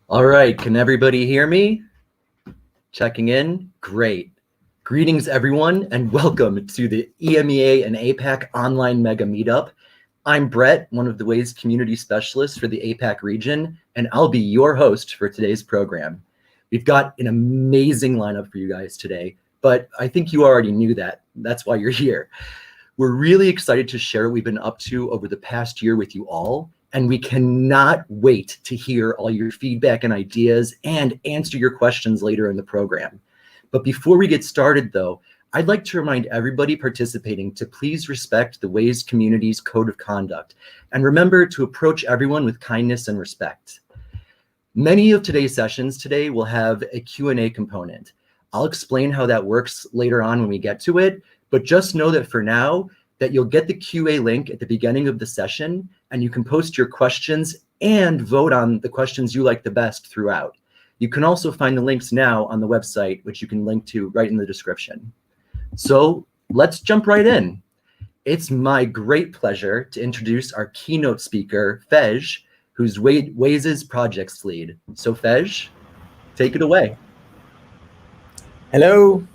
All right, can everybody hear me? Checking in? Great. Greetings, everyone, and welcome to the EMEA and APAC online mega meetup. I'm Brett, one of the Waze community specialists for the APAC region, and I'll be your host for today's program. We've got an amazing lineup for you guys today, but I think you already knew that. That's why you're here. We're really excited to share what we've been up to over the past year with you all, and we cannot wait to hear all your feedback and ideas and answer your questions later in the program. But before we get started, though, I'd like to remind everybody participating to please respect the Waze community's code of conduct and remember to approach everyone with kindness and respect. Many of today's sessions today will have a Q&A component. I'll explain how that works later on when we get to it, but just know that for now, that you'll get the QA link at the beginning of the session, and you can post your questions and vote on the questions you like the best throughout. You can also find the links now on the website, which you can link to right in the description. So let's jump right in. It's my great pleasure to introduce our keynote speaker, Fej, who's Waze's projects lead. So Fej, take it away. Hello,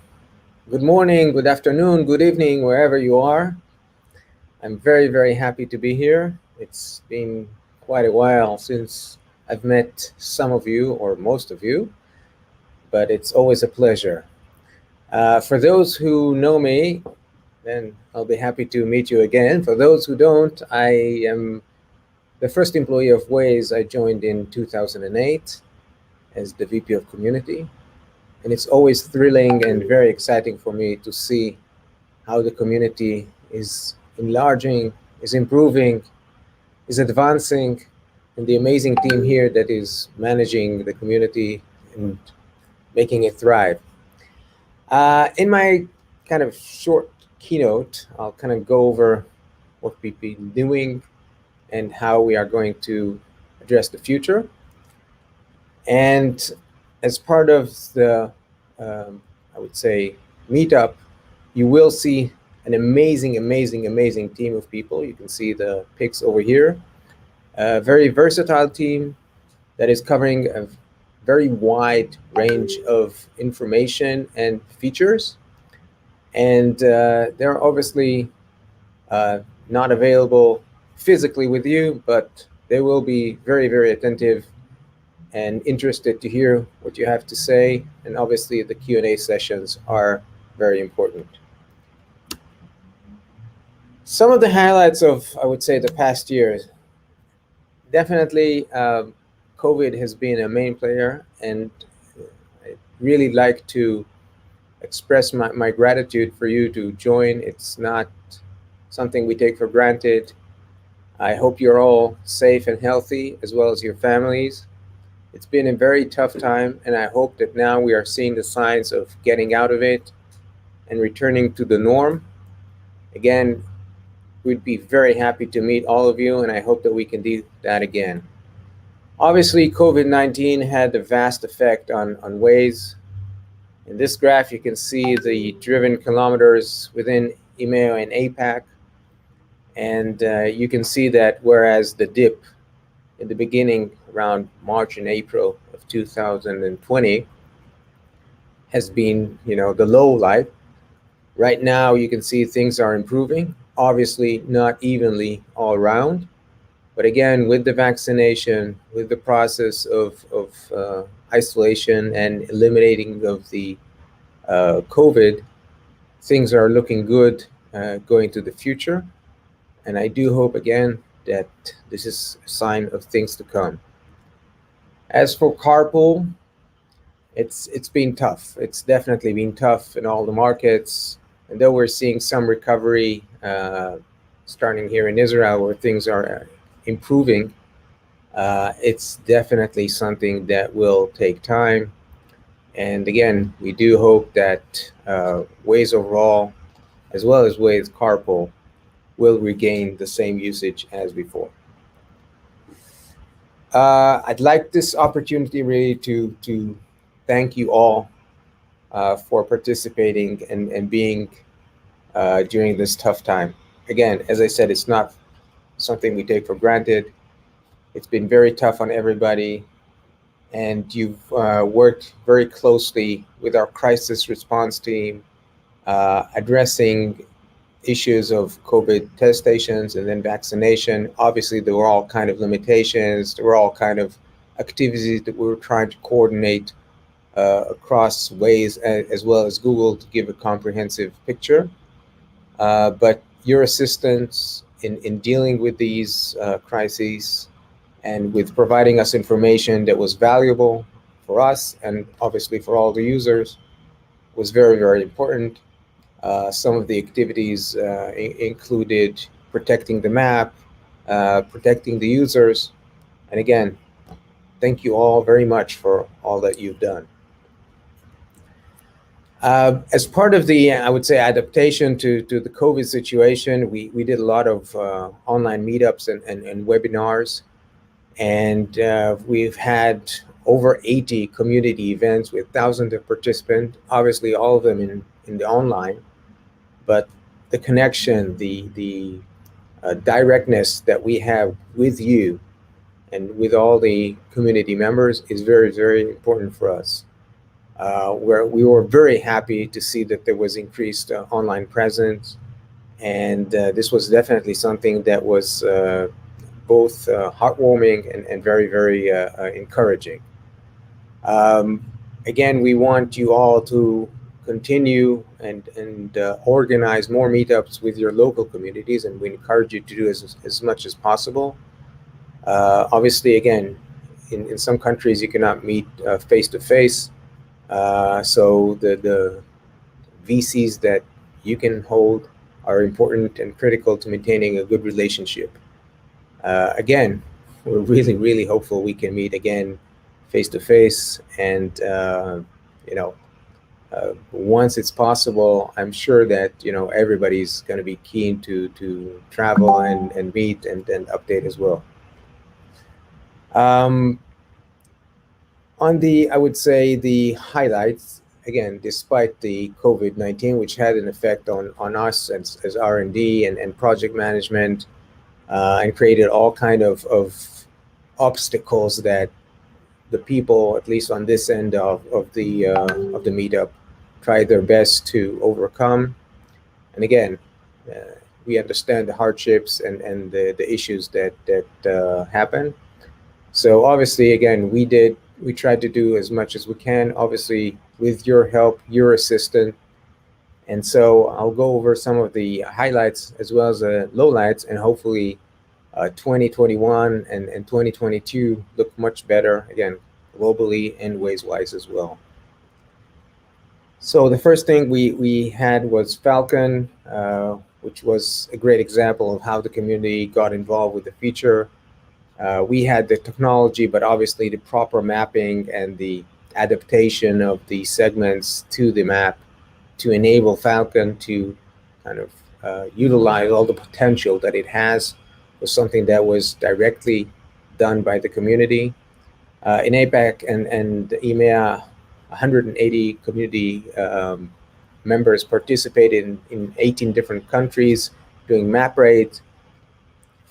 good morning, good afternoon, good evening, wherever you are. I'm very, very happy to be here. It's been quite a while since I've met some of you or most of you, but it's always a pleasure. For those who know me, then I'll be happy to meet you again. For those who don't, I am the first employee of Waze. I joined in 2008 as the VP of Community. And it's always thrilling and very exciting for me to see how the community is enlarging, is improving, is advancing, and the amazing team here that is managing the community and making it thrive. In my kind of short keynote, I'll kind of go over what we've been doing and how we are going to address the future. And as part of the, I would say, meetup, you will see an amazing, amazing, amazing team of people. You can see the pics over here. A very versatile team that is covering a very wide range of information and features. And they're obviously not available physically with you, but they will be very, very attentive and interested to hear what you have to say. And obviously the Q&A sessions are very important. Some of the highlights of, I would say, the past year, definitely COVID has been a main player, and I'd really like to express my gratitude for you to join. It's not something we take for granted. I hope you're all safe and healthy, as well as your families. It's been a very tough time, and I hope that now we are seeing the signs of getting out of it and returning to the norm. Again, we'd be very happy to meet all of you, and I hope that we can do that again. Obviously, COVID-19 had a vast effect on Waze. In this graph, you can see the driven kilometers within EMEA and APAC. And you can see that whereas the dip in the beginning around March and April of 2020 has been, the low light. Right now, you can see things are improving, obviously not evenly all around. But again, with the vaccination, with the process of isolation and eliminating of the COVID, things are looking good going to the future. And I do hope, again, that this is a sign of things to come. As for carpool, it's been tough. It's definitely been tough in all the markets. And though we're seeing some recovery starting here in Israel where things are improving, it's definitely something that will take time. And again, we do hope that Waze overall, as well as Waze carpool, will regain the same usage as before. I'd like this opportunity really to thank you all for participating and being during this tough time. Again, as I said, it's not something we take for granted. It's been very tough on everybody. and you've worked very closely with our crisis response team, addressing issues of COVID test stations and then vaccination. Obviously, there were all kind of limitations. There were all kind of activities that we were trying to coordinate across Waze as well as Google to give a comprehensive picture. But your assistance in dealing with these crises and with providing us information that was valuable for us and obviously for all the users was very, very important. Some of the activities included protecting the map, protecting the users. And again, thank you all very much for all that you've done. As part of the, I would say, adaptation to the COVID situation, we did a lot of online meetups and webinars. And we've had over 80 community events with thousands of participants, obviously all of them in the online. But the connection, the directness that we have with you and with all the community members is very, very important for us. Where we were very happy to see that there was increased online presence, and this was definitely something that was both heartwarming and very, very encouraging. Again, we want you all to continue and organize more meetups with your local communities, and we encourage you to do as much as possible. Obviously, again, in some countries you cannot meet face to face, so the VCs that you can hold are important and critical to maintaining a good relationship. Again, we're really, really hopeful we can meet again face to face, and once it's possible, I'm sure that everybody's going to be keen to travel and meet and update as well. On the, I would say, the highlights, again, despite the COVID-19, which had an effect on us as R&D and project management, and created all kind of obstacles that the people, at least on this end of the meetup, tried their best to overcome. And again, we understand the hardships and the issues that happen. So obviously, again, we tried to do as much as we can, obviously with your help, your assistance. And so I'll go over some of the highlights as well as the lowlights, and hopefully 2021 and 2022 look much better, again, globally and Waze-wise as well. So the first thing we had was Falcon, which was a great example of how the community got involved with the feature. We had the technology, but obviously the proper mapping and the adaptation of the segments to the map to enable Falcon to kind of utilize all the potential that it has was something that was directly done by the community. In APAC and EMEA, 180 community members participated in 18 different countries, doing map raids,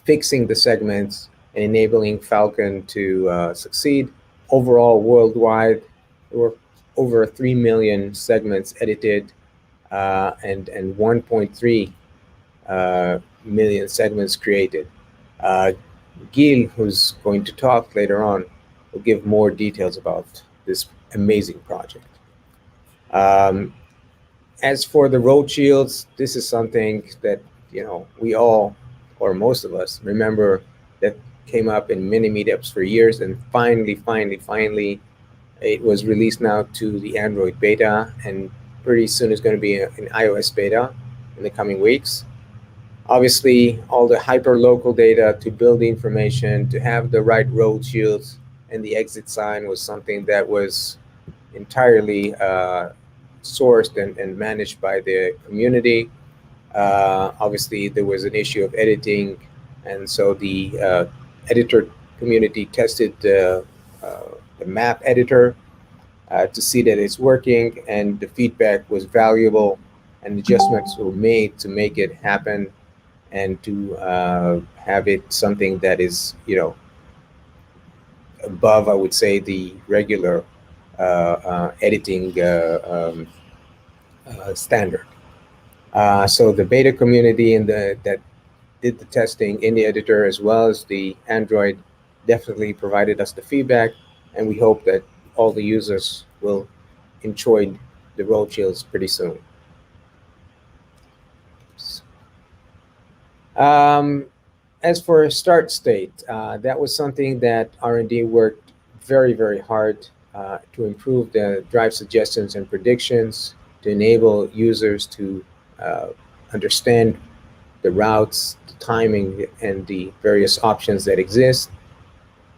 fixing the segments, and enabling Falcon to succeed. Overall, worldwide, there were over 3 million segments edited, and 1.3 million segments created. Gil, who's going to talk later on, will give more details about this amazing project. As for the road shields, this is something that we all, or most of us, remember that came up in many meetups for years, and finally, it was released now to the Android beta, and pretty soon it's going to be an iOS beta in the coming weeks. Obviously, all the hyper-local data to build the information, to have the right road shields and the exit sign was something that was entirely sourced and managed by the community. Obviously, there was an issue of editing, and so the editor community tested the map editor to see that it's working, and the feedback was valuable, and adjustments were made to make it happen and to have it something that is above, I would say, the regular editing standard. So the beta community and that did the testing in the editor as well as the Android definitely provided us the feedback, and we hope that all the users will enjoy the road shields pretty soon. As for start state, that was something that R&D worked very, very hard to improve the drive suggestions and predictions, to enable users to understand the routes, the timing, and the various options that exist.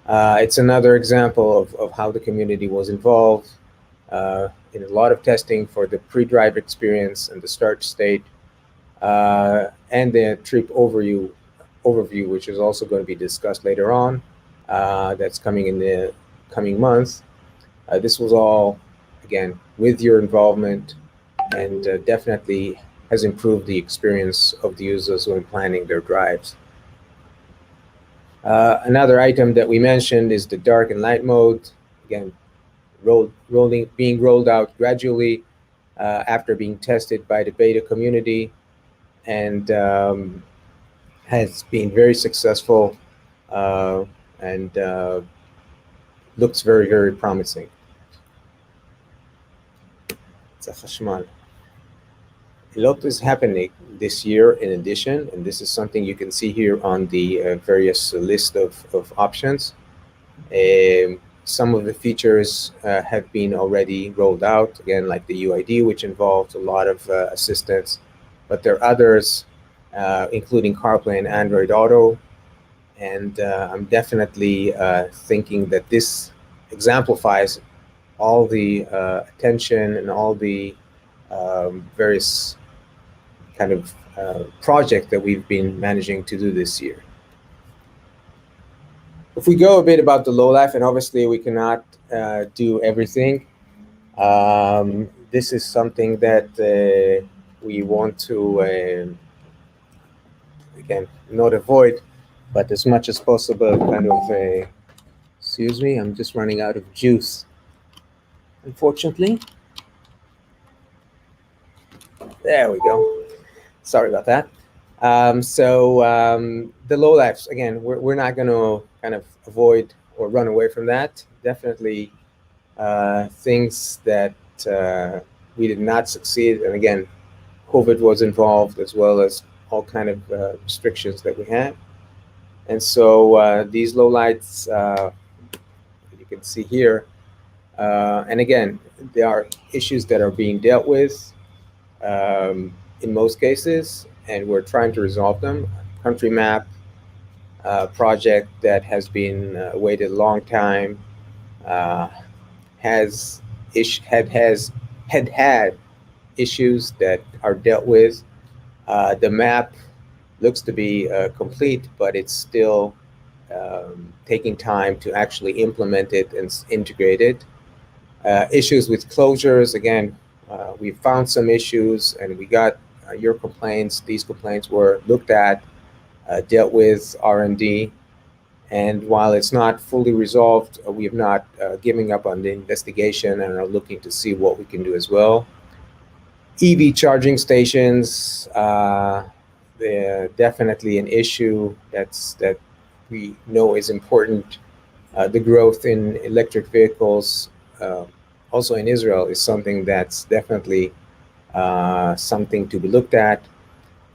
It's another example of how the community was involved in a lot of testing for the pre-drive experience and the start state, and the trip overview, which is also going to be discussed later on. That's coming in the coming months. This was all, again, with your involvement, and definitely has improved the experience of the users when planning their drives. Another item that we mentioned is the dark and light mode. Again, being rolled out gradually after being tested by the beta community, and has been very successful and looks very, very promising. A lot is happening this year in addition, and this is something you can see here on the various list of options. Some of the features have been already rolled out, again, like the UID, which involves a lot of assistance, but there are others, including CarPlay and Android Auto, and I'm definitely thinking that this exemplifies all the attention and all the various kind of project that we've been managing to do this year. If we go a bit about the lowlife, and obviously we cannot do everything, this is something that we want to, again, not avoid, but as much as possible kind of, excuse me, I'm just running out of juice, unfortunately. There we go. Sorry about that. The lowlifes, again, we're not going to kind of avoid or run away from that. Definitely things that we did not succeed. And again, COVID was involved, as well as all kind of restrictions that we had. And so these lowlights, you can see here. And again, there are issues that are being dealt with in most cases, and we're trying to resolve them. Country map project that has been waited a long time, had issues that are dealt with. The map looks to be complete, but it's still taking time to actually implement it and integrate it. Issues with closures, again, we found some issues, and we got your complaints. These complaints were looked at, dealt with R&D, and while it's not fully resolved, we have not giving up on the investigation and are looking to see what we can do as well. EV charging stations, they're definitely an issue that we know is important. The growth in electric vehicles, also in Israel, is something that's definitely something to be looked at.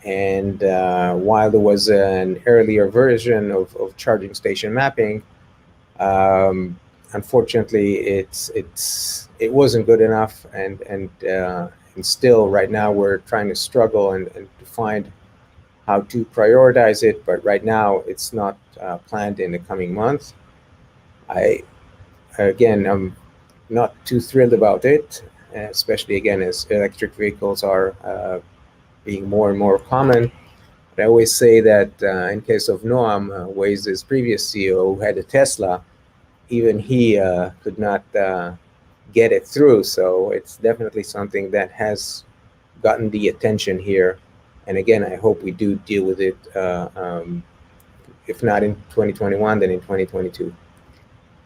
And while there was an earlier version of charging station mapping, unfortunately, it wasn't good enough, and still right now we're trying to struggle and to find how to prioritize it. But right now it's not planned in the coming months. I'm not too thrilled about it, especially again as electric vehicles are being more and more common. But I always say that in case of Noam, Waze's previous CEO, who had a Tesla, even he could not get it through. So it's definitely something that has gotten the attention here. And again, I hope we do deal with it, if not in 2021, then in 2022.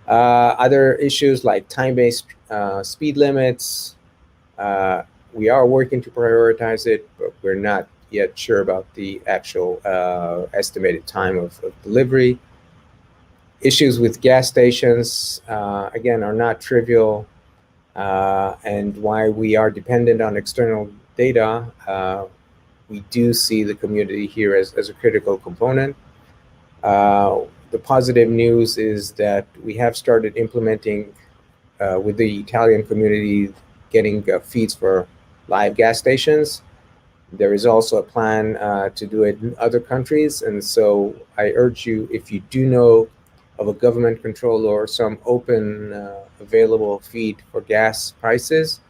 Other issues like time-based speed limits, we are working to prioritize it, but we're not yet sure about the actual estimated time of delivery. Issues with gas stations, again, are not trivial, and why we are dependent on external data. We do see the community here as a critical component. The positive news is that we have started implementing with the Italian community, getting feeds for live gas stations. There is also a plan to do it in other countries. And so I urge you, if you do know of a government control or some open available feed for gas prices,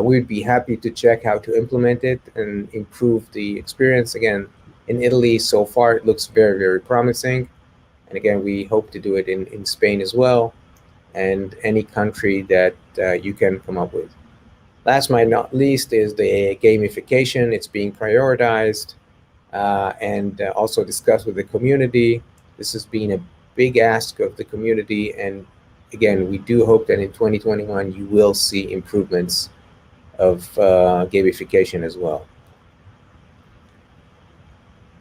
we'd be happy to check how to implement it and improve the experience. Again, in Italy, so far, it looks very, very promising. And again, we hope to do it in Spain as well, and any country that you can come up with. Last but not least is the gamification. It's being prioritized and also discussed with the community. This has been a big ask of the community. And again, we do hope that in 2021, you will see improvements of gamification as well.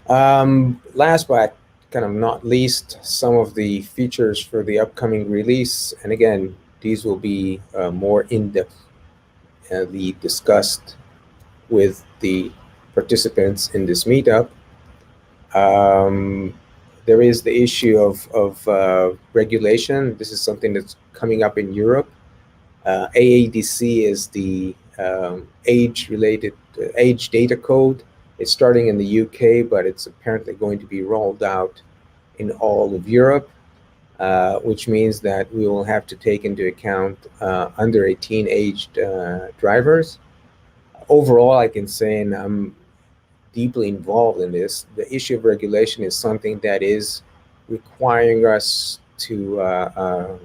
Last but kind of not least, some of the features for the upcoming release. And again, these will be more in-depth discussed with the participants in this meetup. There is the issue of regulation. This is something that's coming up in Europe. AADC is the age-related age data code. It's starting in the UK, but it's apparently going to be rolled out in all of Europe, which means that we will have to take into account under 18 aged drivers. Overall, I can say, and I'm deeply involved in this, the issue of regulation is something that is requiring us to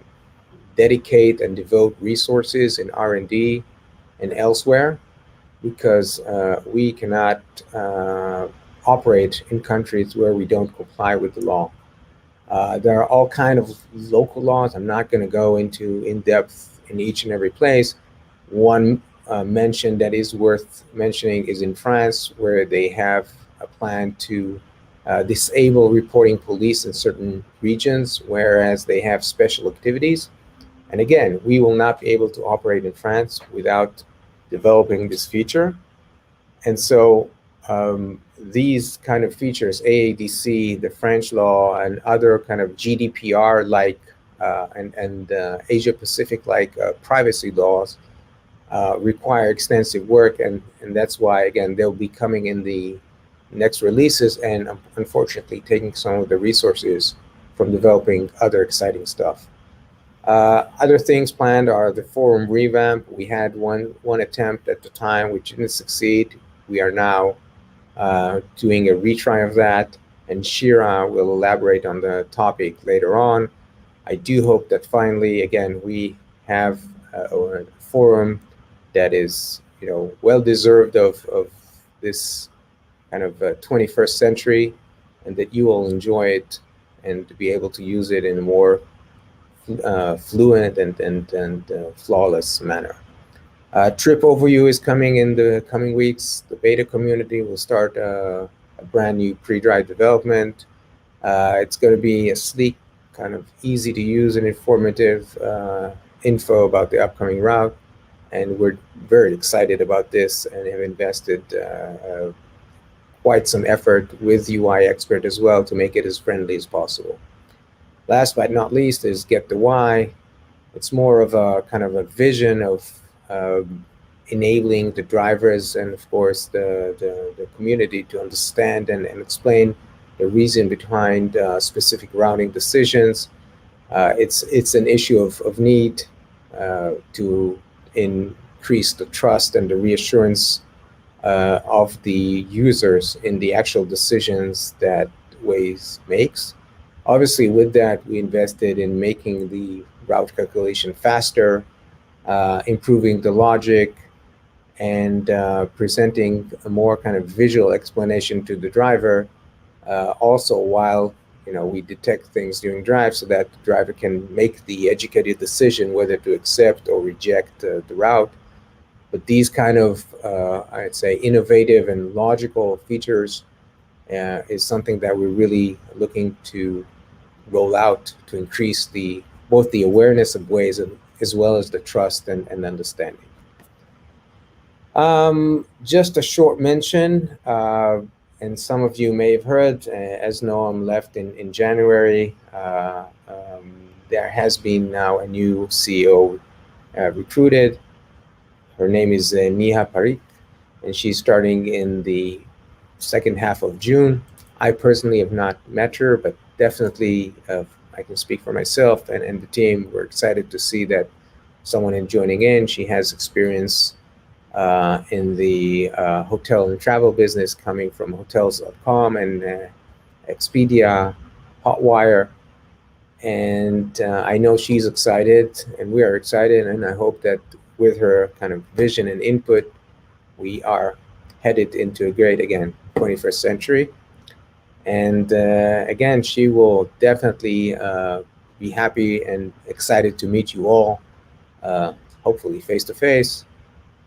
dedicate and devote resources in R&D and elsewhere, because we cannot operate in countries where we don't comply with the law. There are all kinds of local laws. I'm not going to go into in depth in each and every place. One mention that is worth mentioning is in France, where they have a plan to disable reporting police in certain regions, whereas they have special activities. And again, we will not be able to operate in France without developing this feature. And so these kind of features, AADC, the French law, and other kind of GDPR-like and Asia-Pacific-like privacy laws require extensive work. And that's why, again, they'll be coming in the next releases and unfortunately taking some of the resources from developing other exciting stuff. Other things planned are the forum revamp. We had one attempt at the time which didn't succeed. We are now doing a retry of that, and Shira will elaborate on the topic later on. I do hope that finally, again, we have a forum that is, well deserved of this kind of 21st century, and that you will enjoy it and to be able to use it in a more fluent and flawless manner. Trip Overview is coming in the coming weeks. The beta community will start a brand new pre-drive development. It's going to be a sleek, kind of easy to use and informative info about the upcoming route. And we're very excited about this and have invested quite some effort with UI Expert as well to make it as friendly as possible. Last but not least is Get the Why. It's more of a kind of a vision of enabling the drivers and, of course, the community to understand and explain the reason behind specific routing decisions. It's an issue of need to increase the trust and the reassurance of the users in the actual decisions that Waze makes. Obviously, with that, we invested in making the route calculation faster, improving the logic, and presenting a more kind of visual explanation to the driver, also while we detect things during drive so that the driver can make the educated decision whether to accept or reject the route. But these kind of, I'd say, innovative and logical features is something that we're really looking to roll out to increase both the awareness of Waze as well as the trust and understanding. Just a short mention, and some of you may have heard, as Noam left in January, there has been now a new CEO recruited. Her name is Miha Parikh, and she's starting in the second half of June. I personally have not met her, but definitely I can speak for myself and the team. We're excited to see that someone is joining in. She has experience in the hotel and travel business, coming from Hotels.com and Expedia, Hotwire. And I know she's excited, and we are excited, and I hope that with her kind of vision and input, we are headed into a great, again, 21st century. And again, she will definitely be happy and excited to meet you all, hopefully face to face,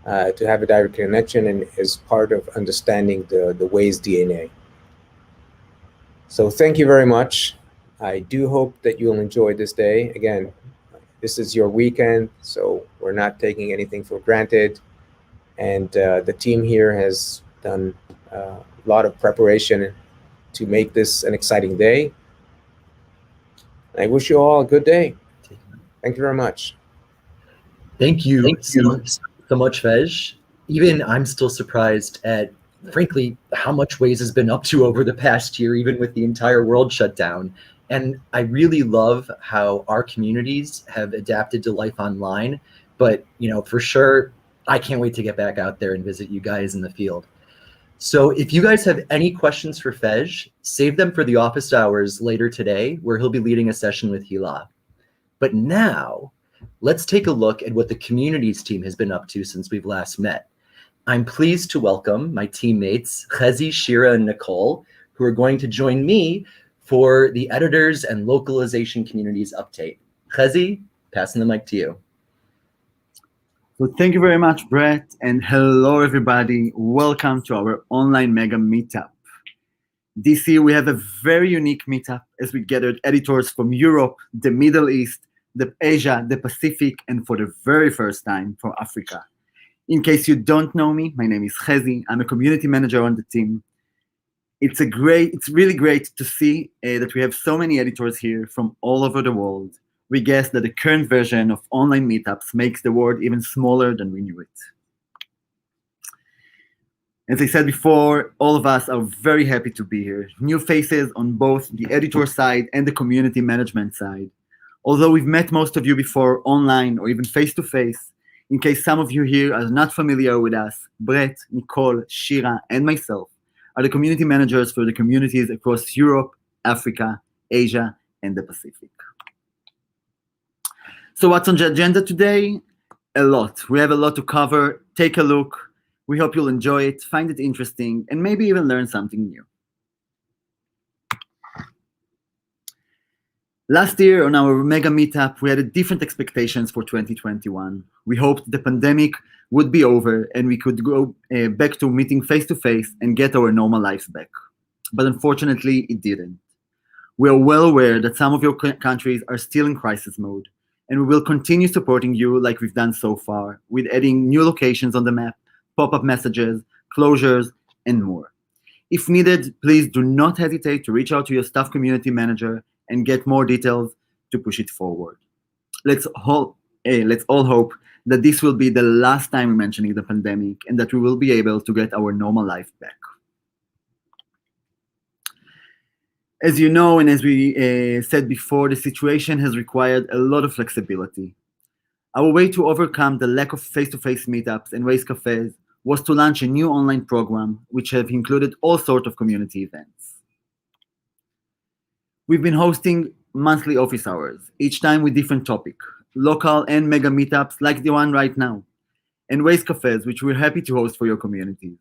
to have a direct connection and as part of understanding the Waze DNA. So thank you very much. I do hope that you'll enjoy this day. Again, this is your weekend, so we're not taking anything for granted. And the team here has done a lot of preparation to make this an exciting day. I wish you all a good day. Thank you very much. Thank you so much, Vej. Even I'm still surprised at, frankly, how much Waze has been up to over the past year, even with the entire world shut down. And I really love how our communities have adapted to life online. But, for sure, I can't wait to get back out there and visit you guys in the field. So if you guys have any questions for Vej, save them for the office hours later today, where he'll be leading a session with Hila. But now, let's take a look at what the communities team has been up to since we've last met. I'm pleased to welcome my teammates, Chezi, Shira, and Nicole, who are going to join me for the editors and localization communities update. Chezi, passing the mic to you. So thank you very much, Brett, and hello, everybody. Welcome to our online mega meetup. This year, we have a very unique meetup as we gathered editors from Europe, the Middle East, the Asia, the Pacific, and for the very first time, from Africa. In case you don't know me, my name is Chezi. I'm a community manager on the team. It's really great to see that we have so many editors here from all over the world. We guess that the current version of online meetups makes the world even smaller than we knew it. As I said before, all of us are very happy to be here. New faces on both the editor side and the community management side. Although we've met most of you before online or even face-to-face, in case some of you here are not familiar with us, Brett, Nicole, Shira, and myself are the community managers for the communities across Europe, Africa, Asia, and the Pacific. So what's on the agenda today? A lot. We have a lot to cover. Take a look. We hope you'll enjoy it, find it interesting, and maybe even learn something new. Last year on our mega meetup, we had different expectations for 2021. We hoped the pandemic would be over and we could go back to meeting face-to-face and get our normal lives back. But unfortunately, it didn't. We are well aware that some of your countries are still in crisis mode, and we will continue supporting you like we've done so far, with adding new locations on the map, pop-up messages, closures, and more. If needed, please do not hesitate to reach out to your staff community manager and get more details to push it forward. Let's all hope that this will be the last time we're mentioning the pandemic and that we will be able to get our normal life back. As you know, and as we said before, the situation has required a lot of flexibility. Our way to overcome the lack of face-to-face meetups and Waze cafes was to launch a new online program, which have included all sorts of community events. We've been hosting monthly office hours, each time with different topic, local and mega meetups like the one right now, and Waze cafes, which we're happy to host for your community.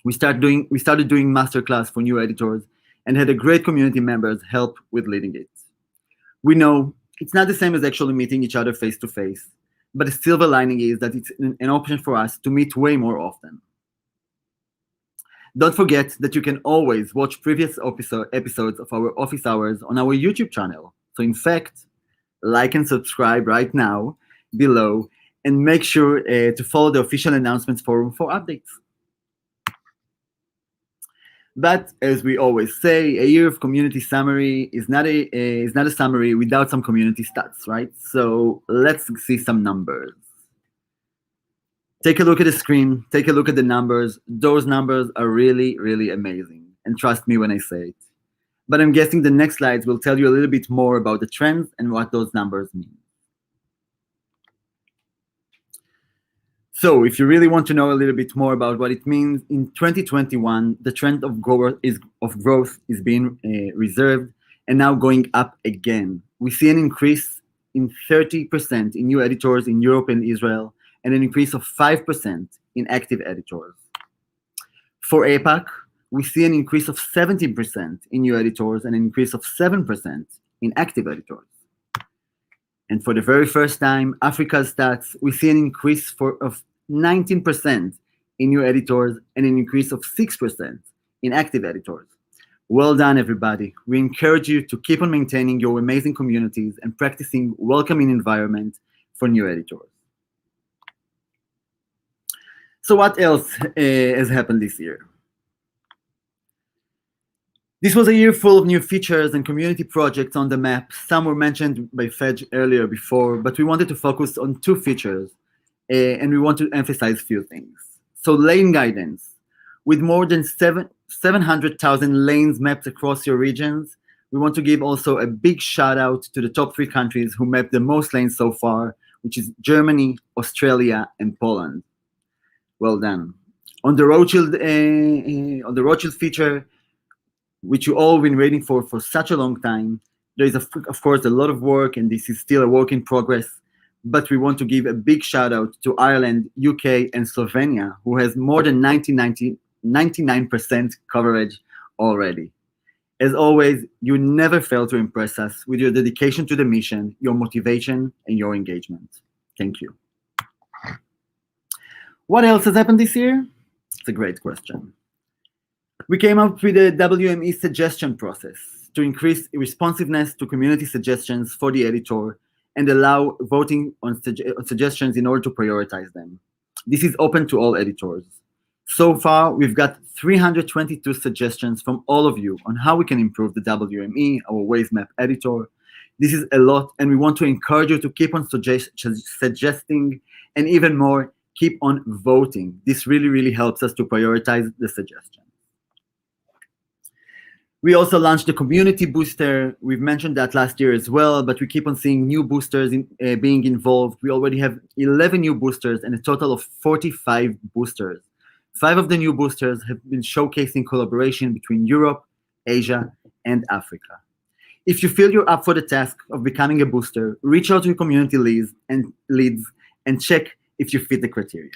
We started doing masterclass for new editors and had a great community members help with leading it. We know it's not the same as actually meeting each other face to face, but the silver lining is that it's an option for us to meet way more often. Don't forget that you can always watch previous episodes of our office hours on our YouTube channel. So in fact, like and subscribe right now below, and make sure to follow the official announcements forum for updates. But as we always say, a year of community summary is not a summary without some community stats, right? So let's see some numbers. Take a look at the screen, take a look at the numbers. Those numbers are really, really amazing. And trust me when I say it. But I'm guessing the next slides will tell you a little bit more about the trends and what those numbers mean. So if you really want to know a little bit more about what it means, in 2021, the trend of growth is being reserved and now going up again. We see an increase in 30% in new editors in Europe and Israel, and an increase of 5% in active editors. For APAC, we see an increase of 17% in new editors and an increase of 7% in active editors. And for the very first time, Africa's stats, we see an increase of 19% in new editors and an increase of 6% in active editors. Well done, everybody. We encourage you to keep on maintaining your amazing communities and practicing welcoming environment for new editors. So what else has happened this year? This was a year full of new features and community projects on the map. Some were mentioned by Fej earlier before, but we wanted to focus on 2 features, and we want to emphasize a few things. So lane guidance. With more than 700,000 lanes mapped across your regions, we want to give also a big shout out to the top 3 countries who mapped the most lanes so far, which is Germany, Australia, and Poland. Well done. On the Rothschild feature, which you all been waiting for such a long time. There is, of course, a lot of work, and this is still a work in progress, but we want to give a big shout out to Ireland, UK, and Slovenia, who has more than 99% coverage already. As always, you never fail to impress us with your dedication to the mission, your motivation, and your engagement. Thank you. What else has happened this year? It's a great question. We came up with a WME suggestion process to increase responsiveness to community suggestions for the editor and allow voting on suggestions in order to prioritize them. This is open to all editors. So far, we've got 322 suggestions from all of you on how we can improve the WME, our Waze Map editor. This is a lot, and we want to encourage you to keep on suggesting, and even more, keep on voting. This really, really helps us to prioritize the suggestions. We also launched the community booster. We've mentioned that last year as well, but we keep on seeing new boosters being involved. We already have 11 new boosters and a total of 45 boosters. 5 of the new boosters have been showcasing collaboration between Europe, Asia, and Africa. If you feel you're up for the task of becoming a booster, reach out to your community leads and check if you fit the criteria.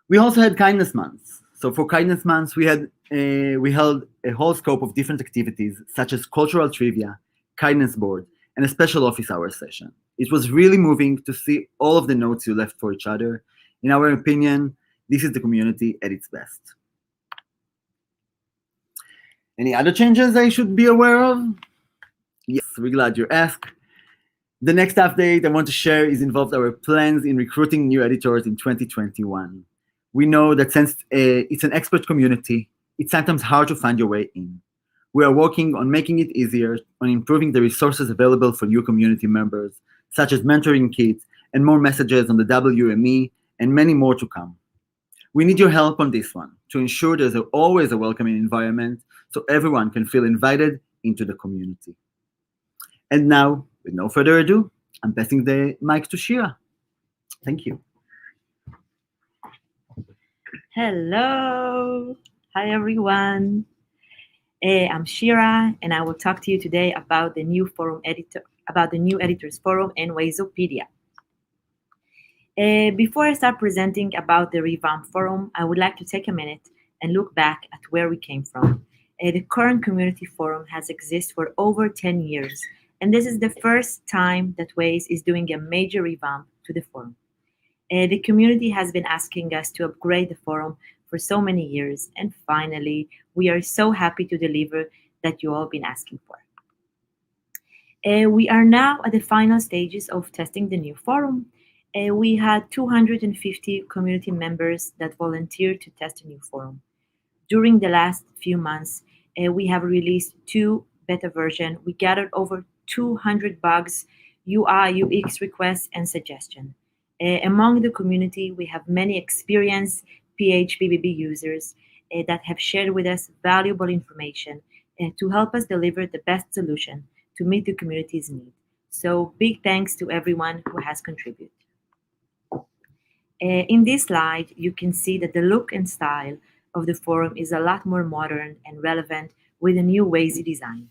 We also had Kindness Months. So for Kindness Months, we held a whole scope of different activities, such as cultural trivia, kindness board, and a special office hour session. It was really moving to see all of the notes you left for each other. In our opinion, this is the community at its best. Any other changes I should be aware of? Yes, we're glad you asked. The next update I want to share is involved our plans in recruiting new editors in 2021. We know that since it's an expert community, it's sometimes hard to find your way in. We are working on making it easier, on improving the resources available for new community members, such as mentoring kits and more messages on the WME, and many more to come. We need your help on this one to ensure there's always a welcoming environment so everyone can feel invited into the community. And now, with no further ado, I'm passing the mic to Shira. Thank you. Hello. Hi, everyone. I'm Shira, and I will talk to you today about the new editors forum and Wazopedia. Before I start presenting about the revamped forum, I would like to take a minute and look back at where we came from. The current community forum has existed for over 10 years, and this is the first time that Waze is doing a major revamp to the forum. The community has been asking us to upgrade the forum for so many years, and finally, we are so happy to deliver that you all been asking for. We are now at the final stages of testing the new forum. We had 250 community members that volunteered to test the new forum. During the last few months, we have released 2 beta versions. We gathered over 200 bugs, UI, UX requests, and suggestions. Among the community, we have many experienced PHPBB users that have shared with us valuable information to help us deliver the best solution to meet the community's need. So big thanks to everyone who has contributed. In this slide, you can see that the look and style of the forum is a lot more modern and relevant with a new Waze design.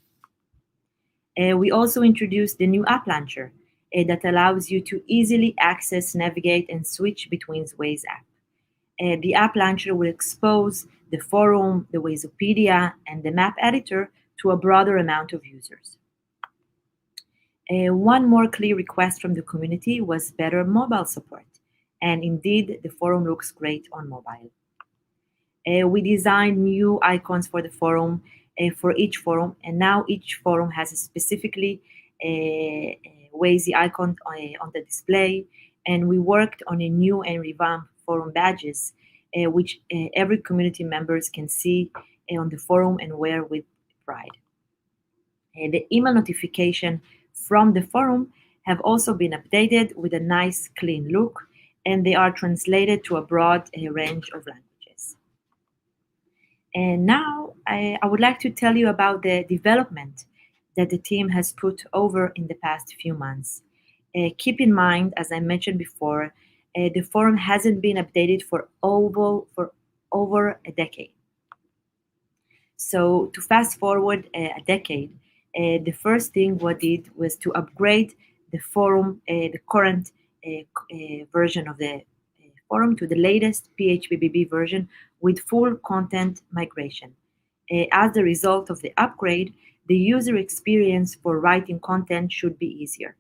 We also introduced the new app launcher that allows you to easily access, navigate, and switch between Waze apps. The app launcher will expose the forum, the Wazeopedia, and the map editor to a broader amount of users. One more clear request from the community was better mobile support, and indeed the forum looks great on mobile. We designed new icons for the forum, for each forum, and now each forum has a specifically Waze icon on the display, and we worked on a new and revamped forum badges, which every community members can see on the forum and wear with pride. The email notification from the forum have also been updated with a nice clean look, and they are translated to a broad range of languages. And now I would like to tell you about the development that the team has put over in the past few months. Keep in mind, as I mentioned before, the forum hasn't been updated for over a decade. So to fast forward a decade, the first thing we did was to upgrade the forum, the current version of the forum to the latest PHPBB version with full content migration. As a result of the upgrade, the user experience for writing content should be easier.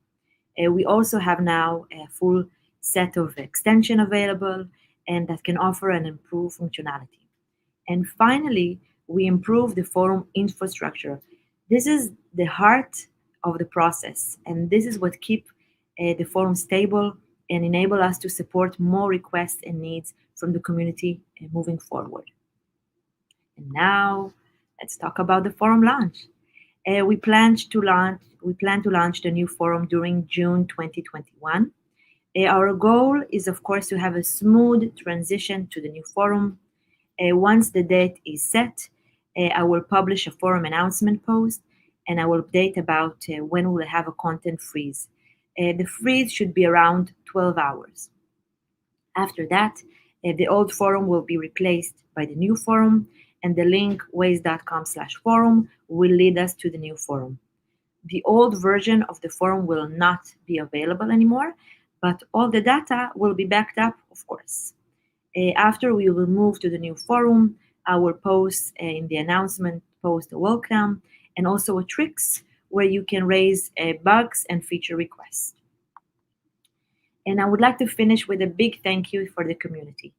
We also have now a full set of extension available and that can offer an improved functionality. And finally, we improve the forum infrastructure. This is the heart of the process, and this is what keeps the forum stable and enable us to support more requests and needs from the community moving forward. And now, let's talk about the forum launch. We plan to launch the new forum during June 2021. Our goal is, of course, to have a smooth transition to the new forum. Once the date is set, I will publish a forum announcement post, and I will update about when we'll have a content freeze. The freeze should be around 12 hours. After that, the old forum will be replaced by the new forum, and the link waze.com/forum will lead us to the new forum. The old version of the forum will not be available anymore, but all the data will be backed up, of course. After we will move to the new forum, I will post in the announcement post a welcome and also a tricks where you can raise bugs and feature requests. And I would like to finish with a big thank you for the community.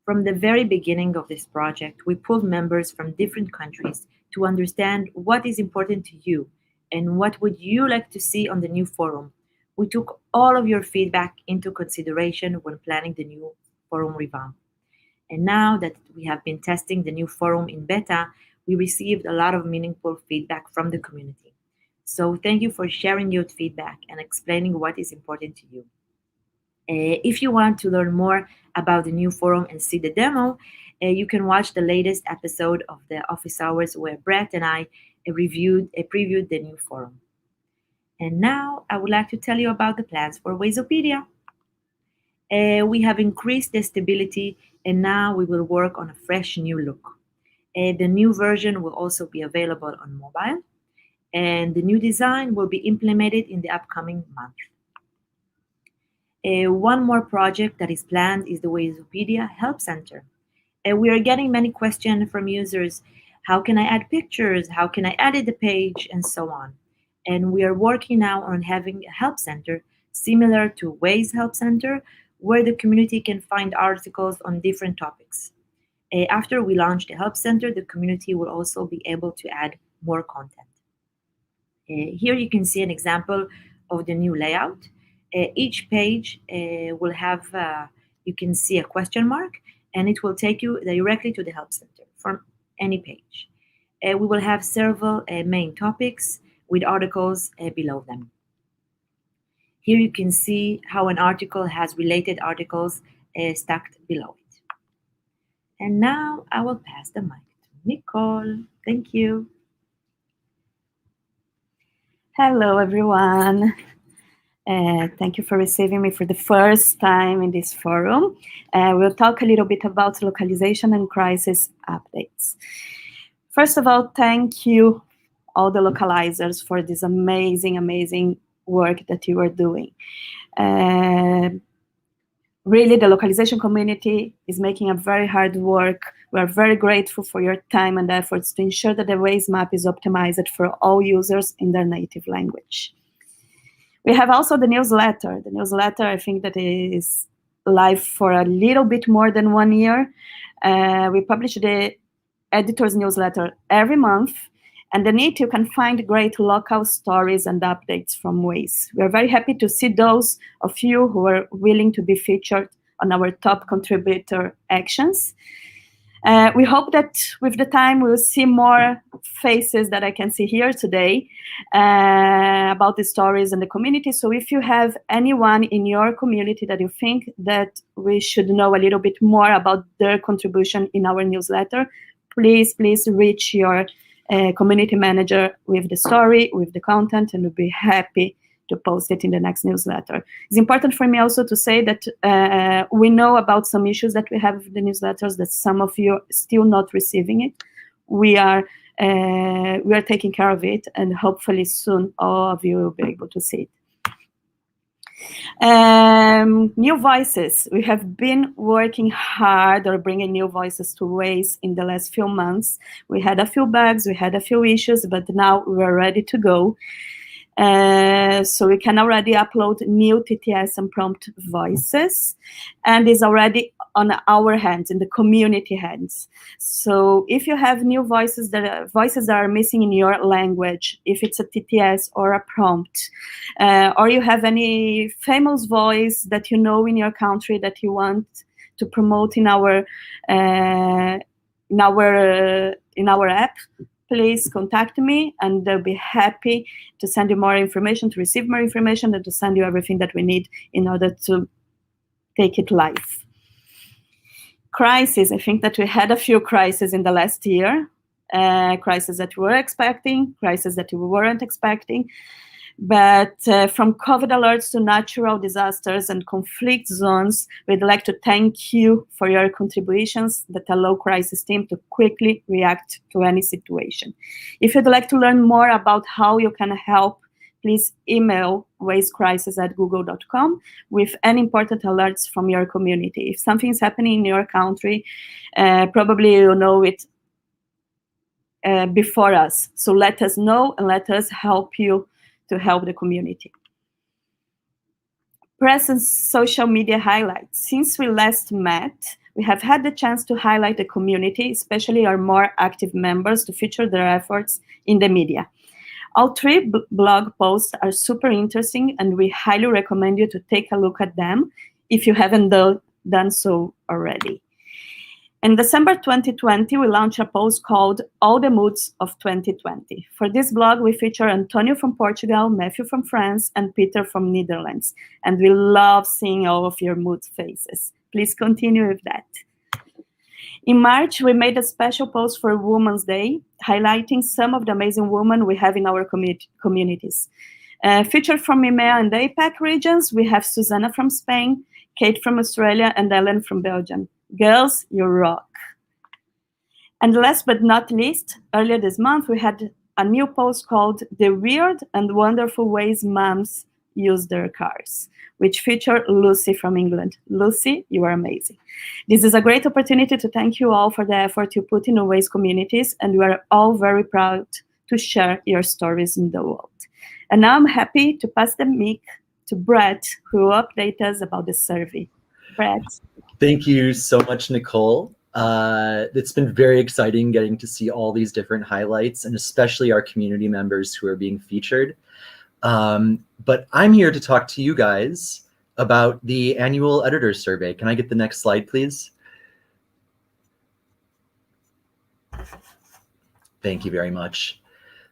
From the very beginning of this project, we pulled members from different countries to understand what is important to you and what would you like to see on the new forum. We took all of your feedback into consideration when planning the new forum revamp. And now that we have been testing the new forum in beta, we received a lot of meaningful feedback from the community. So thank you for sharing your feedback and explaining what is important to you. If you want to learn more about the new forum and see the demo, you can watch the latest episode of the Office Hours where Brett and I previewed the new forum. And now I would like to tell you about the plans for Wazeopedia. We have increased the stability, and now we will work on a fresh new look. The new version will also be available on mobile, and the new design will be implemented in the upcoming month. One more project that is planned is the Wazeopedia Help Center. We are getting many questions from users. How can I add pictures? How can I edit the page? And so on. And we are working now on having a help center similar to Waze Help Center, where the community can find articles on different topics. After we launch the help center, the community will also be able to add more content. Here you can see an example of the new layout. Each page will have, you can see a question mark, and it will take you directly to the help center from any page. We will have several main topics with articles below them. Here you can see how an article has related articles stacked below it. And now I will pass the mic to Nicole. Thank you. Hello, everyone. Thank you for receiving me for the first time in this forum. We'll talk a little bit about localization and crisis updates. First of all, thank you, all the localizers, for this amazing work that you are doing. Really, the localization community is making a very hard work. We are very grateful for your time and efforts to ensure that the Waze map is optimized for all users in their native language. We have also the newsletter. The newsletter, I think that is live for a little bit more than 1 year. We publish the editor's newsletter every month. And in it, you can find great local stories and updates from Waze. We are very happy to see those of you who are willing to be featured on our top contributor actions. We hope that with the time we'll see more faces that I can see here today about the stories and the community. So if you have anyone in your community that you think that we should know a little bit more about their contribution in our newsletter, please reach your community manager with the story, with the content, and we'll be happy to post it in the next newsletter. It's important for me also to say that we know about some issues that we have with the newsletters, that some of you are still not receiving it. We are taking care of it, and hopefully soon all of you will be able to see it. New voices. We have been working hard or bringing new voices to Waze in the last few months. We had a few bugs, we had a few issues, but now we're ready to go. So we can already upload new TTS and prompt voices, and it's already on our hands, in the community hands. So if you have new voices that are missing in your language, if it's a TTS or a prompt, or you have any famous voice that you know in your country that you want to promote in our app, please contact me, and they'll be happy to send you more information, to receive more information, and to send you everything that we need in order to take it live. Crisis. I think that we had a few crises in the last year. Crises that we were expecting, crises that we weren't expecting. But from COVID alerts to natural disasters and conflict zones, we'd like to thank you for your contributions that allow crisis team to quickly react to any situation. If you'd like to learn more about how you can help, please email wazecrisis@google.com with any important alerts from your community. If something's happening in your country, probably you'll know it before us. So let us know and let us help you to help the community. Press and social media highlights. Since we last met, we have had the chance to highlight the community, especially our more active members, to feature their efforts in the media. All 3 blog posts are super interesting, and we highly recommend you to take a look at them if you haven't done so already. In December 2020, we launched a post called All the Moods of 2020. For this blog, we feature Antonio from Portugal, Matthew from France, and Peter from Netherlands. And we love seeing all of your mood faces. Please continue with that. In March, we made a special post for Women's Day, highlighting some of the amazing women we have in our communities. Featured from EMEA and APAC regions, we have Susanna from Spain, Kate from Australia, and Ellen from Belgium. Girls, you rock. And last but not least, earlier this month, we had a new post called The Weird and Wonderful Ways Moms use their cars, which feature Lucy from England. Lucy, you are amazing. This is a great opportunity to thank you all for the effort you put in Waze communities, and we are all very proud to share your stories in the world. And now I'm happy to pass the mic to Brett, who will update us about the survey. Brett. Thank you so much, Nicole. It's been very exciting getting to see all these different highlights, and especially our community members who are being featured. But I'm here to talk to you guys about the annual editor survey. Can I get the next slide, please? Thank you very much.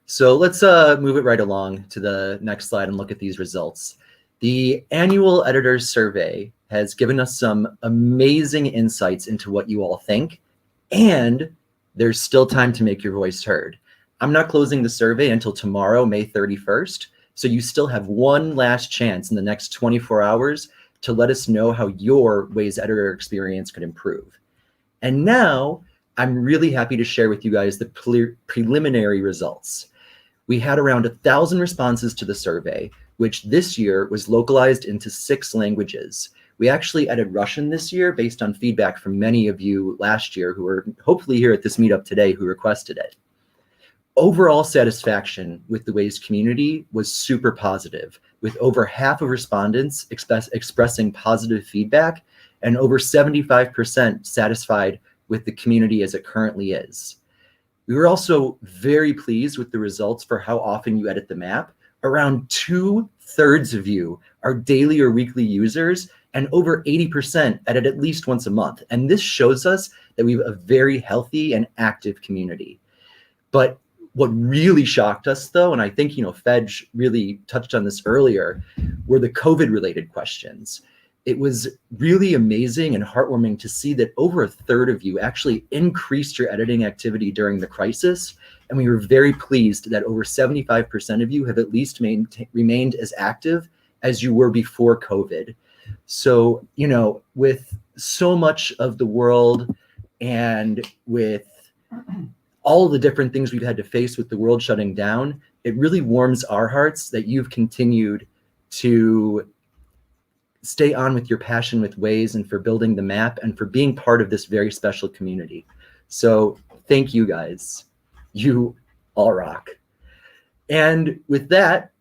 So let's move it right along to the next slide and look at these results. The annual editors survey has given us some amazing insights into what you all think, and there's still time to make your voice heard. I'm not closing the survey until tomorrow, May 31st, so you still have one last chance in the next 24 hours to let us know how your Waze editor experience could improve. And now I'm really happy to share with you guys the preliminary results. We had around 1,000 responses to the survey, which this year was localized into 6 languages. We actually added Russian this year based on feedback from many of you last year who were hopefully here at this meetup today who requested it. Overall satisfaction with the Waze community was super positive, with over half of respondents expressing positive feedback and over 75% satisfied with the community as it currently is. We were also very pleased with the results for how often you edit the map. Around 2/3 of you are daily or weekly users, and over 80% edit at least once a month. And this shows us that we have a very healthy and active community. But what really shocked us though, and I think, Fedge really touched on this earlier, were the COVID related questions. It was really amazing and heartwarming to see that over 1/3 of you actually increased your editing activity during the crisis. And we were very pleased that over 75% of you have at least remained as active as you were before COVID. So, with so much of the world and with all the different things we've had to face with the world shutting down, it really warms our hearts that you've continued to stay on with your passion with Waze and for building the map and for being part of this very special community. So thank you guys. You all rock. And with that,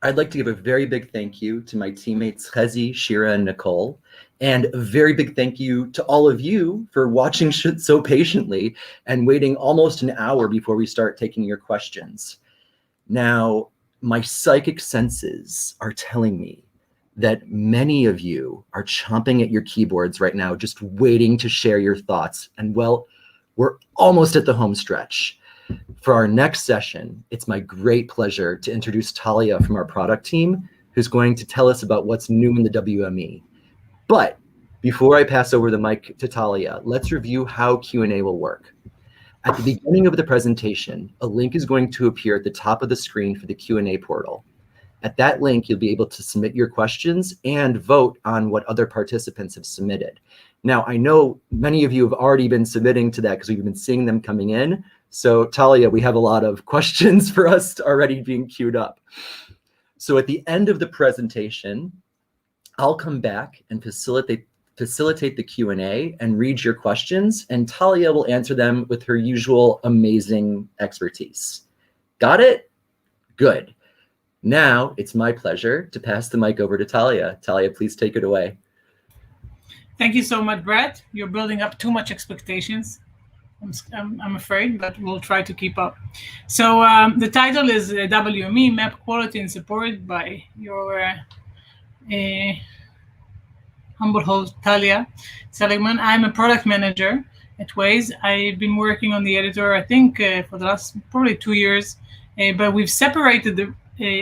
I'd like to give a very big thank you to my teammates Chezi, Shira, and Nicole, and a very big thank you to all of you for watching so patiently and waiting almost an hour before we start taking your questions. Now, my psychic senses are telling me that many of you are chomping at your keyboards right now, just waiting to share your thoughts. And well, we're almost at the home stretch. For our next session, it's my great pleasure to introduce Talia from our product team, who's going to tell us about what's new in the WME. But before I pass over the mic to Talia, let's review how Q&A will work. At the beginning of the presentation, a link is going to appear at the top of the screen for the Q&A portal. At that link, you'll be able to submit your questions and vote on what other participants have submitted. Now, I know many of you have already been submitting to that because we've been seeing them coming in. So Talia, we have a lot of questions for us already being queued up. So at the end of the presentation, I'll come back and facilitate the Q&A and read your questions, and Talia will answer them with her usual amazing expertise. Got it? Good. Now it's my pleasure to pass the mic over to Talia. Talia, please take it away. Thank you so much, Brett. You're building up too much expectations. I'm afraid, but we'll try to keep up. So the title is WME, Map Quality and Support by your humble host, Talia Seligman. I'm a product manager at Waze. I've been working on the editor, I think, for the last probably 2 years, but we've separated the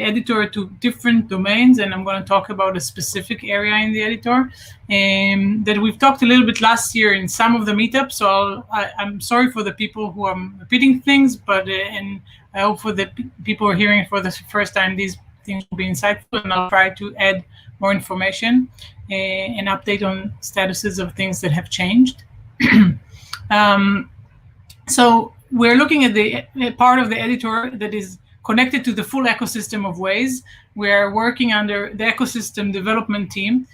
editor to different domains, and I'm going to talk about a specific area in the editor that we've talked a little bit last year in some of the meetups. So I'm sorry for the people who are repeating things, but and I hope for the people who are hearing for the first time, these things will be insightful, and I'll try to add more information and update on statuses of things that have changed. So we're looking at the part of the editor that is connected to the full ecosystem of Waze. We are working under the ecosystem development team,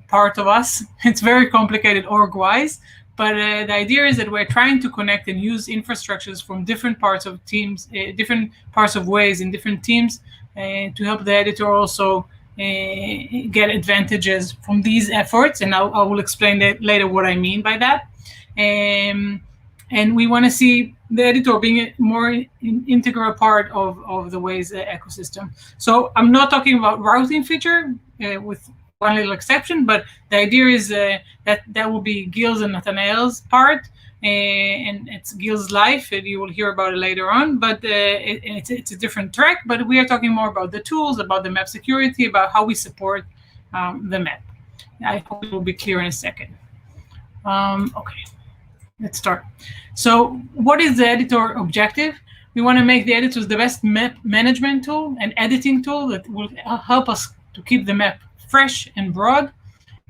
part of us. It's very complicated org-wise, but the idea is that we're trying to connect and use infrastructures from different parts of teams, different parts of Waze in different teams, to help the editor also get advantages from these efforts. And I will explain later what I mean by that. And we want to see the editor being a more integral part of the Waze ecosystem. So I'm not talking about routing feature with one little exception, but the idea is that will be Gil's and Nathaniel's part, and it's Gil's life, and you will hear about it later on, but it's a different track. But we are talking more about the tools, about the map security, about how we support the map. I hope it will be clear in a second. Okay. Let's start. So what is the editor objective? We want to make the editors the best map management tool and editing tool that will help us to keep the map fresh and broad.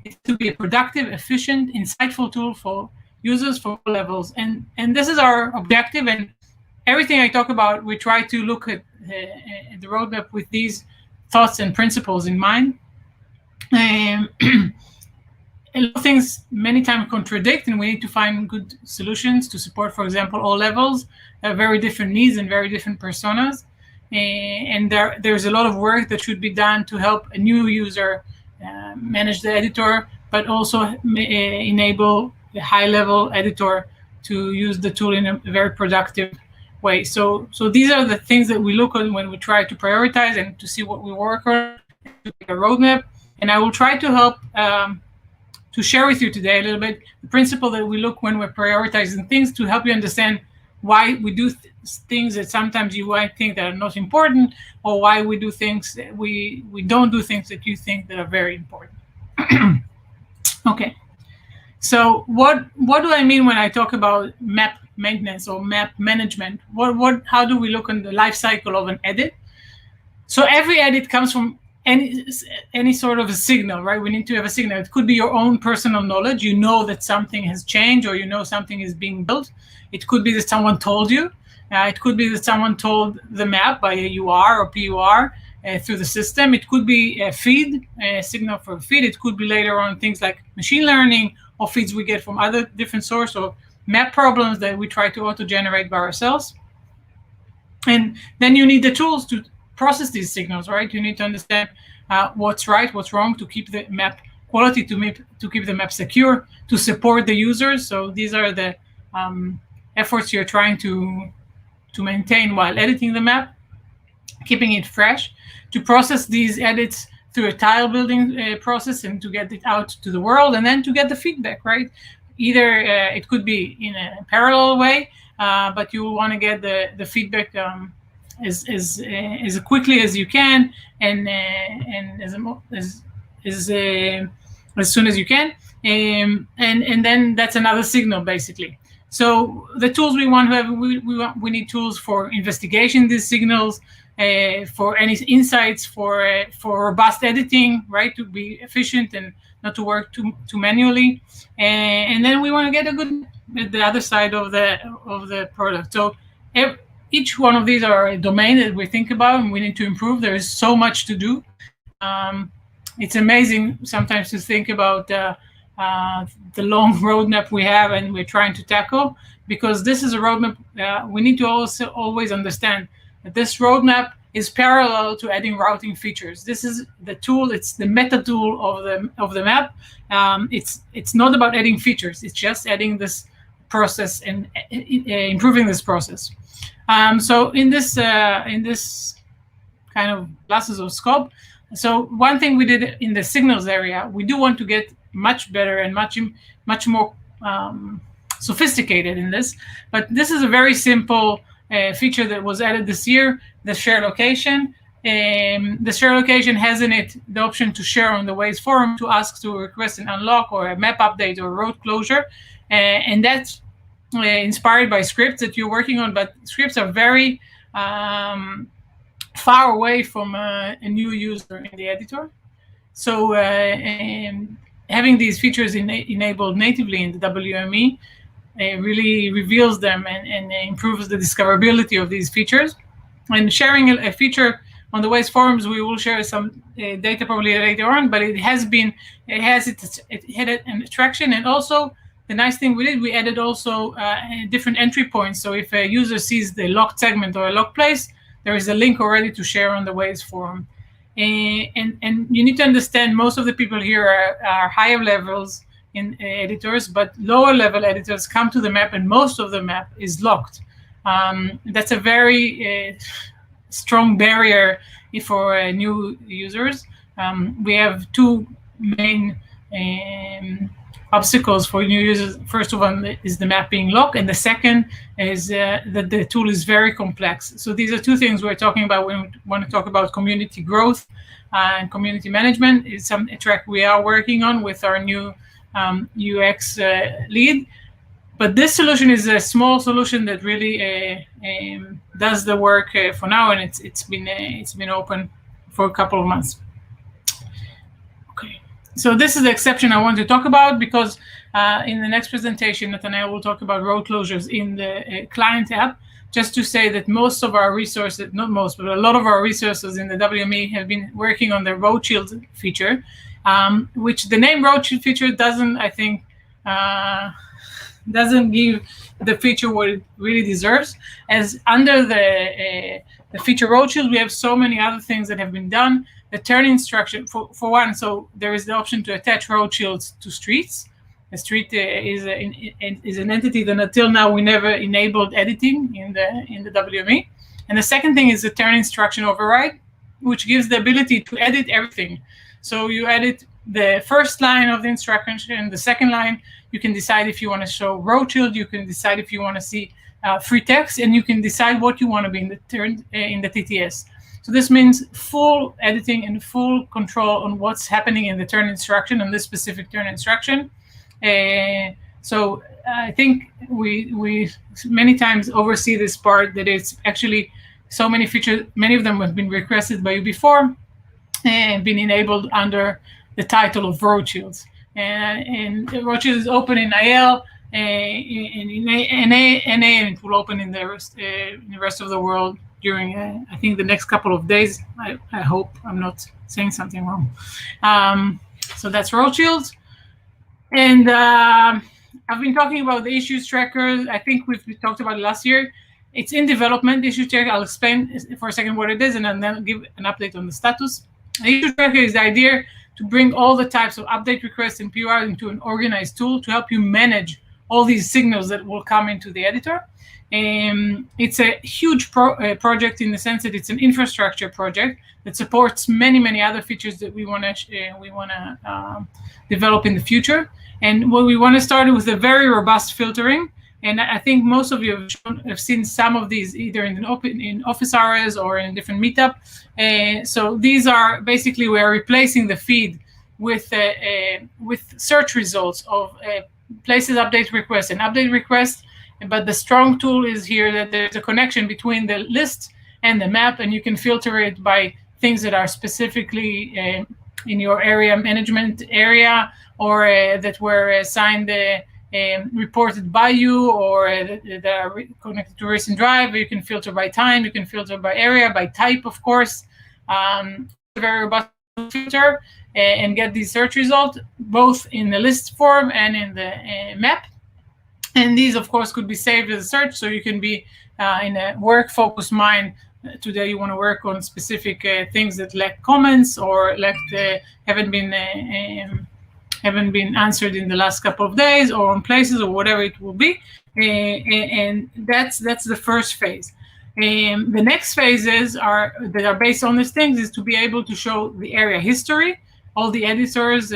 It's to be a productive, efficient, insightful tool for users for all levels. And this is our objective. And everything I talk about, we try to look at the roadmap with these thoughts and principles in mind. A lot of things many times contradict, and we need to find good solutions to support, for example, all levels. There are very different needs and very different personas. And there's a lot of work that should be done to help a new user manage the editor, but also enable a high-level editor to use the tool in a very productive way. So these are the things that we look at when we try to prioritize and to see what we work on, to make a roadmap. And I will try to help to share with you today a little bit the principle that we look when we're prioritizing things, to help you understand why we do things that sometimes you might think that are not important, or why we do things that we don't do things that you think that are very important. Okay, so what do I mean when I talk about map maintenance or map management? How do we look on the life cycle of an edit? So every edit comes from any sort of a signal, right? We need to have a signal. It could be your own personal knowledge. You know that something has changed, or you know something is being built. It could be that someone told you. It could be that someone told the map by a UR or PUR through the system. It could be a feed, a signal for a feed. It could be later on things like machine learning or feeds we get from other different sources, or map problems that we try to auto-generate by ourselves. And then you need the tools to process these signals, right? You need to understand what's right, what's wrong, to keep the map quality, to keep the map secure, to support the users. So these are the efforts you're trying to maintain while editing the map, keeping it fresh, to process these edits through a tile building process and to get it out to the world, and then to get the feedback, right? Either it could be in a parallel way, but you want to get the feedback as quickly as you can, and as soon as you can, and then that's another signal basically. So the tools we want to have, we need tools for investigation these signals, for any insights, for robust editing, right, to be efficient and not to work too manually, and then we want to get a good at the other side of the product. So each one of these are a domain that we think about and we need to improve. There is so much to do. It's amazing sometimes to think about the long roadmap we have and we're trying to tackle, because this is a roadmap. We need to also always understand that this roadmap is parallel to adding routing features. This is the tool. It's the meta tool of the map. It's not about adding features. It's just adding this process and improving this process. So in this kind of glasses of scope, so one thing we did in the signals area, we do want to get much better and much more sophisticated in this. But this is a very simple feature that was added this year, the share location. The share location has in it the option to share on the Waze forum, to ask to request an unlock or a map update or road closure. And that's inspired by scripts that you're working on, but scripts are very far away from a new user in the editor. So having these features enabled natively in the WME really reveals them and improves the discoverability of these features. And sharing a feature on the Waze forums, we will share some data probably later on, but it had an attraction. And also the nice thing we did, we added also different entry points. So if a user sees the locked segment or a locked place, there is a link already to share on the Waze forum. And you need to understand most of the people here are higher levels in editors, but lower level editors come to the map and most of the map is locked. That's a very strong barrier for new users. We have two main obstacles for new users. First of all is the map being locked, and the second is that the tool is very complex. So these are two things we're talking about when we want to talk about community growth and community management. It's a track we are working on with our new UX lead. But this solution is a small solution that really does the work for now, and it's been open for a couple of months. Okay, so this is the exception I want to talk about, because in the next presentation, Nathaniel will talk about road closures in the client app. Just to say that most of our resources, not most, but a lot of our resources in the WME have been working on the road shield feature, which the name road shield feature doesn't, I think, doesn't give the feature what it really deserves. As under the feature road shield, we have so many other things that have been done. The turn instruction, for one, so there is the option to attach road shields to streets. A street is an entity that until now we never enabled editing in the WME. And the second thing is the turn instruction override, which gives the ability to edit everything. So you edit the first line of the instruction, the second line, you can decide if you want to show road shield, you can decide if you want to see free text, and you can decide what you want to be in the turn in the TTS. So this means full editing and full control on what's happening in the turn instruction, on this specific turn instruction. So I think we many times oversee this part, that it's actually so many features, many of them have been requested by you before and been enabled under the title of road shields. And road shield is open in IL, in NA, and it will open in the rest of the world during, I think, the next couple of days. I hope I'm not saying something wrong. So that's road shields. And I've been talking about the issues tracker. I think we talked about it last year. It's in development, issue tracker. I'll explain for a second what it is, and then give an update on the status. The issue tracker is the idea to bring all the types of update requests and PR into an organized tool to help you manage all these signals that will come into the editor. It's a huge project in the sense that it's an infrastructure project that supports many other features that we want to develop in the future. And what we want to start with a very robust filtering. And I think most of you have seen some of these either in office hours or in different meetup. So these are basically, we are replacing the feed with search results of places update requests and update requests. But the strong tool is here that there's a connection between the list and the map, and you can filter it by things that are specifically in your area management area, or that were assigned reported by you, or that are connected to recent drive. You can filter by time, you can filter by area, by type, of course. A very robust filter and get these search results both in the list form and in the map. And these, of course, could be saved as a search, so you can be in a work-focused mind. Today, you want to work on specific things that lack comments or haven't been answered in the last couple of days, or on places, or whatever it will be. And that's the first phase. The next phases that are based on these things is to be able to show the area history, all the editors,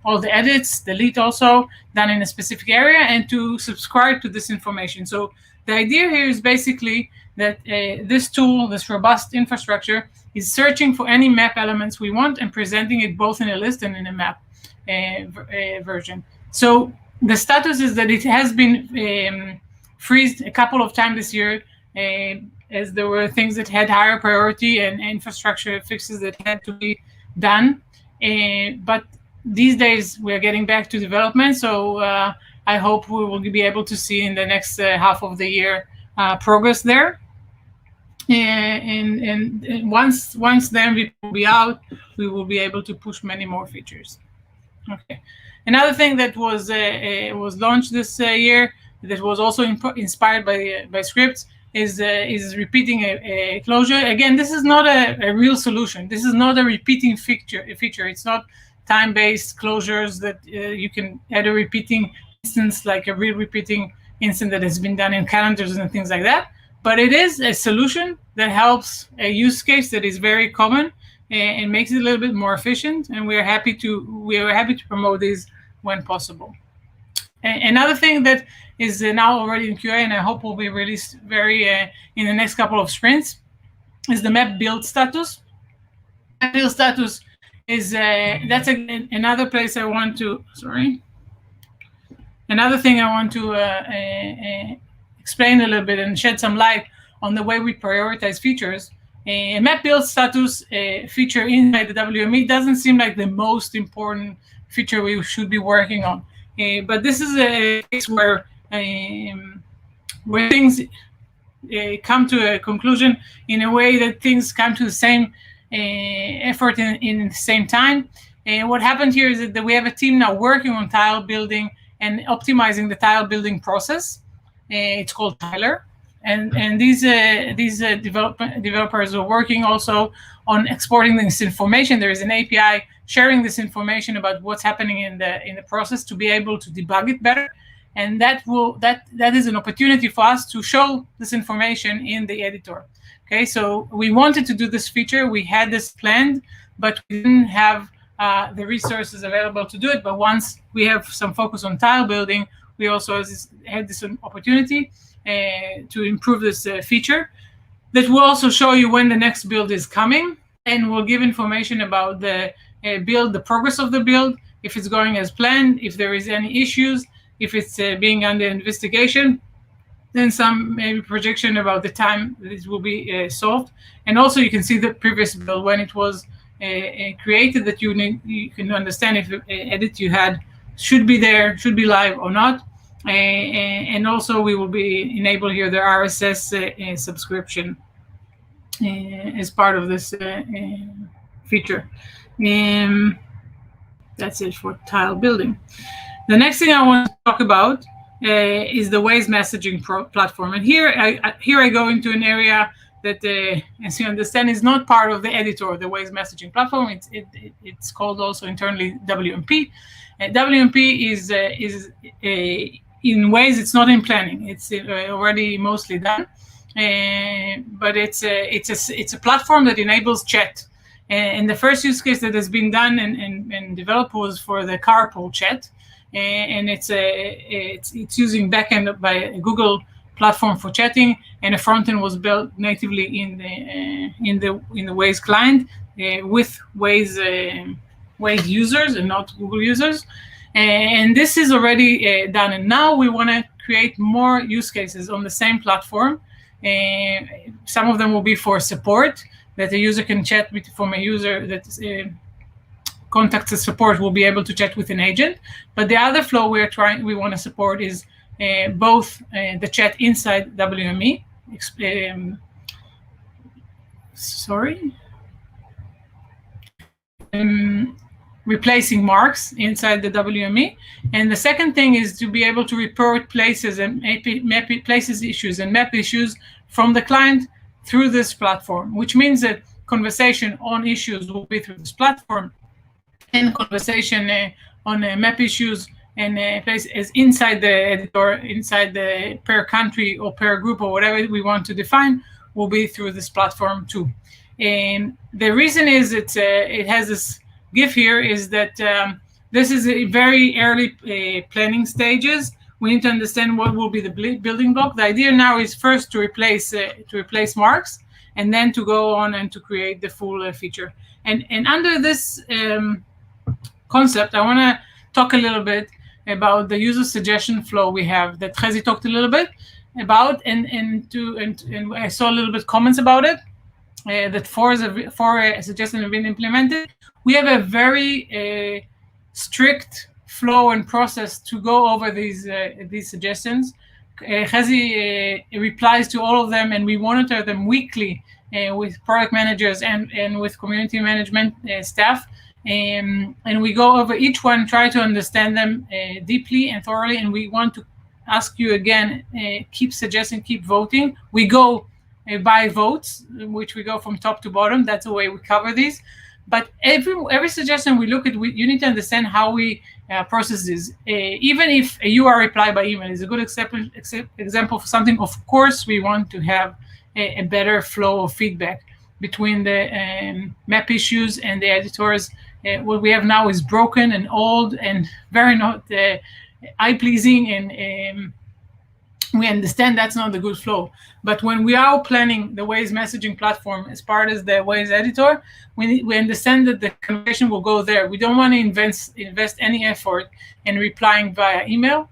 all the edits, delete also, done in a specific area, and to subscribe to this information. So the idea here is basically that this tool, this robust infrastructure, is searching for any map elements we want and presenting it both in a list and in a map version. So the status is that it has been freezed a couple of times this year, as there were things that had higher priority and infrastructure fixes that had to be done. But these days we're getting back to development, so I hope we will be able to see in the next half of the year progress there. and once the MVP will be out, we will be able to push many more features. Okay. Another thing that was launched this year that was also inspired by scripts is repeating a closure. Again, this is not a real solution. This is not a repeating feature. It's not time-based closures that you can add a repeating instance, like a real repeating instance that has been done in calendars and things like that. But it is a solution that helps a use case that is very common and makes it a little bit more efficient. And we are happy to promote these when possible. Another thing that is now already in QA, and I hope will be released in the next couple of sprints, is the map build status. Map build status is that's another place I want to. Sorry. Another thing I want to explain a little bit and shed some light on the way we prioritize features. A map build status feature inside the WME doesn't seem like the most important feature we should be working on. But this is a case where things come to a conclusion in a way that things come to the same effort in the same time. And what happened here is that we have a team now working on tile building and optimizing the tile building process. It's called Tyler. And these developers are working also on exporting this information. There is an API sharing this information about what's happening in the process to be able to debug it better. And that is an opportunity for us to show this information in the editor. Okay, so we wanted to do this feature. We had this planned, but we didn't have the resources available to do it. But once we have some focus on tile building, we also had this opportunity to improve this feature that will also show you when the next build is coming, and will give information about the build, the progress of the build, if it's going as planned, if there is any issues, if it's being under investigation, then some maybe projection about the time this will be solved. And also you can see the previous build when it was created, that you can understand if the edit you had should be there, should be live or not. And also we will be enable here the RSS subscription as part of this feature. That's it for tile building. The next thing I want to talk about is the Waze messaging platform. And here I go into an area that, as you understand, is not part of the editor, the Waze messaging platform. It's called also internally WMP. WMP is in Waze, it's not in planning. It's already mostly done, but it's a platform that enables chat. And the first use case that has been done and developed was for the carpool chat, and it's using backend by a Google platform for chatting, and a frontend was built natively in the Waze client with Waze users and not Google users. And this is already done. And now we want to create more use cases on the same platform. Some of them will be for support, that a user can chat from a user that contacts the support will be able to chat with an agent. But the other flow we want to support is both the chat inside WME. Replacing marks inside the WME. And the second thing is to be able to report places and places issues and map issues from the client through this platform, which means that conversation on issues will be through this platform, and conversation on map issues and places inside the editor, inside the per country or per group or whatever we want to define, will be through this platform too. And the reason is it has this GIF here is that this is a very early planning stages. We need to understand what will be the building block. The idea now is first to replace marks, and then to go on and to create the full feature. And under this concept, I want to talk a little bit about the user suggestion flow we have that Chezi talked a little bit about, and I saw a little bit comments about it. That four suggestions have been implemented. We have a very strict flow and process to go over these suggestions. Chezi replies to all of them, and we monitor them weekly with product managers and with community management staff. And we go over each one, try to understand them deeply and thoroughly, and we want to ask you again, keep suggesting, keep voting. We go by votes, which we go from top to bottom. That's the way we cover these. But every suggestion we look at, you need to understand how we process this. Even if a UR reply by email is a good example for something, of course we want to have a better flow of feedback between the map issues and the editors. What we have now is broken and old and very not eye-pleasing, and we understand that's not the good flow. But when we are planning the Waze messaging platform as part of the Waze editor, we understand that the conversation will go there. We don't want to invest any effort in replying via email.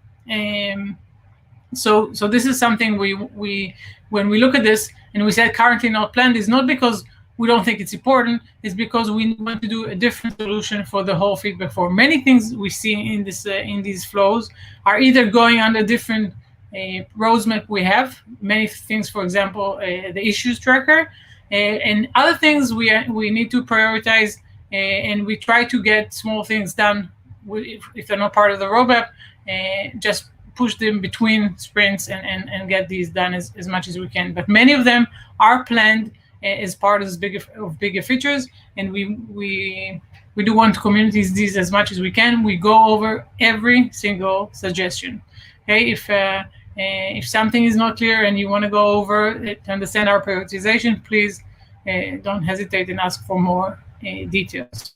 So this is something we when we look at this and we said currently not planned, is not because we don't think it's important, it's because we want to do a different solution for the whole feedback form. Many things we see in these flows are either going under different roadmap we have. Many things, for example, the issues tracker, and other things we need to prioritize, and we try to get small things done if they're not part of the roadmap, just push them between sprints and get these done as much as we can. But many of them are planned as part of bigger features, and we do want to communities these as much as we can. We go over every single suggestion. Okay, if something is not clear and you want to go over it to understand our prioritization, please don't hesitate and ask for more details.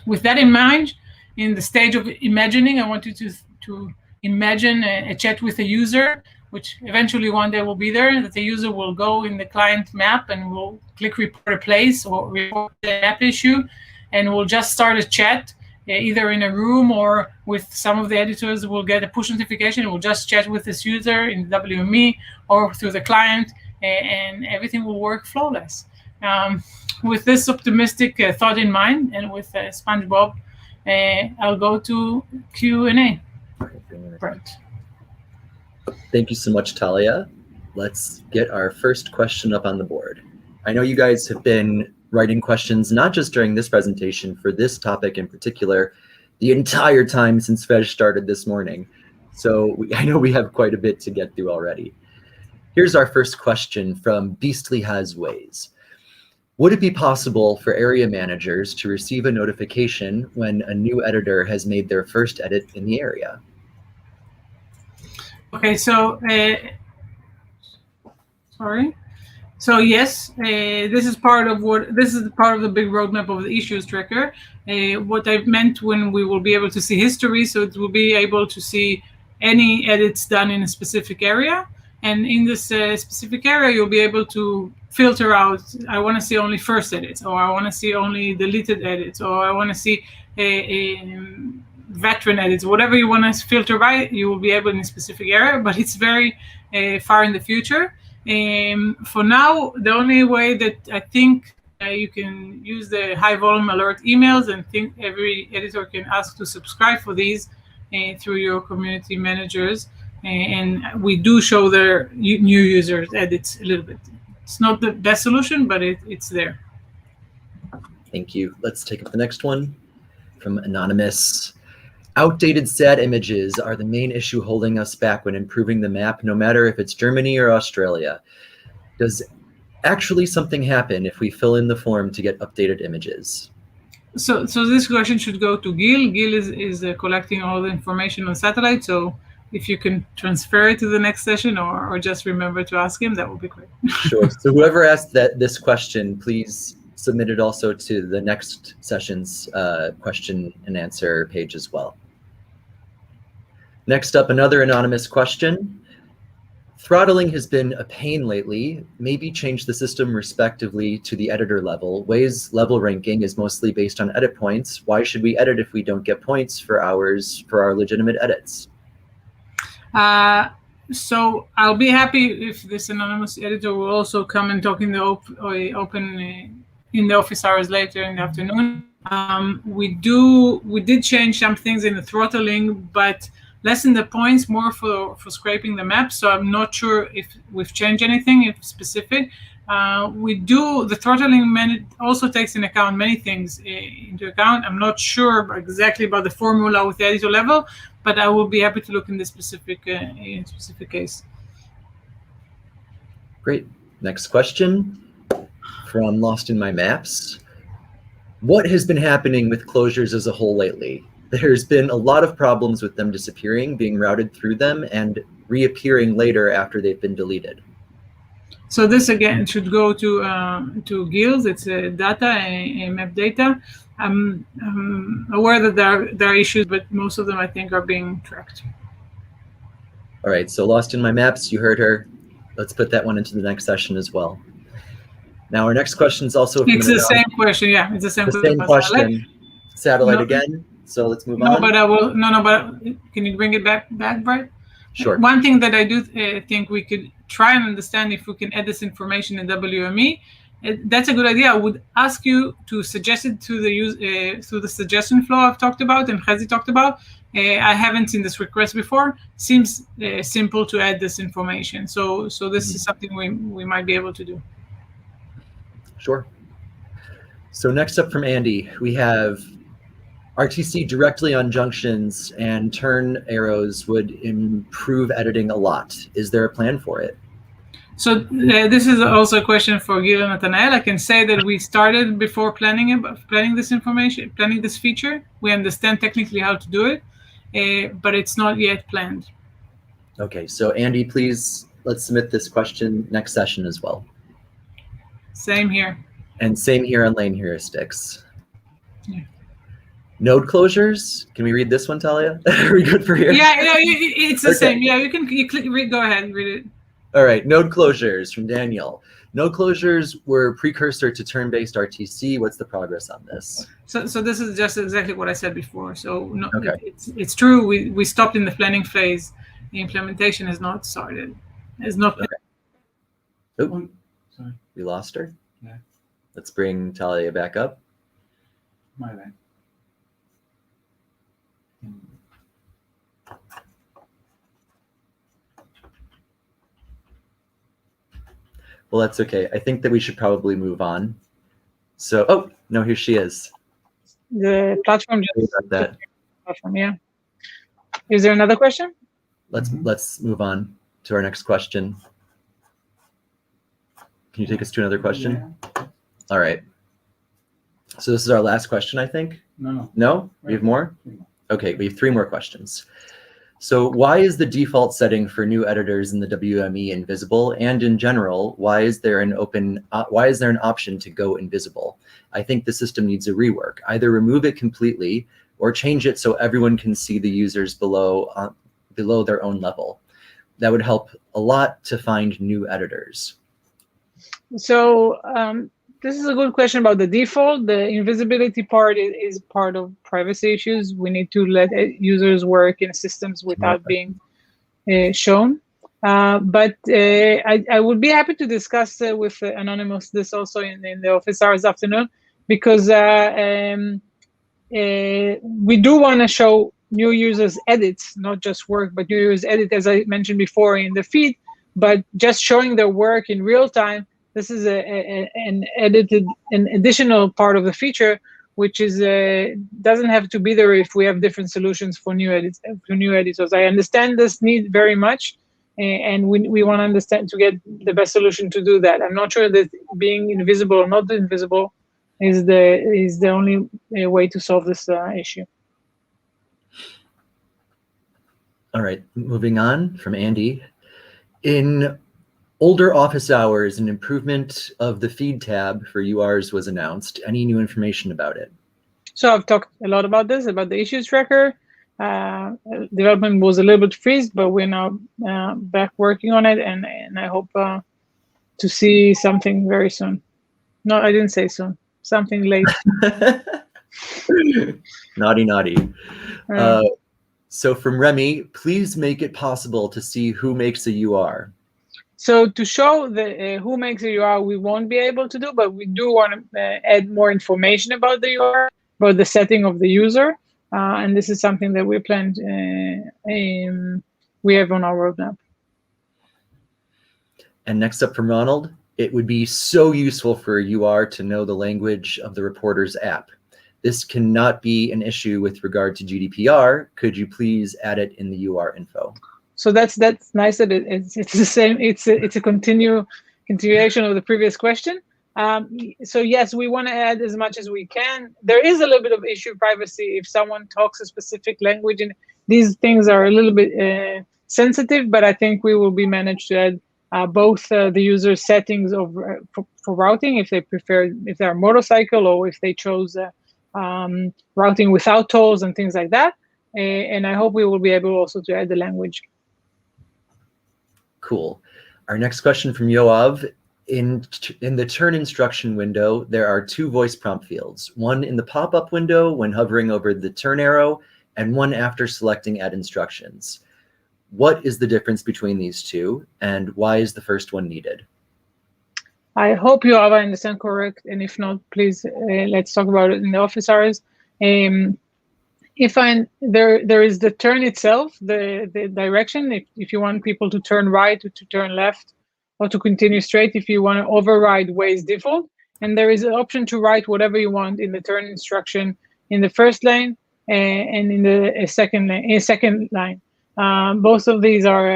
With that in mind, in the stage of imagining, I want you to imagine a chat with a user, which eventually one day will be there, that the user will go in the client map and will click report a place or report the map issue, and we'll just start a chat, either in a room or with some of the editors. We'll get a push notification, and we'll just chat with this user in WME or through the client, and everything will work flawless. With this optimistic thought in mind, and with SpongeBob, I'll go to Q&A. Right. Thank you so much, Talia. Let's get our first question up on the board. I know you guys have been writing questions, not just during this presentation for this topic in particular, the entire time since Fej started this morning. So I know we have quite a bit to get through already. Here's our first question from Beastly Has Ways. Would it be possible for area managers to receive a notification when a new editor has made their first edit in the area? Okay, so sorry. So yes, this is part of the big roadmap of the issues tracker. What I meant when we will be able to see history, so it will be able to see any edits done in a specific area, and in this specific area, you'll be able to filter out. I want to see only first edits, or I want to see only deleted edits, or I want to see veteran edits. Whatever you want to filter by, you will be able in a specific area, but it's very far in the future. For now, the only way that I think you can use the high volume alert emails, and think every editor can ask to subscribe for these through your community managers, and we do show their new users edits a little bit. It's not the best solution, but it's there. Thank you. Let's take up the next one from Anonymous. Outdated SAT images are the main issue holding us back when improving the map, no matter if it's Germany or Australia. Does actually something happen if we fill in the form to get updated images? So this question should go to Gil. Gil is collecting all the information on satellite. So if you can transfer it to the next session, or just remember to ask him, that would be great. Sure. So whoever asked this question, please submit it also to the next session's question and answer page as well. Next up, another anonymous question. Throttling has been a pain lately. Maybe change the system respectively to the editor level. Waze level ranking is mostly based on edit points. Why should we edit if we don't get points for our legitimate edits? So I'll be happy if this anonymous editor will also come and talk in the in the office hours later in the afternoon. We did change some things in the throttling, but less in the points, more for scraping the map. So I'm not sure if we've changed anything if specific. The throttling also takes into account many things into account. I'm not sure exactly about the formula with the editor level, but I will be happy to look in this specific case. Great. Next question from Lost in My Maps. What has been happening with closures as a whole lately? There's been a lot of problems with them disappearing, being routed through them, and reappearing later after they've been deleted. So this again should go to guilds. It's data, map data. I'm aware that there are issues, but most of them I think are being tracked. All right, so Lost in My Maps, you heard her. Let's put that one into the next session as well. Now our next question is also it's the same question. Yeah, it's the same question. Satellite again. So let's move on. But can you bring it back, Brett? Sure. One thing that I do think we could try and understand if we can add this information in WME. That's a good idea. I would ask you to suggest it to the through the suggestion flow I've talked about and Chezi talked about. I haven't seen this request before. Seems simple to add this information. So this is something we might be able to do. Sure. So next up from Andy, we have RTC directly on junctions and turn arrows would improve editing a lot. Is there a plan for it? So this is also a question for Gil and Nathanael. I can say that we started before planning this feature. We understand technically how to do it, but it's not yet planned. Okay, so Andy, please, let's submit this question next session as well. Same here. And same here on lane heuristics. Yeah. Node closures. Can we read this one, Talia? Are we good for here? Yeah, it's the same. Yeah, you click. Go ahead, read it. All right, node closures from Daniel. Node closures were precursor to turn-based RTC. What's the progress on this? So this is just exactly what I said before. So no, okay. It's true. We stopped in the planning phase. The implementation has not started. It's not. Okay. Oh, sorry. We lost her. Yeah. Let's bring Talia back up. My bad. Well, that's okay. I think that we should probably move on. So, oh, no, here she is. The platform just that. Platform, yeah. Is there another question? Let's move on to our next question. Can you take us to another question? Yeah. All right. So this is our last question, I think. No. No? We have more? Okay, we have 3 more questions. So why is the default setting for new editors in the WME invisible? And in general, why is there an option to go invisible? I think the system needs a rework. Either remove it completely or change it so everyone can see the users below their own level. That would help a lot to find new editors. So this is a good question about the default. The invisibility part is part of privacy issues. We need to let users work in systems without being shown. But I would be happy to discuss with Anonymous this also in the office hours afternoon, because we do want to show new users edits, not just work, but new users edit, as I mentioned before, in the feed, but just showing their work in real time. This is an additional part of the feature, which is doesn't have to be there if we have different solutions for new editors. I understand this need very much, and we want to understand to get the best solution to do that. I'm not sure that being invisible or not invisible is the only way to solve this issue. All right, moving on from Andy. In older office hours, an improvement of the feed tab for URs was announced. Any new information about it? So I've talked a lot about this, about the issues tracker. Development was a little bit freeze, but we're now back working on it, and I hope to see something very soon. No, I didn't say soon. Something late. Naughty. So from Remy, please make it possible to see who makes a UR. So to show the who makes a UR, we won't be able to do, but we do want to add more information about the UR, about the setting of the user. and this is something that we planned. We have on our roadmap. And next up from Ronald, it would be so useful for a UR to know the language of the reporter's app. This cannot be an issue with regard to GDPR. Could you please add it in the UR info? So that's nice that it's the same. It's a continuation of the previous question. So yes, we want to add as much as we can. There is a little bit of issue privacy if someone talks a specific language, and these things are a little bit sensitive. But I think we will be managed to add both the user settings of for routing, if they prefer, if they're a motorcycle, or if they chose routing without tolls and things like that. And I hope we will be able also to add the language. Cool. Our next question from Yoav. In the turn instruction window, there are two voice prompt fields, one in the pop-up window when hovering over the turn arrow, and one after selecting add instructions. What is the difference between these two, and why is the first one needed? I hope Yoav, I understand correct, and if not, please let's talk about it in the office hours. If there is the turn itself, the direction, if you want people to turn right or to turn left or to continue straight, if you want to override Waze default, and there is an option to write whatever you want in the turn instruction in the first lane and in the second line. Both of these are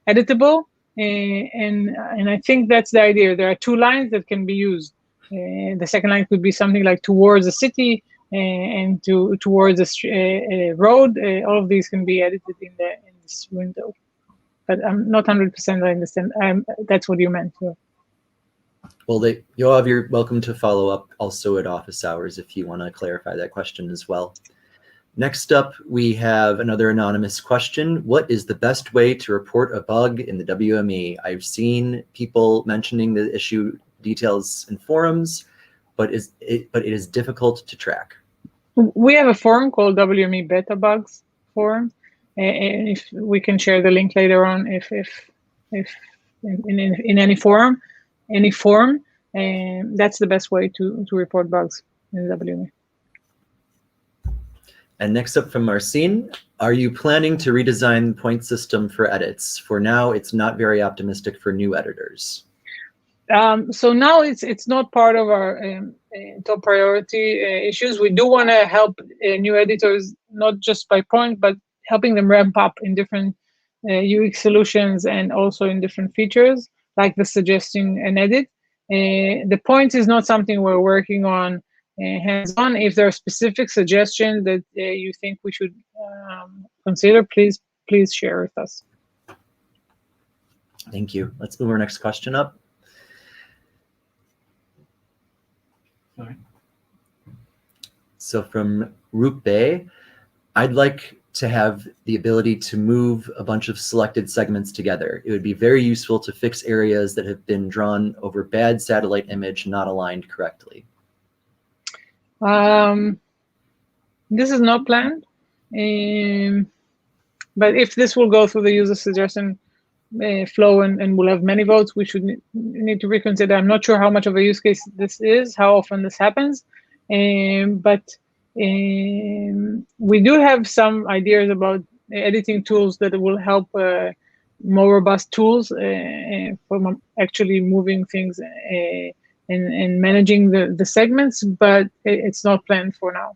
editable, and I think that's the idea. There are two lines that can be used. The second line could be something like towards a city, and towards a road. All of these can be edited in this window, but I'm not 100% I understand. That's what you meant. So. Well, Yoav, you're welcome to follow up also at office hours if you want to clarify that question as well. Next up, we have another anonymous question. What is the best way to report a bug in the WME? I've seen people mentioning the issue details in forums, but it is difficult to track. We have a forum called WME Beta Bugs forum, and if we can share the link later on, if in any forum, and that's the best way to report bugs in the WME. And next up from Marcin, are you planning to redesign the point system for edits? For now, it's not very optimistic for new editors. So now it's not part of our top priority issues. We do want to help new editors, not just by point, but helping them ramp up in different UX solutions and also in different features, like the suggesting an edit. The point is not something we're working on hands-on. If there are specific suggestions that you think we should consider, please share with us. Thank you. Let's move our next question up. Sorry. So from Rupe, I'd like to have the ability to move a bunch of selected segments together. It would be very useful to fix areas that have been drawn over bad satellite image not aligned correctly. This is not planned, but if this will go through the user suggestion flow and will have many votes, we should need to reconsider. I'm not sure how much of a use case this is, how often this happens, but we do have some ideas about editing tools that will help more robust tools for actually moving things and managing the segments, but it's not planned for now.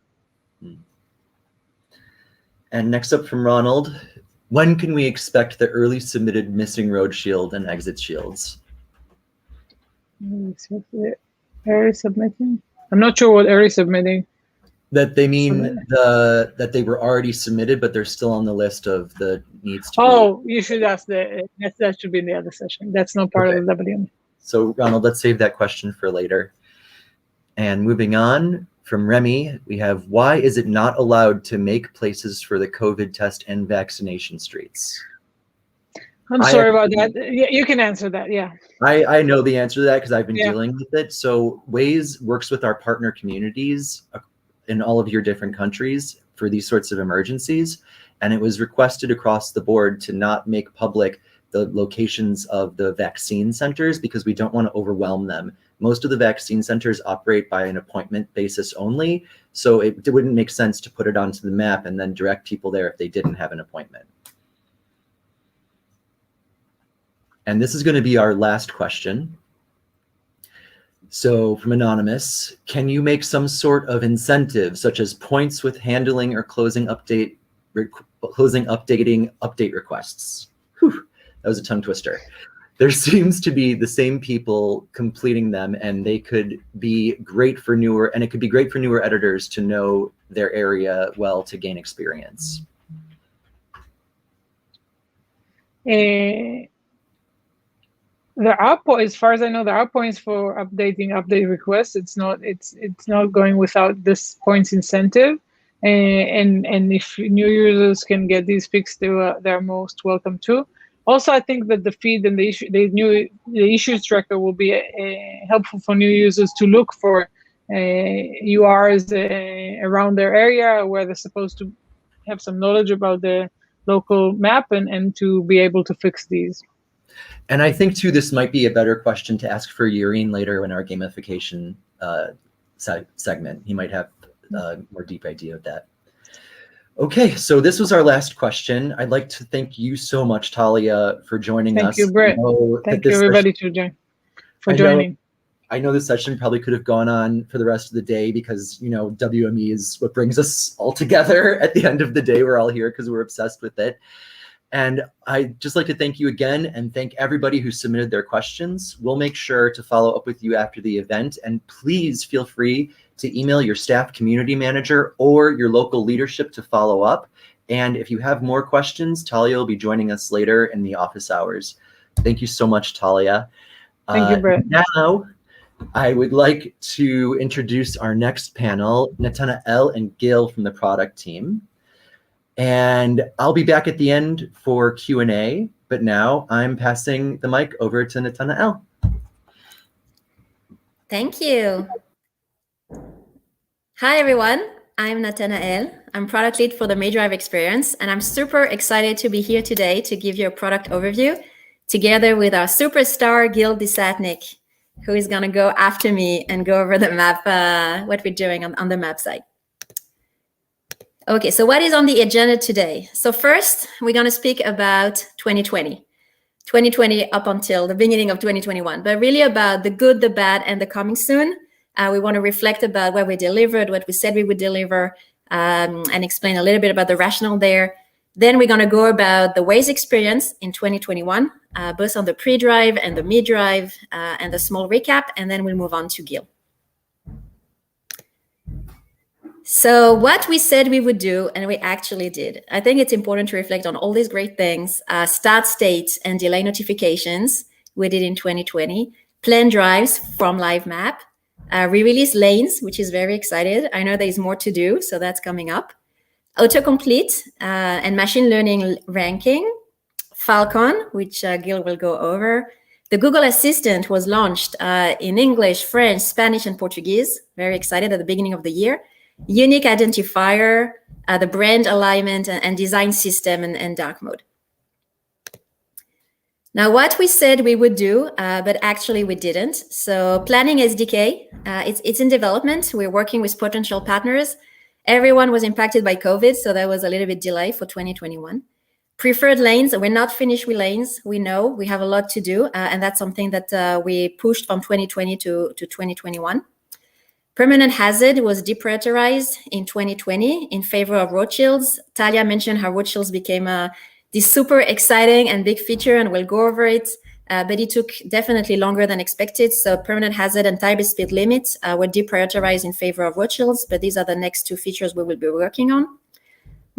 And next up from Ronald, when can we expect the early submitted missing road shield and exit shields? Early submitting? I'm not sure what early submitting. That they mean that they were already submitted, but they're still on the list of the needs to be. You should ask that should be in the other session. That's not part of the WM. So Ronald, let's save that question for later. And moving on from Remy, we have, why is it not allowed to make places for the COVID test and vaccination streets? I'm sorry about that. Yeah, you can answer that, yeah. I know the answer to that because I've been dealing with it. So Waze works with our partner communities in all of your different countries for these sorts of emergencies. And it was requested across the board to not make public the locations of the vaccine centers because we don't want to overwhelm them Most of the vaccine centers operate by an appointment basis only, so it wouldn't make sense to put it onto the map and then direct people there if they didn't have an appointment. And this is going to be our last question. So from Anonymous, can you make some sort of incentive, such as points with handling or closing updating update requests? Whew, that was a tongue twister. There seems to be the same people completing them, and they could be great for newer, and it could be great for newer editors to know their area well to gain experience. There are, as far as I know, there are points for updating update requests. It's not going without this points incentive, and if new users can get these fixed, they're most welcome too. Also, I think that the feed and the issues tracker will be helpful for new users to look for URs around their area where they're supposed to have some knowledge about the local map and to be able to fix these. And I think too, this might be a better question to ask for Yureen later in our gamification segment. He might have a more deep idea of that. Okay, so this was our last question. I'd like to thank you so much, Talia, for joining us. Thank you, Brett. Thank you, everybody, for joining. I know this session probably could have gone on for the rest of the day because, you know, WME is what brings us all together at the end of the day. We're all here because we're obsessed with it. And I'd just like to thank you again and thank everybody who submitted their questions. We'll make sure to follow up with you after the event. And please feel free to email your staff community manager or your local leadership to follow up. And if you have more questions, Talia will be joining us later in the office hours. Thank you so much, Talia. Thank you, Brett. Now, I would like to introduce our next panel, Nathanael and Gil from the product team. And I'll be back at the end for Q&A, but now I'm passing the mic over to Nathanael. Thank you. Hi, everyone. I'm Nathanael. I'm product lead for the MeDrive experience, and I'm super excited to be here today to give you a product overview together with our superstar, Gil Desatnik, who is going to go after me and go over the map, what we're doing on the map side. Okay, so what is on the agenda today? So first, we're going to speak about 2020 up until the beginning of 2021, but really about the good, the bad, and the coming soon. We want to reflect about what we delivered, what we said we would deliver, and explain a little bit about the rationale there. Then we're going to go about the Waze experience in 2021, both on the pre-drive and the mid-drive, and a small recap, and then we'll move on to Gil. So what we said we would do, and we actually did. I think it's important to reflect on all these great things. Start state and delay notifications, we did in 2020. Plan drives from live map. Re-release lanes, which is very excited. I know there's more to do, so that's coming up. Autocomplete and machine learning ranking. Falcon, which Gil will go over. The Google Assistant was launched in English, French, Spanish, and Portuguese. Very excited at the beginning of the year. Unique identifier, the brand alignment and design system, and dark mode. Now, what we said we would do, but actually we didn't. So planning SDK, it's in development. We're working with potential partners. Everyone was impacted by COVID, so there was a little bit delay for 2021. Preferred lanes, we're not finished with lanes. We know we have a lot to do, and that's something that we pushed from 2020 to 2021. Permanent hazard was deprioritized in 2020 in favor of road shields. Talia mentioned how road shields became this super exciting and big feature, and we'll go over it, but it took definitely longer than expected. So permanent hazard and tire speed limits were deprioritized in favor of road shields, but these are the next two features we will be working on.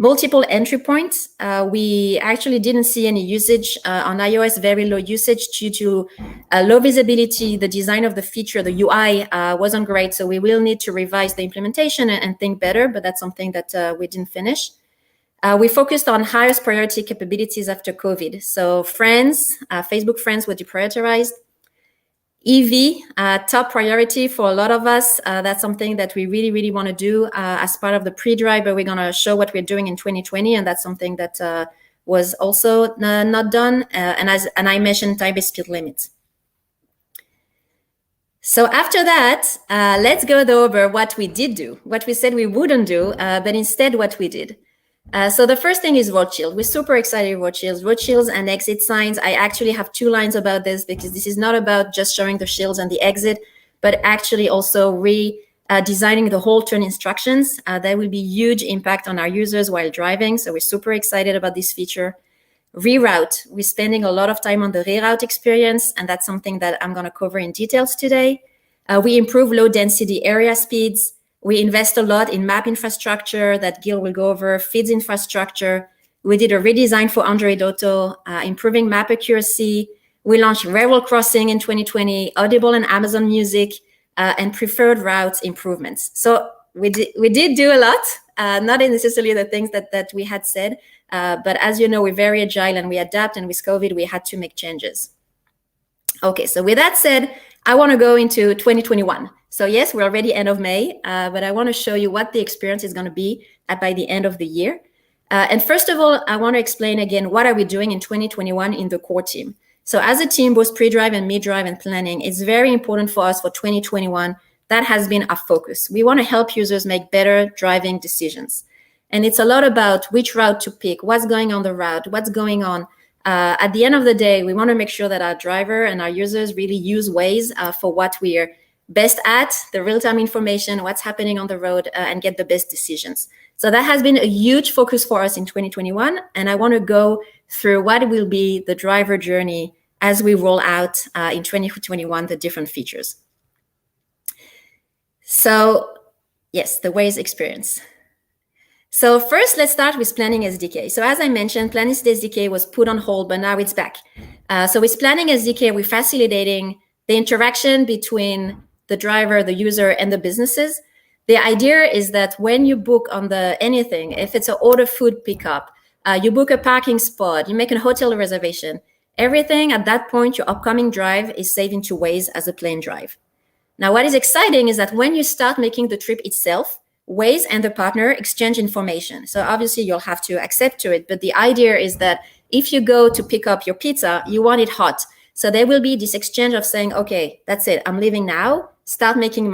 Multiple entry points. We actually didn't see any usage on iOS, very low usage due to low visibility. The design of the feature, the UI wasn't great. So we will need to revise the implementation and think better, but that's something that we didn't finish. We focused on highest priority capabilities after COVID. So friends, Facebook friends were deprioritized. EV, top priority for a lot of us. That's something that we really, really want to do as part of the pre-drive, but we're going to show what we're doing in 2020, and that's something that was also not done. And I mentioned time-based speed limits. So after that, let's go over what we did do, what we said we wouldn't do, but instead what we did. So the first thing is road shield. We're super excited about road shields and exit signs. I actually have 2 lines about this because this is not about just showing the shields and the exit, but actually also designing the whole turn instructions. That will be huge impact on our users while driving. So we're super excited about this feature. Reroute. We're spending a lot of time on the reroute experience, and that's something that I'm going to cover in details today. We improve low density area speeds. We invest a lot in map infrastructure that Gil will go over, feeds infrastructure. We did a redesign for Android Auto, improving map accuracy. We launched Railroad Crossing in 2020, Audible and Amazon Music, and preferred routes improvements. So we did do a lot, not necessarily the things that we had said, but as you know, we're very agile and we adapt, and with COVID, we had to make changes. Okay, so with that said, I want to go into 2021. So yes, we're already end of May, but I want to show you what the experience is going to be by the end of the year. And first of all, I want to explain again, what are we doing in 2021 in the core team? So as a team, both pre-drive and mid-drive and planning, it's very important for us for 2021. That has been our focus. We want to help users make better driving decisions. And it's a lot about which route to pick, what's going on the route, what's going on. At the end of the day, we want to make sure that our driver and our users really use Waze for what we are best at, the real-time information, what's happening on the road, and get the best decisions. So that has been a huge focus for us in 2021. And I want to go through what will be the driver journey as we roll out in 2021, the different features. So yes, the Waze experience. So first, let's start with Planning SDK. So as I mentioned, Planning SDK was put on hold, but now it's back. So with Planning SDK, we're facilitating the interaction between the driver, the user, and the businesses. The idea is that when you book on anything, if it's an order food pickup, you book a parking spot, you make a hotel reservation, everything at that point, your upcoming drive is saved into Waze as a plain drive. Now, what is exciting is that when you start making the trip itself, Waze and the partner exchange information. So obviously you'll have to accept to it, but the idea is that if you go to pick up your pizza, you want it hot. So there will be this exchange of saying, okay, that's it, I'm leaving now. Start making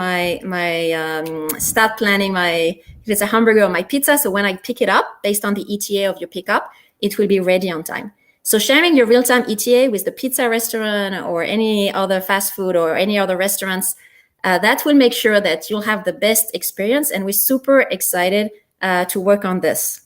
start planning if it's a hamburger or my pizza. So when I pick it up, based on the ETA of your pickup, it will be ready on time. So sharing your real-time ETA with the pizza restaurant or any other fast food or any other restaurants, that will make sure that you'll have the best experience, and we're super excited to work on this.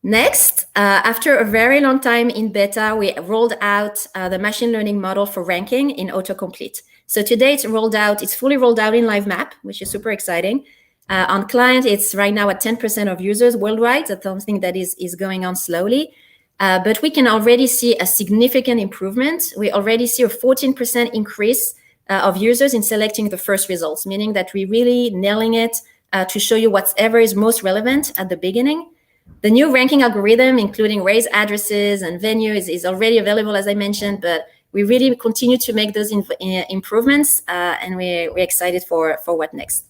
Next, after a very long time in beta, we rolled out the machine learning model for ranking in autocomplete. So today it's fully rolled out in Live Map, which is super exciting. On client, it's right now at 10% of users worldwide. That's something that is going on slowly. But we can already see a significant improvement. We already see a 14% increase of users in selecting the first results, meaning that we're really nailing it to show you whatever is most relevant at the beginning. The new ranking algorithm, including race addresses and venues, is already available, as I mentioned, but we really continue to make those improvements, and we're excited for what next.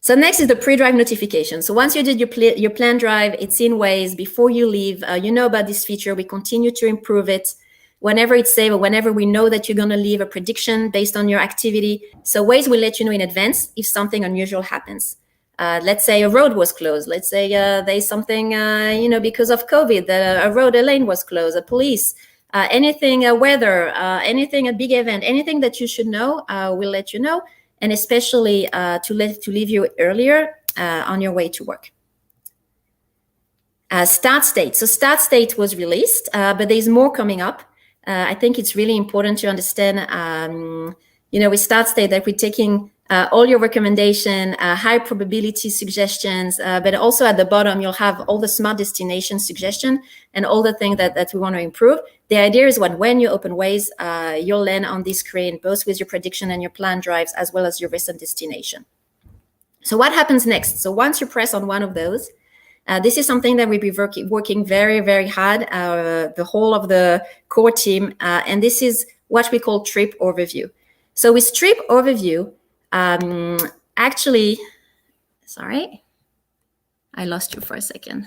So next is the pre-drive notification. So once you did your planned drive, it's in Waze. Before you leave, you know about this feature. We continue to improve it. Whenever it's safe or whenever we know that you're going to leave, a prediction based on your activity. So Waze will let you know in advance if something unusual happens. Let's say a road was closed. Let's say there's something, because of COVID, a lane was closed, a police, anything, weather, anything, a big event, anything that you should know, we'll let you know. And especially to leave you earlier on your way to work. Start state. So start state was released, but there's more coming up. I think it's really important to understand, with start state that we're taking all your recommendation, high probability suggestions, but also at the bottom, you'll have all the smart destination suggestion and all the things that we want to improve. The idea is when you open Waze, you'll land on this screen, both with your prediction and your planned drives, as well as your recent destination. So what happens next? So once you press on one of those, this is something that we'll be working very, very hard, the whole of the core team, and this is what we call trip overview. So with trip overview, sorry, I lost you for a second.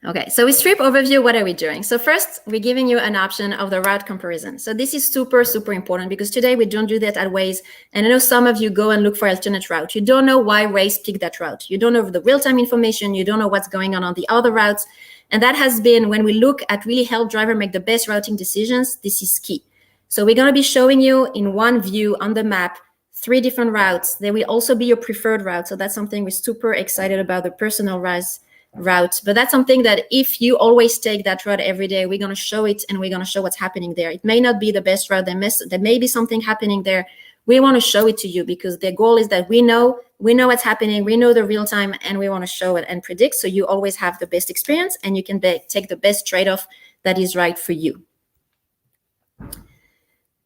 Okay, so with trip overview, what are we doing? So first, we're giving you an option of the route comparison. So this is super, super important because today we don't do that at Waze. And I know some of you go and look for alternate route. You don't know why Waze picked that route. You don't know the real-time information. You don't know what's going on the other routes. And that has been, when we look at really help driver make the best routing decisions, this is key. So we're going to be showing you in one view on the map 3 different routes. They will also be your preferred route. So that's something we're super excited about, the personalized route. But that's something that if you always take that route every day, we're going to show it and we're going to show what's happening there. It may not be the best route. There may be something happening there. We want to show it to you because the goal is that we know what's happening. We know the real time and we want to show it and predict. So you always have the best experience and you can take the best trade-off that is right for you.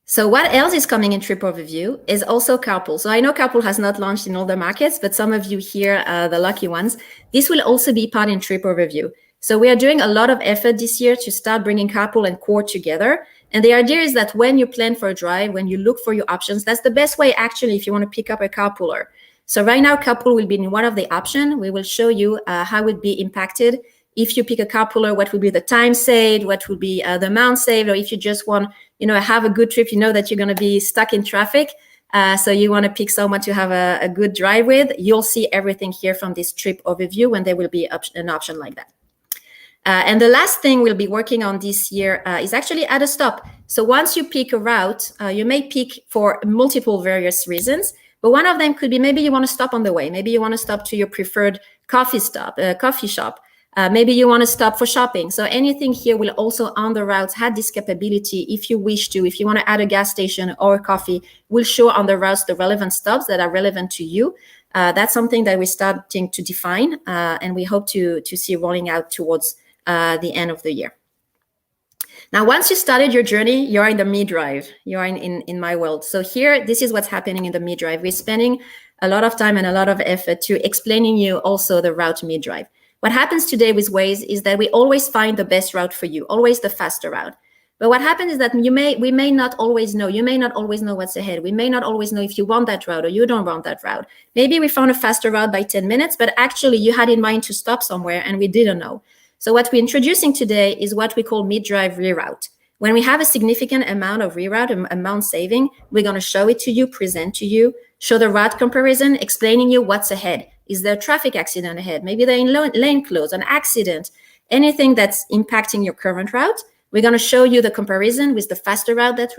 So what else is coming in Trip Overview is also Carpool. So I know Carpool has not launched in all the markets, but some of you here are the lucky ones. This will also be part in Trip Overview. So we are doing a lot of effort this year to start bringing Carpool and Core together. And the idea is that when you plan for a drive, when you look for your options, that's the best way actually if you want to pick up a carpooler. So right now, Carpool will be in one of the options. We will show you how it would be impacted. If you pick a carpooler, what will be the time saved, what will be the amount saved, or if you just want, have a good trip, that you're going to be stuck in traffic. So you want to pick someone to have a good drive with. You'll see everything here from this trip overview when there will be an option like that. And the last thing we'll be working on this year is actually add a stop. So once you pick a route, you may pick for multiple various reasons, but one of them could be maybe you want to stop on the way. Maybe you want to stop to your preferred coffee shop. Maybe you want to stop for shopping. So anything here will also on the routes have this capability. If you wish to, if you want to add a gas station or a coffee, we'll show on the routes the relevant stops that are relevant to you. That's something that we're starting to define, and we hope to see rolling out towards the end of the year. Now, once you started your journey, you're in the mid-drive. You're in my world. So here, this is what's happening in the mid-drive. We're spending a lot of time and a lot of effort to explaining you also the route mid-drive. What happens today with Waze is that we always find the best route for you, always the faster route. But what happens is that we may not always know. You may not always know what's ahead. We may not always know if you want that route or you don't want that route. Maybe we found a faster route by 10 minutes, but actually you had in mind to stop somewhere and we didn't know. So what we're introducing today is what we call mid-drive reroute. When we have a significant amount of reroute, amount saving, we're going to show it to you, present to you, show the route comparison, explaining you what's ahead. Is there a traffic accident ahead? Maybe they're in lane close, an accident, anything that's impacting your current route. We're going to show you the comparison with the faster route that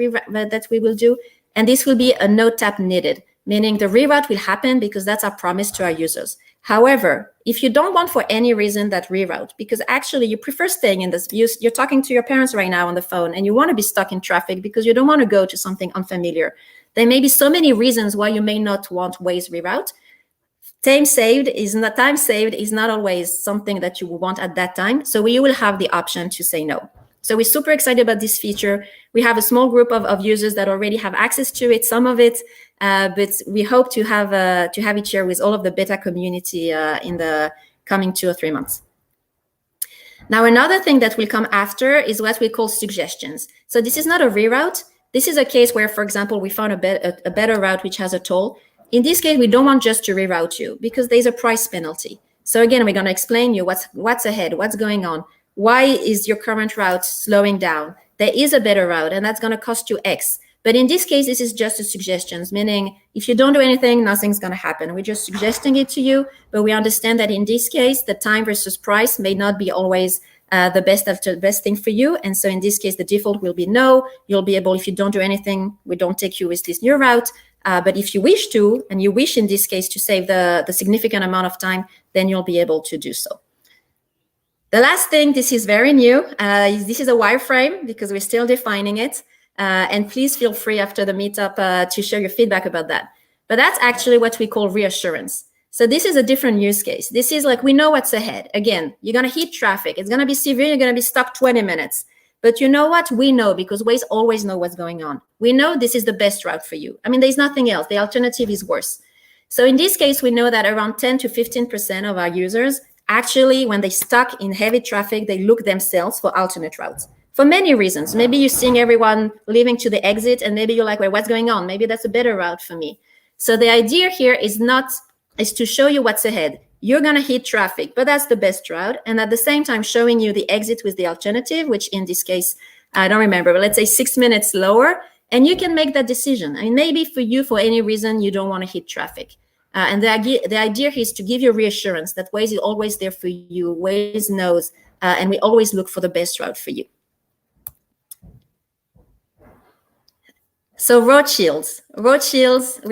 we will do. And this will be a no tap needed, meaning the reroute will happen because that's our promise to our users. However, if you don't want for any reason that reroute, because actually you prefer staying in this, you're talking to your parents right now on the phone and you want to be stuck in traffic because you don't want to go to something unfamiliar. There may be so many reasons why you may not want Waze reroute. Time saved is not always something that you will want at that time. So you will have the option to say no. So we're super excited about this feature. We have a small group of users that already have access to it, some of it, but we hope to have it share with all of the beta community in the coming 2 or 3 months. Now, another thing that will come after is what we call suggestions. So this is not a reroute. This is a case where, for example, we found a better route which has a toll. In this case, we don't want just to reroute you because there's a price penalty. So again, we're going to explain you what's ahead, what's going on. Why is your current route slowing down? There is a better route and that's going to cost you X. But in this case, this is just a suggestions, meaning if you don't do anything, nothing's going to happen. We're just suggesting it to you, but we understand that in this case, the time versus price may not be always the best thing for you. And so in this case, the default will be no. You'll be able, if you don't do anything, we don't take you with this new route. But if you wish to, and you wish in this case to save the significant amount of time, then you'll be able to do so. The last thing, this is very new. This is a wireframe because we're still defining it. And please feel free after the meetup to share your feedback about that. But that's actually what we call reassurance. So this is a different use case. This is like, we know what's ahead. Again, you're going to hit traffic. It's going to be severe. You're going to be stuck 20 minutes. But you know what? We know because Waze always know what's going on. We know this is the best route for you. I mean, there's nothing else. The alternative is worse. So in this case, we know that around 10 to 15% of our users actually, when they stuck in heavy traffic, they look themselves for alternate routes for many reasons. Maybe you're seeing everyone leaving to the exit and maybe you're like, wait, what's going on? Maybe that's a better route for me. So the idea here is to show you what's ahead. you're going to hit traffic, but that's the best route. And at the same time, showing you the exit with the alternative, which in this case, I don't remember, but let's say 6 minutes lower, and you can make that decision. I mean, maybe for you, for any reason, you don't want to hit traffic. And the idea is to give you reassurance that Waze is always there for you. Waze knows, and we always look for the best route for you. So road shields, we're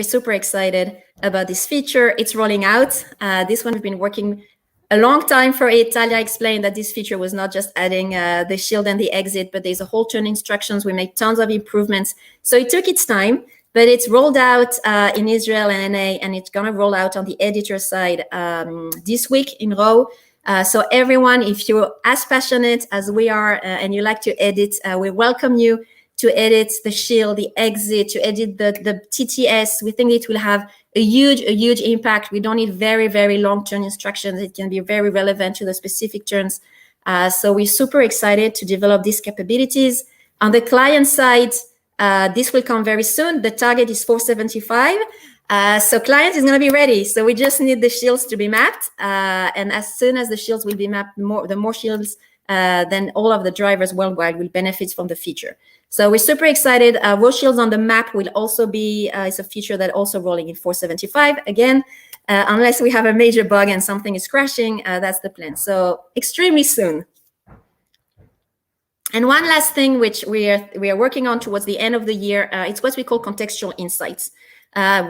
super excited about this feature. It's rolling out. This one we've been working a long time for it. Talia explained that this feature was not just adding the shield and the exit, but there's a whole turn instructions. We made tons of improvements. So it took its time, but it's rolled out in Israel and NA, and it's gonna roll out on the editor side this week in row. So everyone, if you're as passionate as we are and you like to edit, we welcome you to edit the shield, the exit, to edit the TTS. We think it will have a huge impact. We don't need very, very long turn instructions. It can be very relevant to the specific turns. So we're super excited to develop these capabilities. On the client side, this will come very soon. The target is 475. So client is going to be ready. So we just need the shields to be mapped. And as soon as the shields will be mapped, the more shields, then all of the drivers worldwide will benefit from the feature. So we're super excited. Road shields on the map will also be, it's a feature that also rolling in 475. Again, unless we have a major bug and something is crashing, that's the plan. So extremely soon. And one last thing which we are working on towards the end of the year, it's what we call contextual insights.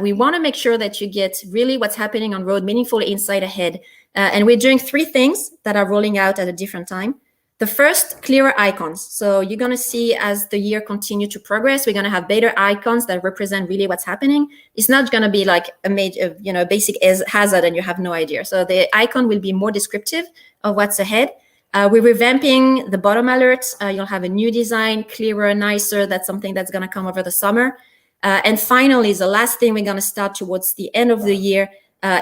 We want to make sure that you get really what's happening on road, meaningful insight ahead. And we're doing 3 things that are rolling out at a different time. The first, clearer icons. So you're going to see as the year continue to progress, we're going to have better icons that represent really what's happening. It's not going to be like a major, basic hazard and you have no idea. So the icon will be more descriptive of what's ahead. We're revamping the bottom alerts. You'll have a new design, clearer, nicer. That's something that's going to come over the summer. And finally, the last thing we're going to start towards the end of the year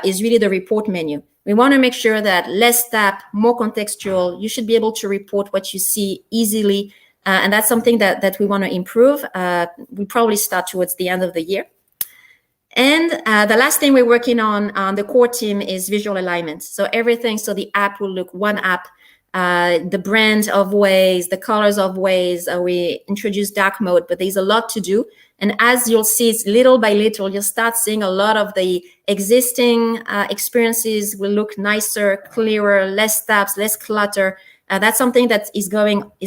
is really the report menu. We want to make sure that less tap, more contextual. You should be able to report what you see easily. And that's something that we want to improve. We probably start towards the end of the year. And the last thing we're working on the core team is visual alignment. So everything, so the app will look one app. The brand of Waze, the colors of Waze, we introduced dark mode, but there's a lot to do. And as you'll see, it's little by little, you'll start seeing a lot of the existing experiences will look nicer, clearer, less tabs, less clutter. That's something that is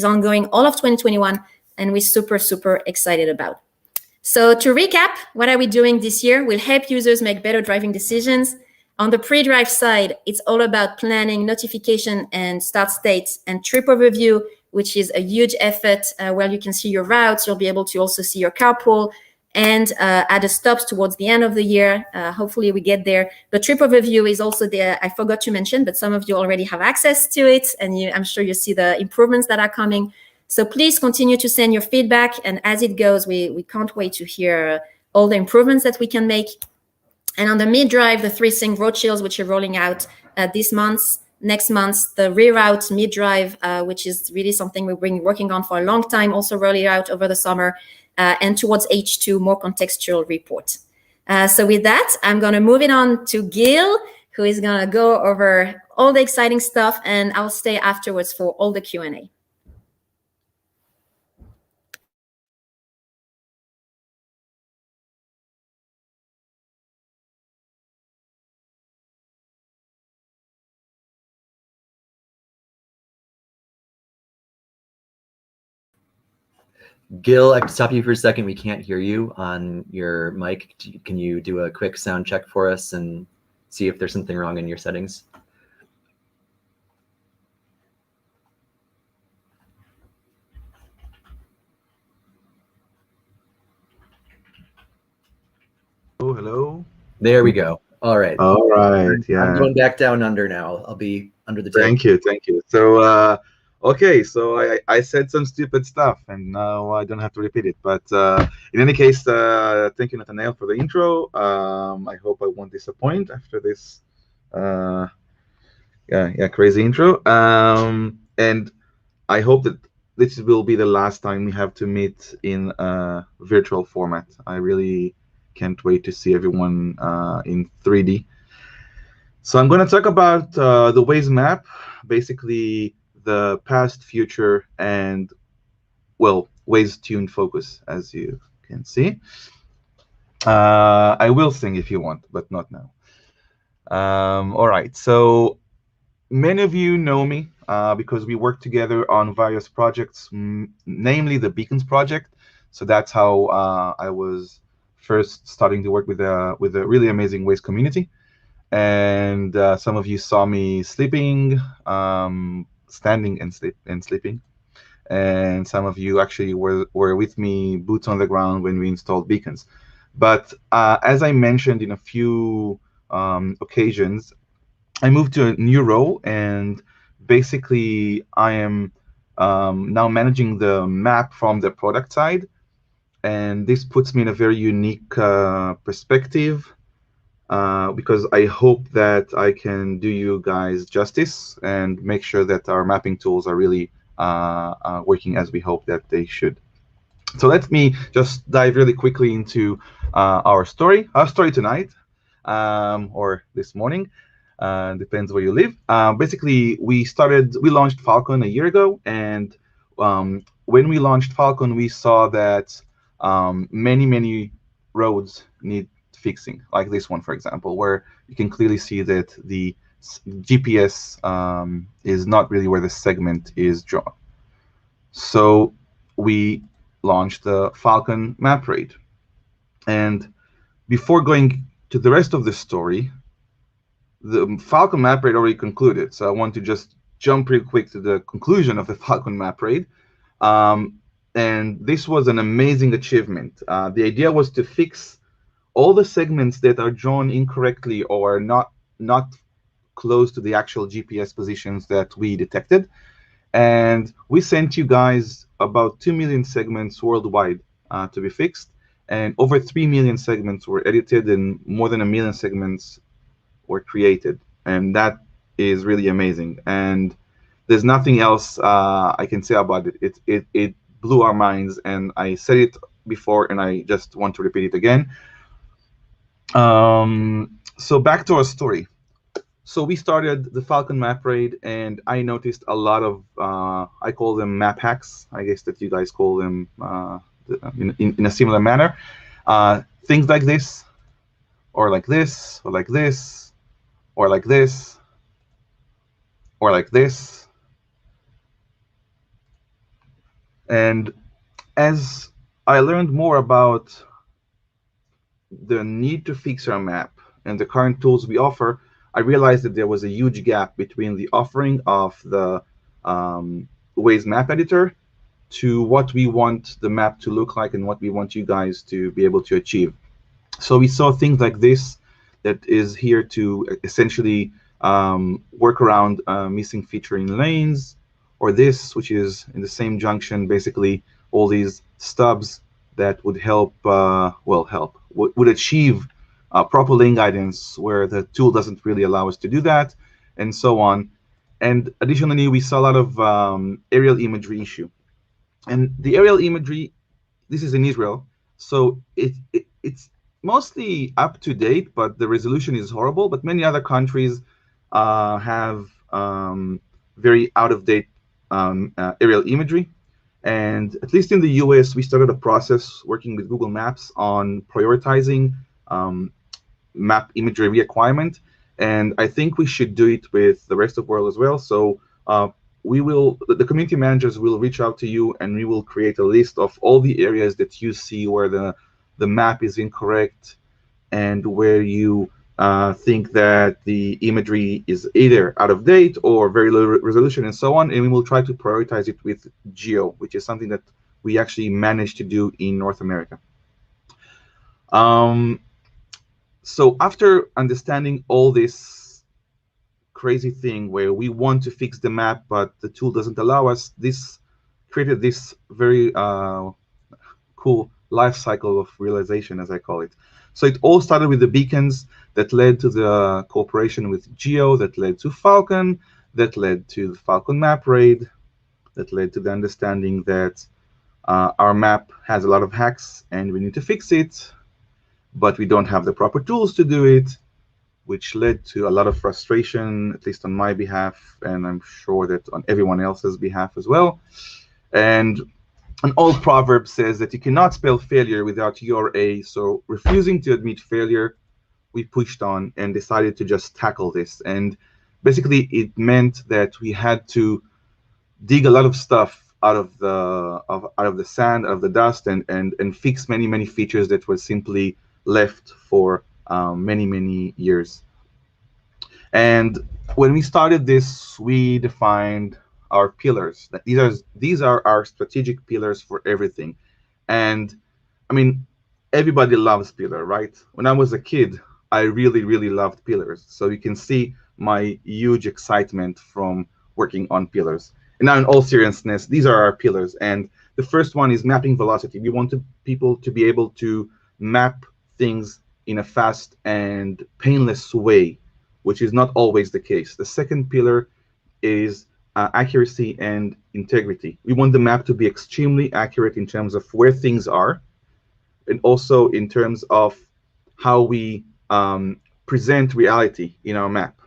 ongoing all of 2021, and we're super excited about. So to recap, what are we doing this year? We'll help users make better driving decisions. On the pre-drive side, it's all about planning, notification, and start states, and trip overview, which is a huge effort where you can see your routes. You'll be able to also see your carpool and add the stops towards the end of the year. Hopefully we get there. The trip overview is also there. I forgot to mention, but some of you already have access to it, and I'm sure you see the improvements that are coming. So please continue to send your feedback, and as it goes, we can't wait to hear all the improvements that we can make. And on the mid-drive, the 3 sync road shields, which are rolling out this month, next month, the reroute mid-drive, which is really something we've been working on for a long time, also rolling out over the summer, and towards H2, more contextual report. So with that, I'm going to move it on to Gil, who is going to go over all the exciting stuff, and I'll stay afterwards for all the Q&A. Gil, I can stop you for a second. We can't hear you on your mic. Can you do a quick sound check for us and see if there's something wrong in your settings? Oh, hello. There we go. All right. All right. Yeah. I'm going back down under now. I'll be under the table. Thank you. So, okay. So I said some stupid stuff, and now I don't have to repeat it. But in any case, thank you, Nathaniel, for the intro. I hope I won't disappoint after this, crazy intro. And I hope that this will be the last time we have to meet in a virtual format. I really can't wait to see everyone in 3D. So I'm going to talk about the Waze map, basically the past, future, and, well, Waze tuned focus, as you can see. I will sing if you want, but not now. All right, so many of you know me because we work together on various projects, namely the Beacons project. So that's how I was first starting to work with a really amazing Waze community. And some of you saw me sleeping, standing and sleeping. And some of you actually were with me, boots on the ground, when we installed beacons. But as I mentioned in a few occasions, I moved to a new role, and basically I am now managing the map from the product side. And this puts me in a very unique perspective because I hope that I can do you guys justice and make sure that our mapping tools are really working as we hope that they should. So let me just dive really quickly into our story tonight, or this morning, depends where you live. Basically, we launched Falcon a year ago, and when we launched Falcon, we saw that many roads need fixing, like this one, for example, where you can clearly see that the GPS is not really where the segment is drawn. So we launched the Falcon map rate. And before going to the rest of the story, the Falcon map rate already concluded. So I want to just jump real quick to the conclusion of the Falcon map rate. And this was an amazing achievement. The idea was to fix all the segments that are drawn incorrectly or not close to the actual GPS positions that we detected. And we sent you guys about 2 million segments worldwide to be fixed. And over 3 million segments were edited, and more than 1 million segments were created. And that is really amazing. And there's nothing else I can say about it. It blew our minds, and I said it before, and I just want to repeat it again. So back to our story. So we started the Falcon map raid, and I noticed a lot of, I call them map hacks. I guess that you guys call them in a similar manner. Things like this, or like this, or like this, or like this, or like this. And as I learned more about the need to fix our map and the current tools we offer, I realized that there was a huge gap between the offering of the Waze map editor to what we want the map to look like and what we want you guys to be able to achieve. So we saw things like this that is here to essentially work around missing feature in lanes, or this, which is in the same junction, basically all these stubs that would help, would achieve proper lane guidance where the tool doesn't really allow us to do that, and so on. And additionally, we saw a lot of aerial imagery issue. And the aerial imagery, this is in Israel, so it's mostly up to date, but the resolution is horrible. But many other countries have very out of date aerial imagery. And at least in the US, we started a process working with Google Maps on prioritizing map imagery requirement. And I think we should do it with the rest of the world as well. So the community managers will reach out to you, and we will create a list of all the areas that you see where the map is incorrect and where you think that the imagery is either out of date or very low resolution and so on. And we will try to prioritize it with geo, which is something that we actually managed to do in North America. So after understanding all this crazy thing where we want to fix the map, but the tool doesn't allow us, this created this very cool life cycle of realization, as I call it. So it all started with the beacons that led to the cooperation with Geo, that led to Falcon, that led to the Falcon map raid, that led to the understanding that our map has a lot of hacks and we need to fix it, but we don't have the proper tools to do it. which led to a lot of frustration, at least on my behalf, and I'm sure that on everyone else's behalf as well. And an old proverb says that you cannot spell failure without your A, so refusing to admit failure, we pushed on and decided to just tackle this. And basically it meant that we had to dig a lot of stuff out of the sand, out of the dust, and fix many features that were simply left for many years. And when we started this, we defined our pillars. These are our strategic pillars for everything. And I mean, everybody loves pillar, right? When I was a kid, I really loved pillars. So you can see my huge excitement from working on pillars. And now in all seriousness, these are our pillars. And the first one is mapping velocity. We want people to be able to map things in a fast and painless way, which is not always the case. The second pillar is accuracy and integrity. We want the map to be extremely accurate in terms of where things are, and also in terms of how we present reality in our map.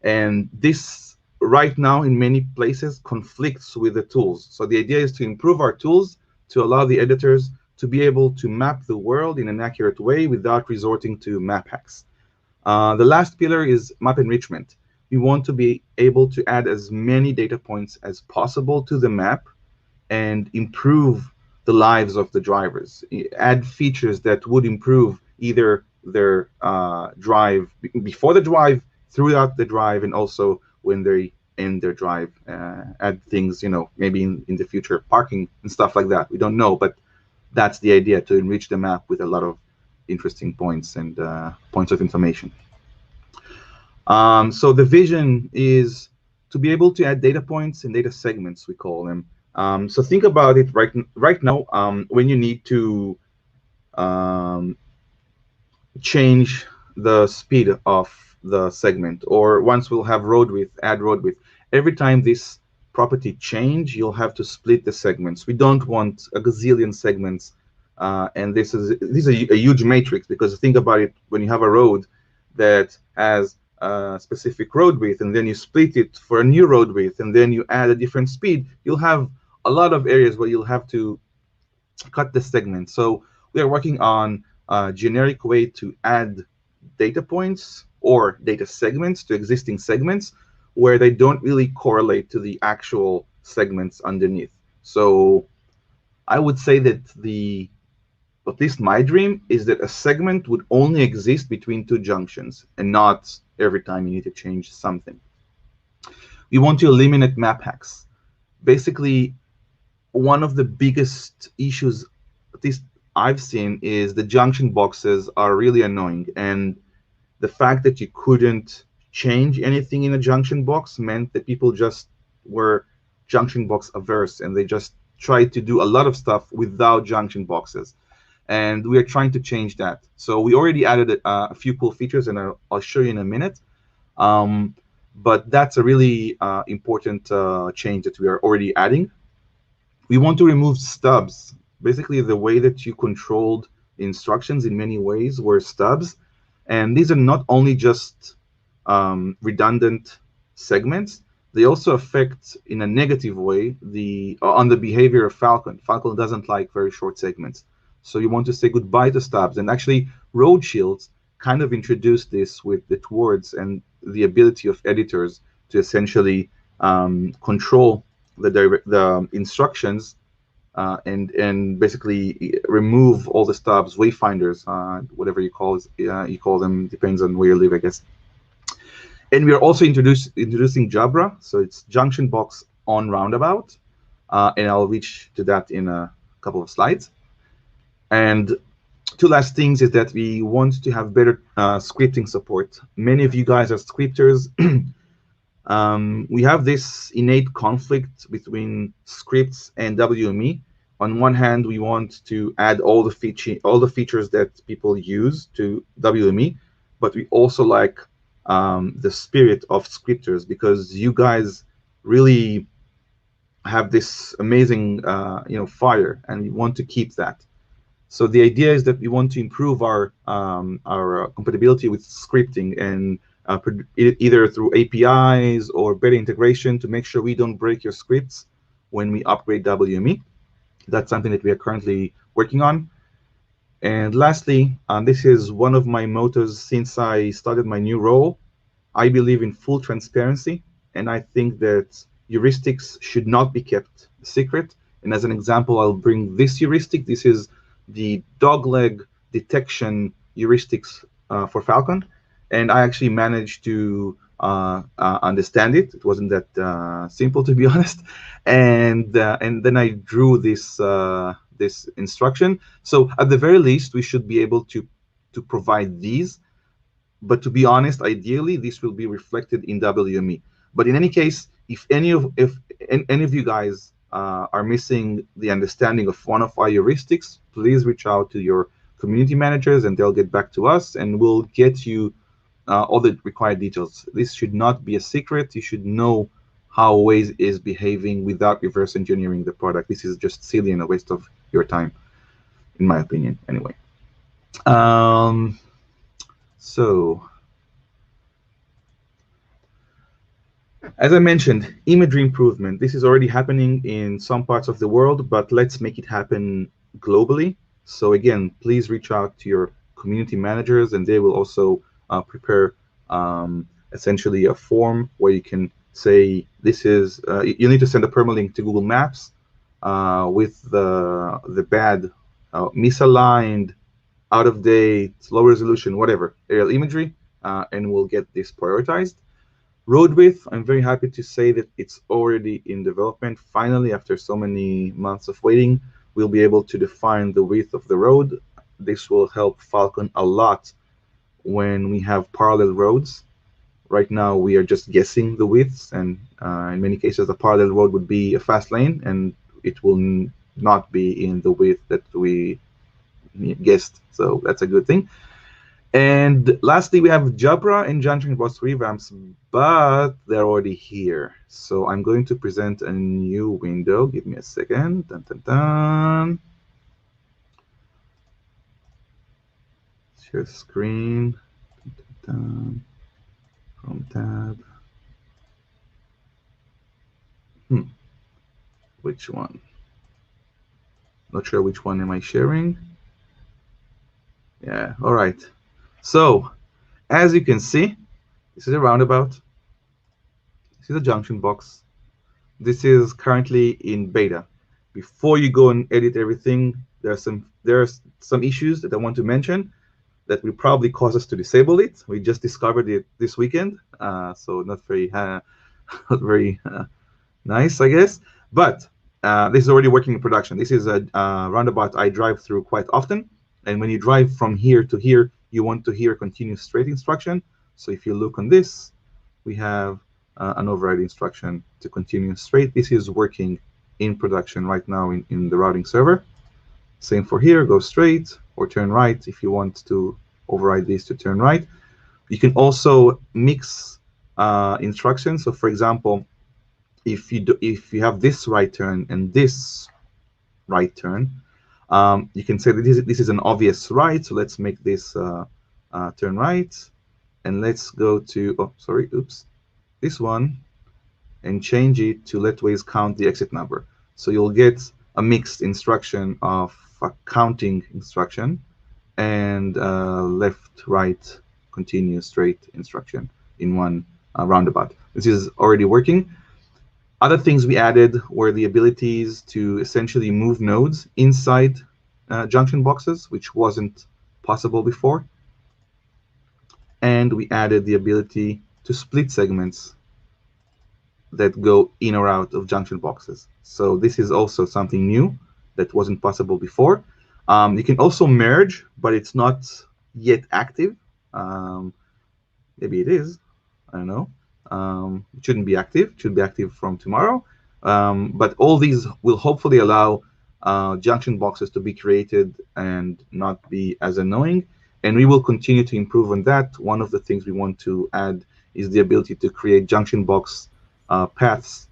And this right now in many places conflicts with the tools. So the idea is to improve our tools to allow the editors to be able to map the world in an accurate way without resorting to map hacks. The last pillar is map enrichment. We want to be able to add as many data points as possible to the map and improve the lives of the drivers. Add features that would improve either their drive before the drive, throughout the drive, and also when they end their drive. Add things, maybe in the future, parking and stuff like that. We don't know, but that's the idea, to enrich the map with a lot of interesting points and points of information. So the vision is to be able to add data points and data segments, we call them. So think about it right now, when you need to change the speed of the segment, or once we'll have road width, add road width. Every time this property change, you'll have to split the segments. We don't want a gazillion segments, and this is a huge matrix, because think about it, when you have a road that has a specific road width, and then you split it for a new road width, and then you add a different speed, you'll have a lot of areas where you'll have to cut the segment. So we are working on a generic way to add data points or data segments to existing segments where they don't really correlate to the actual segments underneath. So I would say that at least my dream is that a segment would only exist between two junctions and not every time you need to change something. We want to eliminate map hacks. Basically, one of the biggest issues, at least I've seen, is the junction boxes are really annoying, and the fact that you couldn't change anything in a junction box meant that people just were junction box averse, and they just tried to do a lot of stuff without junction boxes. And we are trying to change that. So we already added a few cool features, and I'll show you in a minute. But that's a really important change that we are already adding. We want to remove stubs. Basically, the way that you controlled instructions in many ways were stubs. And these are not only just redundant segments, they also affect in a negative way on the behavior of Falcon. Falcon doesn't like very short segments. So you want to say goodbye to stubs. And actually, road shields kind of introduced this with the towards and the ability of editors to essentially control the instructions and basically remove all the stubs, wayfinders, whatever you call them, depends on where you live, I guess. And we are also introducing Jabra, so it's junction box on roundabout, and I'll reach to that in a couple of slides. And two last things is that we want to have better scripting support. Many of you guys are scripters. We have this innate conflict between scripts and WME. On one hand, we want to add all the features that people use to WME, but we also like the spirit of scripters, because you guys really have this amazing fire, and we want to keep that. So the idea is that we want to improve our compatibility with scripting and either through APIs or better integration to make sure we don't break your scripts when we upgrade WME. That's something that we are currently working on. And lastly, this is one of my mottos since I started my new role. I believe in full transparency, and I think that heuristics should not be kept secret. And as an example, I'll bring this heuristic. This is the dogleg detection heuristics for Falcon, and I actually managed to understand it. It wasn't that simple, to be honest. And then I drew this this instruction. So at the very least, we should be able to provide these. But to be honest, ideally, this will be reflected in WME. But in any case, if any of you guys are missing the understanding of one of our heuristics, please reach out to your community managers and they'll get back to us and we'll get you all the required details. This should not be a secret. You should know how Waze is behaving without reverse engineering the product. This is just silly and a waste of your time, in my opinion, anyway. So, as I mentioned, imagery improvement. This is already happening in some parts of the world, but let's make it happen globally. So again, please reach out to your community managers and they will also prepare essentially a form where you can say, this is, you need to send a permalink to Google Maps with the bad, misaligned, out of date, low resolution, whatever, aerial imagery, and we'll get this prioritized. Road width, I'm very happy to say that it's already in development. Finally, after so many months of waiting, we'll be able to define the width of the road. This will help Falcon a lot when we have parallel roads. Right now, we are just guessing the widths, and in many cases, a parallel road would be a fast lane, and it will not be in the width that we guessed. So that's a good thing. And lastly, we have Jabra and junction box revamps, but they're already here. So I'm going to present a new window. Give me a second. Dun, dun, dun. Share screen. Dun, dun, dun. Home tab. Which one? Not sure which one am I sharing. Yeah, all right. So, as you can see, this is a roundabout. This is a junction box. This is currently in beta. Before you go and edit everything, there are some issues that I want to mention that will probably cause us to disable it. We just discovered it this weekend, so not very nice, I guess. But this is already working in production. This is a roundabout I drive through quite often. And when you drive from here to here, you want to hear continuous straight instruction. So if you look on this, we have an override instruction to continue straight. This is working in production right now in the routing server. Same for here, go straight or turn right if you want to override this to turn right. You can also mix instructions. So for example, if you have this right turn and this right turn, you can say that this is an obvious right, so let's make this turn right, and let's go to, this one, and change it to let Waze count the exit number. So you'll get a mixed instruction of a counting instruction and left, right, continue, straight instruction in one roundabout. This is already working. Other things we added were the abilities to essentially move nodes inside junction boxes, which wasn't possible before. And we added the ability to split segments that go in or out of junction boxes. So this is also something new that wasn't possible before. You can also merge, but it's not yet active. Maybe it is, I don't know. It shouldn't be active. It should be active from tomorrow. But all these will hopefully allow junction boxes to be created and not be as annoying. And we will continue to improve on that. One of the things we want to add is the ability to create junction box paths,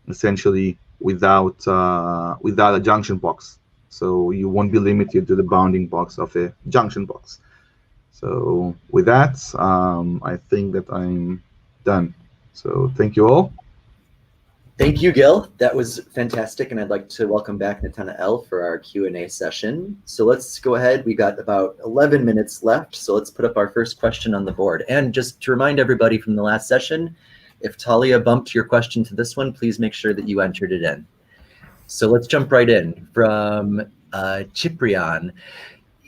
essentially without a junction box. So you won't be limited to the bounding box of a junction box. So with that, I think that I'm done. So thank you all. Thank you, Gil. That was fantastic, and I'd like to welcome back Nathanael for our Q&A session. So let's go ahead. We got about 11 minutes left, so let's put up our first question on the board. And just to remind everybody from the last session, if Talia bumped your question to this one, please make sure that you entered it in. So let's jump right in. From Ciprian.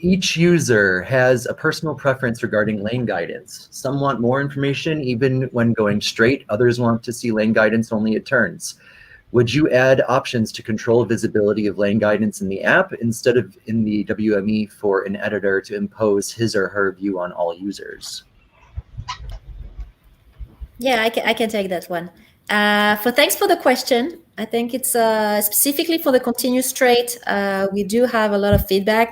Each user has a personal preference regarding lane guidance. Some want more information even when going straight. Others want to see lane guidance only at turns. Would you add options to control visibility of lane guidance in the app instead of in the WME for an editor to impose his or her view on all users? Yeah, I can take that one. Thanks for the question. I think it's specifically for the continuous straight. We do have a lot of feedback.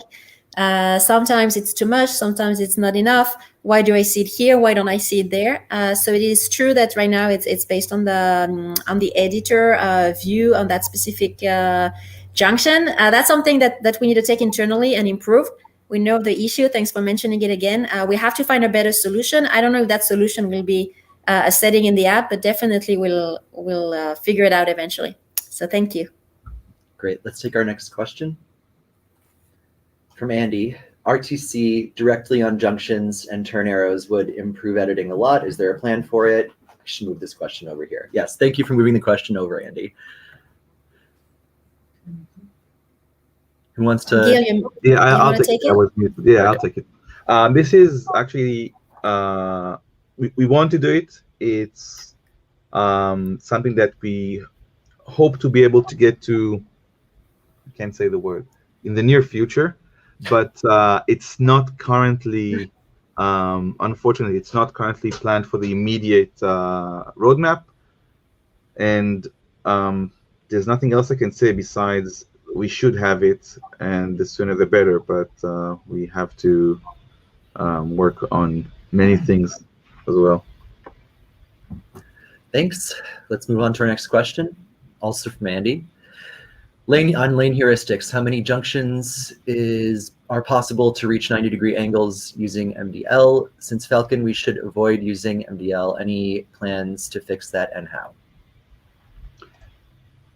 Sometimes it's too much, sometimes it's not enough. Why do I see it here? Why don't I see it there? So it is true that right now it's based on the editor view on that specific junction. That's something that we need to take internally and improve. We know the issue. Thanks for mentioning it again. We have to find a better solution. I don't know if that solution will be a setting in the app, but definitely we'll figure it out eventually. So thank you. Great. Let's take our next question. From Andy, RTC directly on junctions and turn arrows would improve editing a lot. Is there a plan for it? I should move this question over here. Yes, thank you for moving the question over, Andy. Who wants to? Gil, Yeah, I'll take it. I was muted. Yeah, okay. I'll take it. This is actually, we want to do it. It's something that we hope to be able to get to, I can't say the word, in the near future. But it's not currently, unfortunately, it's not currently planned for the immediate roadmap. And there's nothing else I can say besides we should have it, and the sooner the better. But we have to work on many things as well. Thanks. Let's move on to our next question, also from Andy. Lane heuristics, how many junctions are possible to reach 90-degree angles using MDL? Since Falcon, we should avoid using MDL. Any plans to fix that and how?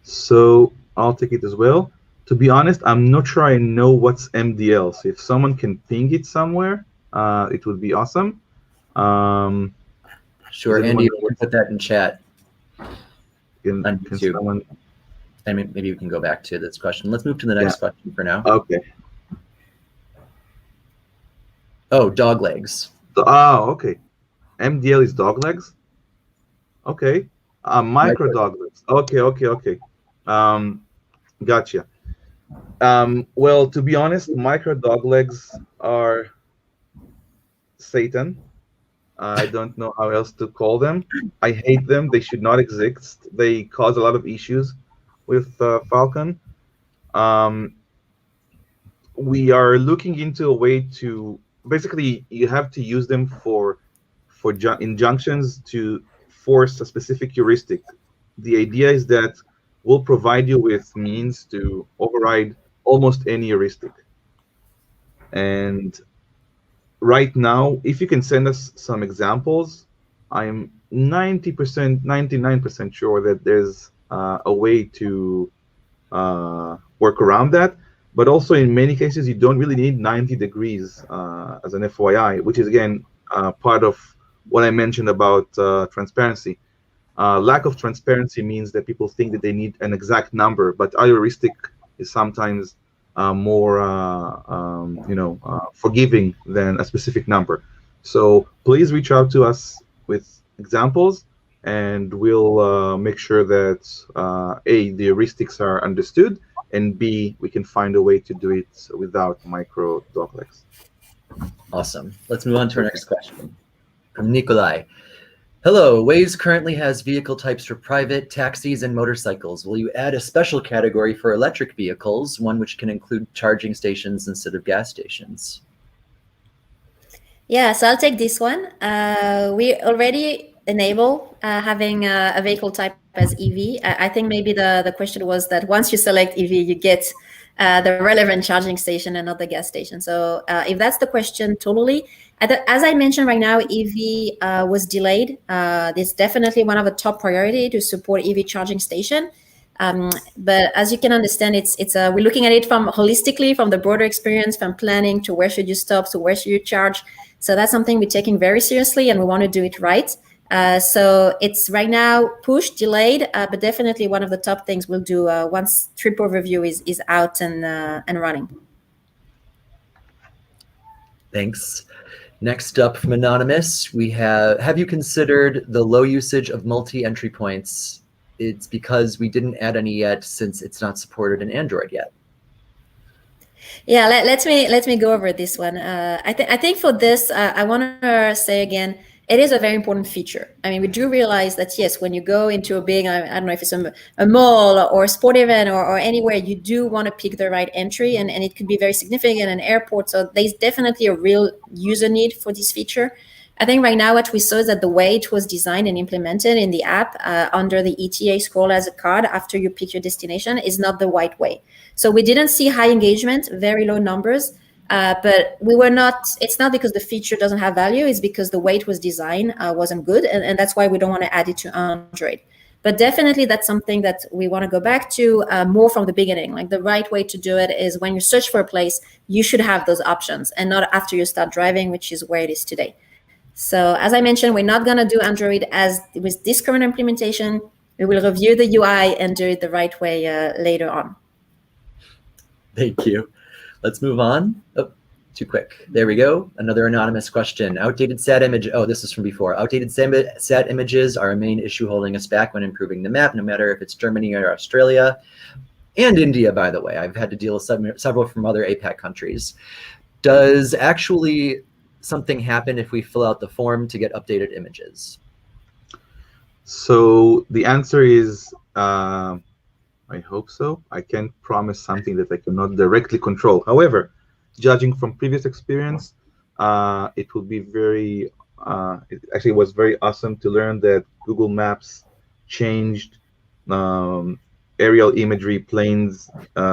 So I'll take it as well. To be honest, I'm not sure I know what's MDL. So if someone can ping it somewhere, it would be awesome. Sure, Andy, you can put that in chat. Can someone... And maybe we can go back to this question. Let's move to the next question for now. Okay. Oh, dog legs. Okay. MDL is dog legs? Okay. Micro dog legs. Okay. Gotcha. Well, to be honest, micro dog legs are Satan. I don't know how else to call them. I hate them. They should not exist. They cause a lot of issues with Falcon. We are looking into a way to basically you have to use them for injunctions to force a specific heuristic. The idea is that we'll provide you with means to override almost any heuristic. And right now, if you can send us some examples, I'm 90%, 99% sure that there's a way to work around that. But also in many cases, you don't really need 90 degrees as an FYI, which is, again, part of what I mentioned about transparency. Lack of transparency means that people think that they need an exact number, but our heuristic is sometimes more forgiving than a specific number. So please reach out to us with examples, and we'll make sure that A, the heuristics are understood, and B, we can find a way to do it without micro doglegs. Awesome. Let's move on to our next question from Nikolai. Hello, Waze currently has vehicle types for private, taxis, and motorcycles. Will you add a special category for electric vehicles, one which can include charging stations instead of gas stations? Yeah, so I'll take this one. We already enable having a vehicle type as EV. I think maybe the question was that once you select EV, you get the relevant charging station and not the gas station. So if that's the question, totally. As I mentioned right now, EV was delayed. It's definitely one of the top priority to support EV charging station. But as you can understand, we're looking at it from holistically, from the broader experience, from planning to where should you stop to where should you charge. So that's something we're taking very seriously, and we want to do it right. So it's right now pushed, delayed, but definitely one of the top things we'll do once trip overview is out and running. Thanks. Next up from Anonymous, we have you considered the low usage of multi-entry points? It's because we didn't add any yet since it's not supported in Android yet. Yeah, let me go over this one. I think for this, I want to say again, it is a very important feature. I mean, we do realize that, yes, when you go into a big, I don't know if it's a mall or a sport event or anywhere, you do want to pick the right entry, and it could be very significant in an airport. So there's definitely a real user need for this feature. I think right now what we saw is that the way it was designed and implemented in the app under the ETA scroll as a card after you pick your destination is not the right way. So we didn't see high engagement, very low numbers, but it's not because the feature doesn't have value, it's because the way it was designed wasn't good, and that's why we don't want to add it to Android. But definitely that's something that we want to go back to more from the beginning. Like the right way to do it is when you search for a place, you should have those options and not after you start driving, which is where it is today. So as I mentioned, we're not going to do Android with this current implementation. We will review the UI and do it the right way later on. Thank you. Let's move on. Oh, too quick. There we go. Another anonymous question. Outdated SAT image. Oh, this is from before. Outdated SAT images are a main issue holding us back when improving the map, no matter if it's Germany or Australia and India, by the way. I've had to deal with several from other APAC countries. Does actually something happen if we fill out the form to get updated images? So the answer is, I hope so. I can't promise something that I cannot directly control. However, judging from previous experience, it will be very, it actually was very awesome to learn that Google Maps changed aerial imagery planes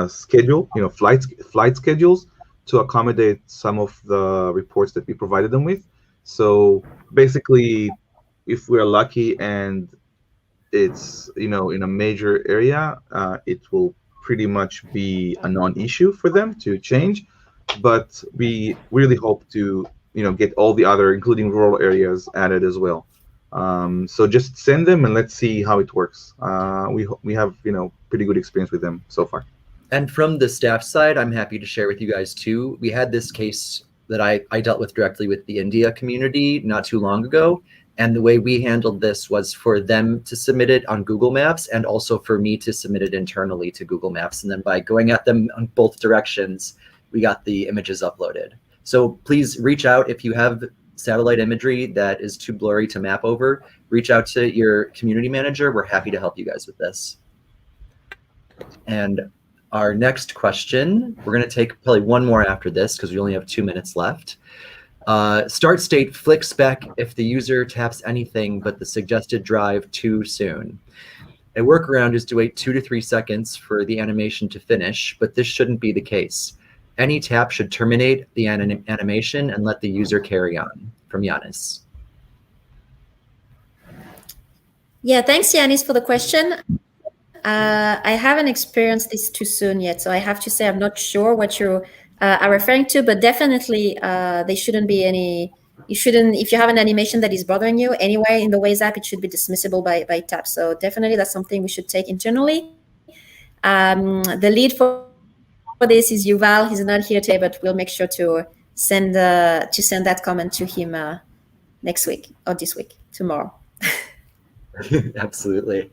schedule, flight schedules, to accommodate some of the reports that we provided them with. So basically, if we're lucky and it's in a major area, it will pretty much be a non-issue for them to change. But we really hope to get all the other, including rural areas, added as well. So just send them and let's see how it works. We have pretty good experience with them so far. And from the staff side, I'm happy to share with you guys too. We had this case that I dealt with directly with the India community not too long ago. And the way we handled this was for them to submit it on Google Maps and also for me to submit it internally to Google Maps. And then by going at them on both directions, we got the images uploaded. So please reach out if you have satellite imagery that is too blurry to map over. Reach out to your community manager. We're happy to help you guys with this. And our next question, we're going to take probably one more after this because we only have 2 minutes left. Start state flicks back if the user taps anything but the suggested drive too soon. A workaround is to wait 2 to 3 seconds for the animation to finish, but this shouldn't be the case. Any tap should terminate the animation and let the user carry on. From Yanis. Yeah, thanks, Yanis, for the question. I haven't experienced this too soon yet, so I have to say I'm not sure what you are referring to, but definitely there shouldn't be any. If you have an animation that is bothering you anywhere in the Waze app, it should be dismissible by tap. So definitely that's something we should take internally. The lead for this is Yuval. He's not here today, but we'll make sure to send that comment to him next week or this week, tomorrow. Absolutely.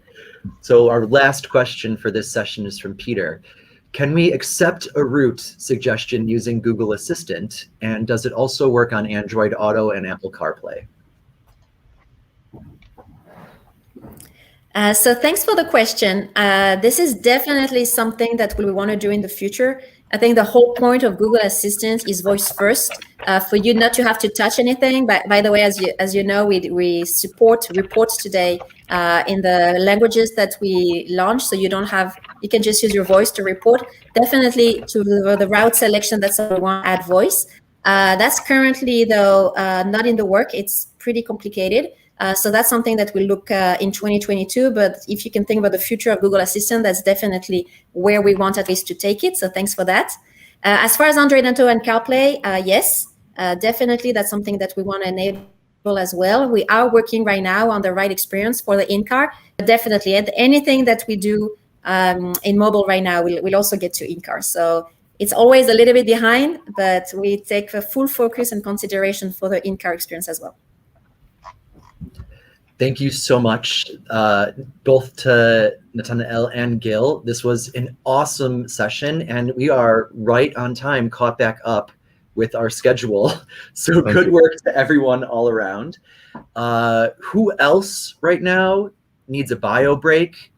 So our last question for this session is from Peter. Can we accept a route suggestion using Google Assistant? And does it also work on Android Auto and Apple CarPlay? So thanks for the question. This is definitely something that we want to do in the future. I think the whole point of Google Assistant is voice first, for you not to have to touch anything. By the way, as you know, we support reports today in the languages that we launched, so you don't have you can just use your voice to report. Definitely to the route selection, that's how we want to add voice. That's currently, though, not in the work. It's pretty complicated. So that's something that we'll look in 2022. But if you can think about the future of Google Assistant, that's definitely where we want at least to take it. So thanks for that. As far as Android Auto and CarPlay, yes, definitely that's something that we want to enable as well. We are working right now on the right experience for the in-car. But definitely, anything that we do in mobile right now, we'll also get to in-car. So it's always a little bit behind, but we take the full focus and consideration for the in-car experience as well. Thank you so much, both to Nathanael and Gil. This was an awesome session, and we are right on time, caught back up with our schedule. So Thank good you. work to everyone all around. Who else right now needs a bio break?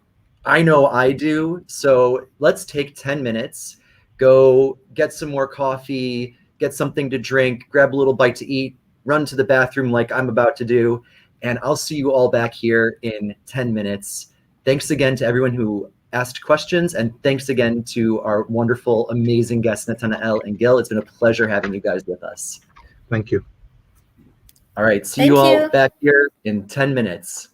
I know I do. So let's take 10 minutes, go get some more coffee, get something to drink, grab a little bite to eat, run to the bathroom like I'm about to do, and I'll see you all back here in 10 minutes. Thanks again to everyone who asked questions, and thanks again to our wonderful, amazing guests, Nathanael and Gil. It's been a pleasure having you guys with us. Thank you. All right, see Thank you all you. back here in 10 minutes.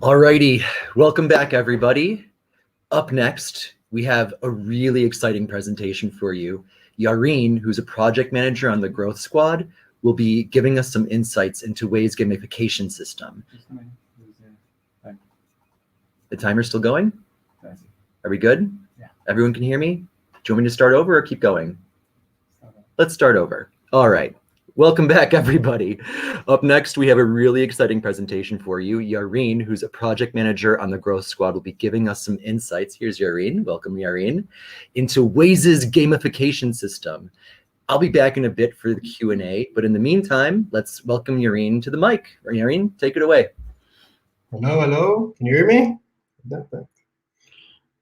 Alrighty, welcome back everybody. Up next, we have a really exciting presentation for you. Yareen, who's a project manager on the Growth Squad, will be giving us some insights into Waze gamification system. The timer's still going? Are we good? Yeah. Everyone can hear me? Do you want me to start over or keep going? Let's start over. All right. Welcome back, everybody. Up next, we have a really exciting presentation for you. Yareen, who's a project manager on the Growth Squad, will be giving us some insights. Here's Yareen. Welcome, Yareen. Into Waze's gamification system. I'll be back in a bit for the Q&A, but in the meantime, let's welcome Yareen to the mic. Yareen, take it away. Hello. Can you hear me?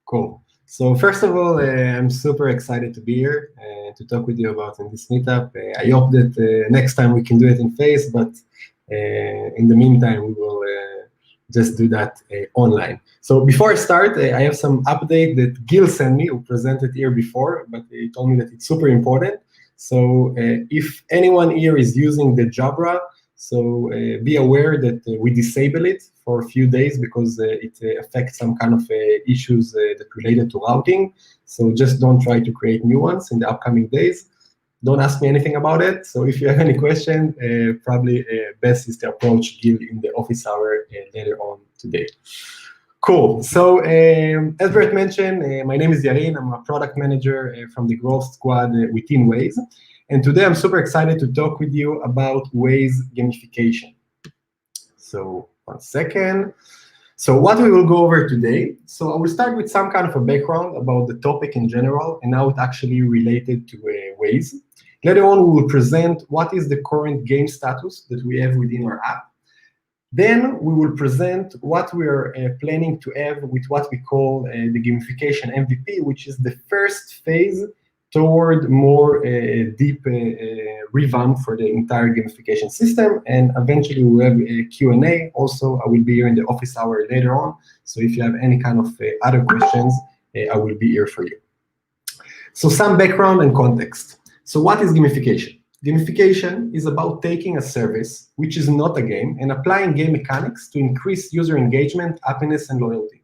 Cool. So first of all, I'm super excited to be here to talk with you about in this meetup. I hope that next time we can do it in face, but in the meantime, we will just do that online. So before I start, I have some update that Gil sent me, who presented here before, but he told me that it's super important. So if anyone here is using the Jabra, so be aware that we disable it for a few days because it affects some kind of issues that related to routing. So just don't try to create new ones in the upcoming days. Don't ask me anything about it. So if you have any question, probably best is to approach Gil in the office hour later on today. Cool. So as Brett mentioned, my name is Yareen. I'm a product manager from the Growth Squad within Waze. And today I'm super excited to talk with you about Waze gamification. So 1 second. So what we will go over today. So I will start with some kind of a background about the topic in general and how it actually related to Waze. Later on, we will present what is the current game status that we have within our app. Then we will present what we are planning to have with what we call the gamification MVP, which is the first phase toward more deep revamp for the entire gamification system. And eventually we'll have a Q&A. Also, I will be here in the office hour later on. So if you have any kind of other questions, I will be here for you. So some background and context. So what is gamification? Gamification is about taking a service, which is not a game, and applying game mechanics to increase user engagement, happiness, and loyalty.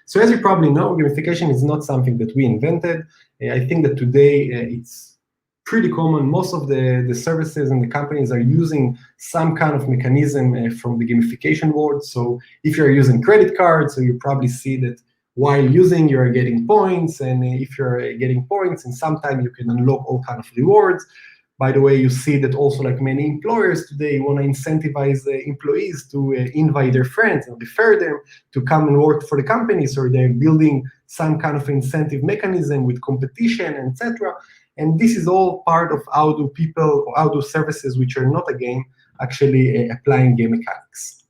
So as you probably know, gamification is not something that we invented. I think that today it's pretty common. Most of the services and the companies are using some kind of mechanism from the gamification world. So if you're using credit cards, so you probably see that while using, you're getting points. And if you're getting points, and sometimes you can unlock all kind of rewards. By the way, you see that also like many employers today want to incentivize employees to invite their friends and refer them to come and work for the company. So they're building some kind of incentive mechanism with competition, etc. And this is all part of how do people, or how do services which are not a game actually applying game mechanics.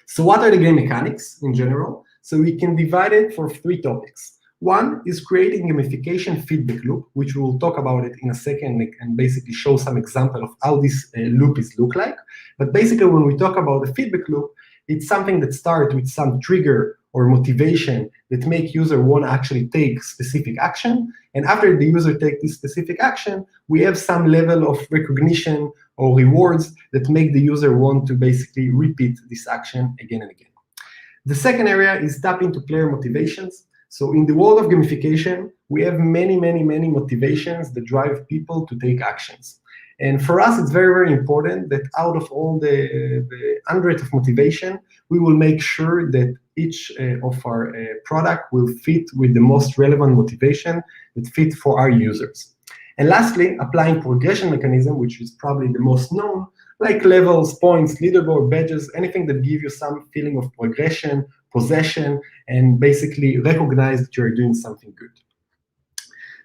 So what are the game mechanics in general? So we can divide it for 3 topics. One is creating gamification feedback loop, which we'll talk about it in a second and basically show some example of how this loop is look like. But basically, when we talk about the feedback loop, it's something that starts with some trigger or motivation that make user want to actually take specific action. And after the user take this specific action, we have some level of recognition or rewards that make the user want to basically repeat this action again and again. The second area is tap into player motivations. So in the world of gamification, we have many motivations that drive people to take actions. And for us, it's very, very important that out of all the hundreds of motivation, we will make sure that each of our product will fit with the most relevant motivation that fit for our users. And lastly, applying progression mechanism, which is probably the most known, like levels, points, leaderboard, badges, anything that give you some feeling of progression, possession, and basically recognize that you're doing something good.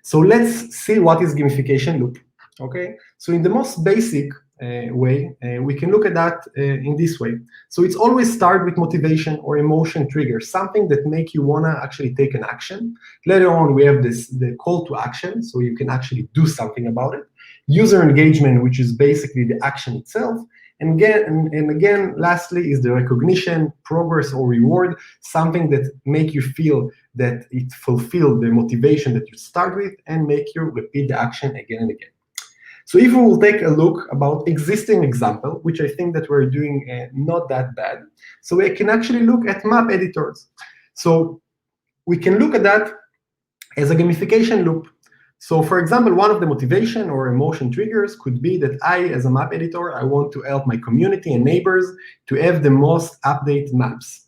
So let's see what is gamification loop, okay? So in the most basic way, we can look at that in this way. So it's always start with motivation or emotion trigger, something that make you wanna actually take an action. Later on, we have the call to action, so you can actually do something about it. User engagement, which is basically the action itself. And again, lastly, is the recognition, progress, or reward, something that make you feel that it fulfilled the motivation that you start with and make you repeat the action again and again. So if we will take a look about existing example, which I think that we're doing not that bad, so we can actually look at map editors. So we can look at that as a gamification loop. So for example, one of the motivation or emotion triggers could be that I, as a map editor, I want to help my community and neighbors to have the most updated maps.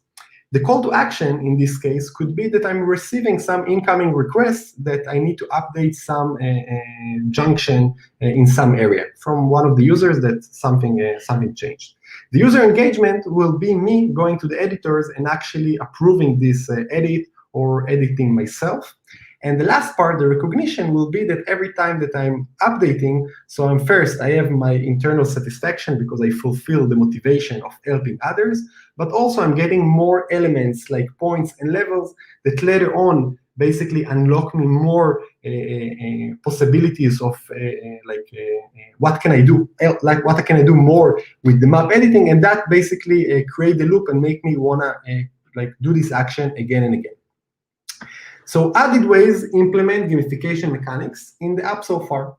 The call to action in this case could be that I'm receiving some incoming requests that I need to update some junction in some area from one of the users that something changed. The user engagement will be me going to the editors and actually approving this edit or editing myself. And the last part, the recognition, will be that every time that I'm updating, so I have my internal satisfaction because I fulfill the motivation of helping others, but also I'm getting more elements like points and levels that later on basically unlock me more possibilities of what can I do, what can I do more with the map editing, and that basically create the loop and make me wanna do this action again and again. So added ways implement gamification mechanics in the app so far.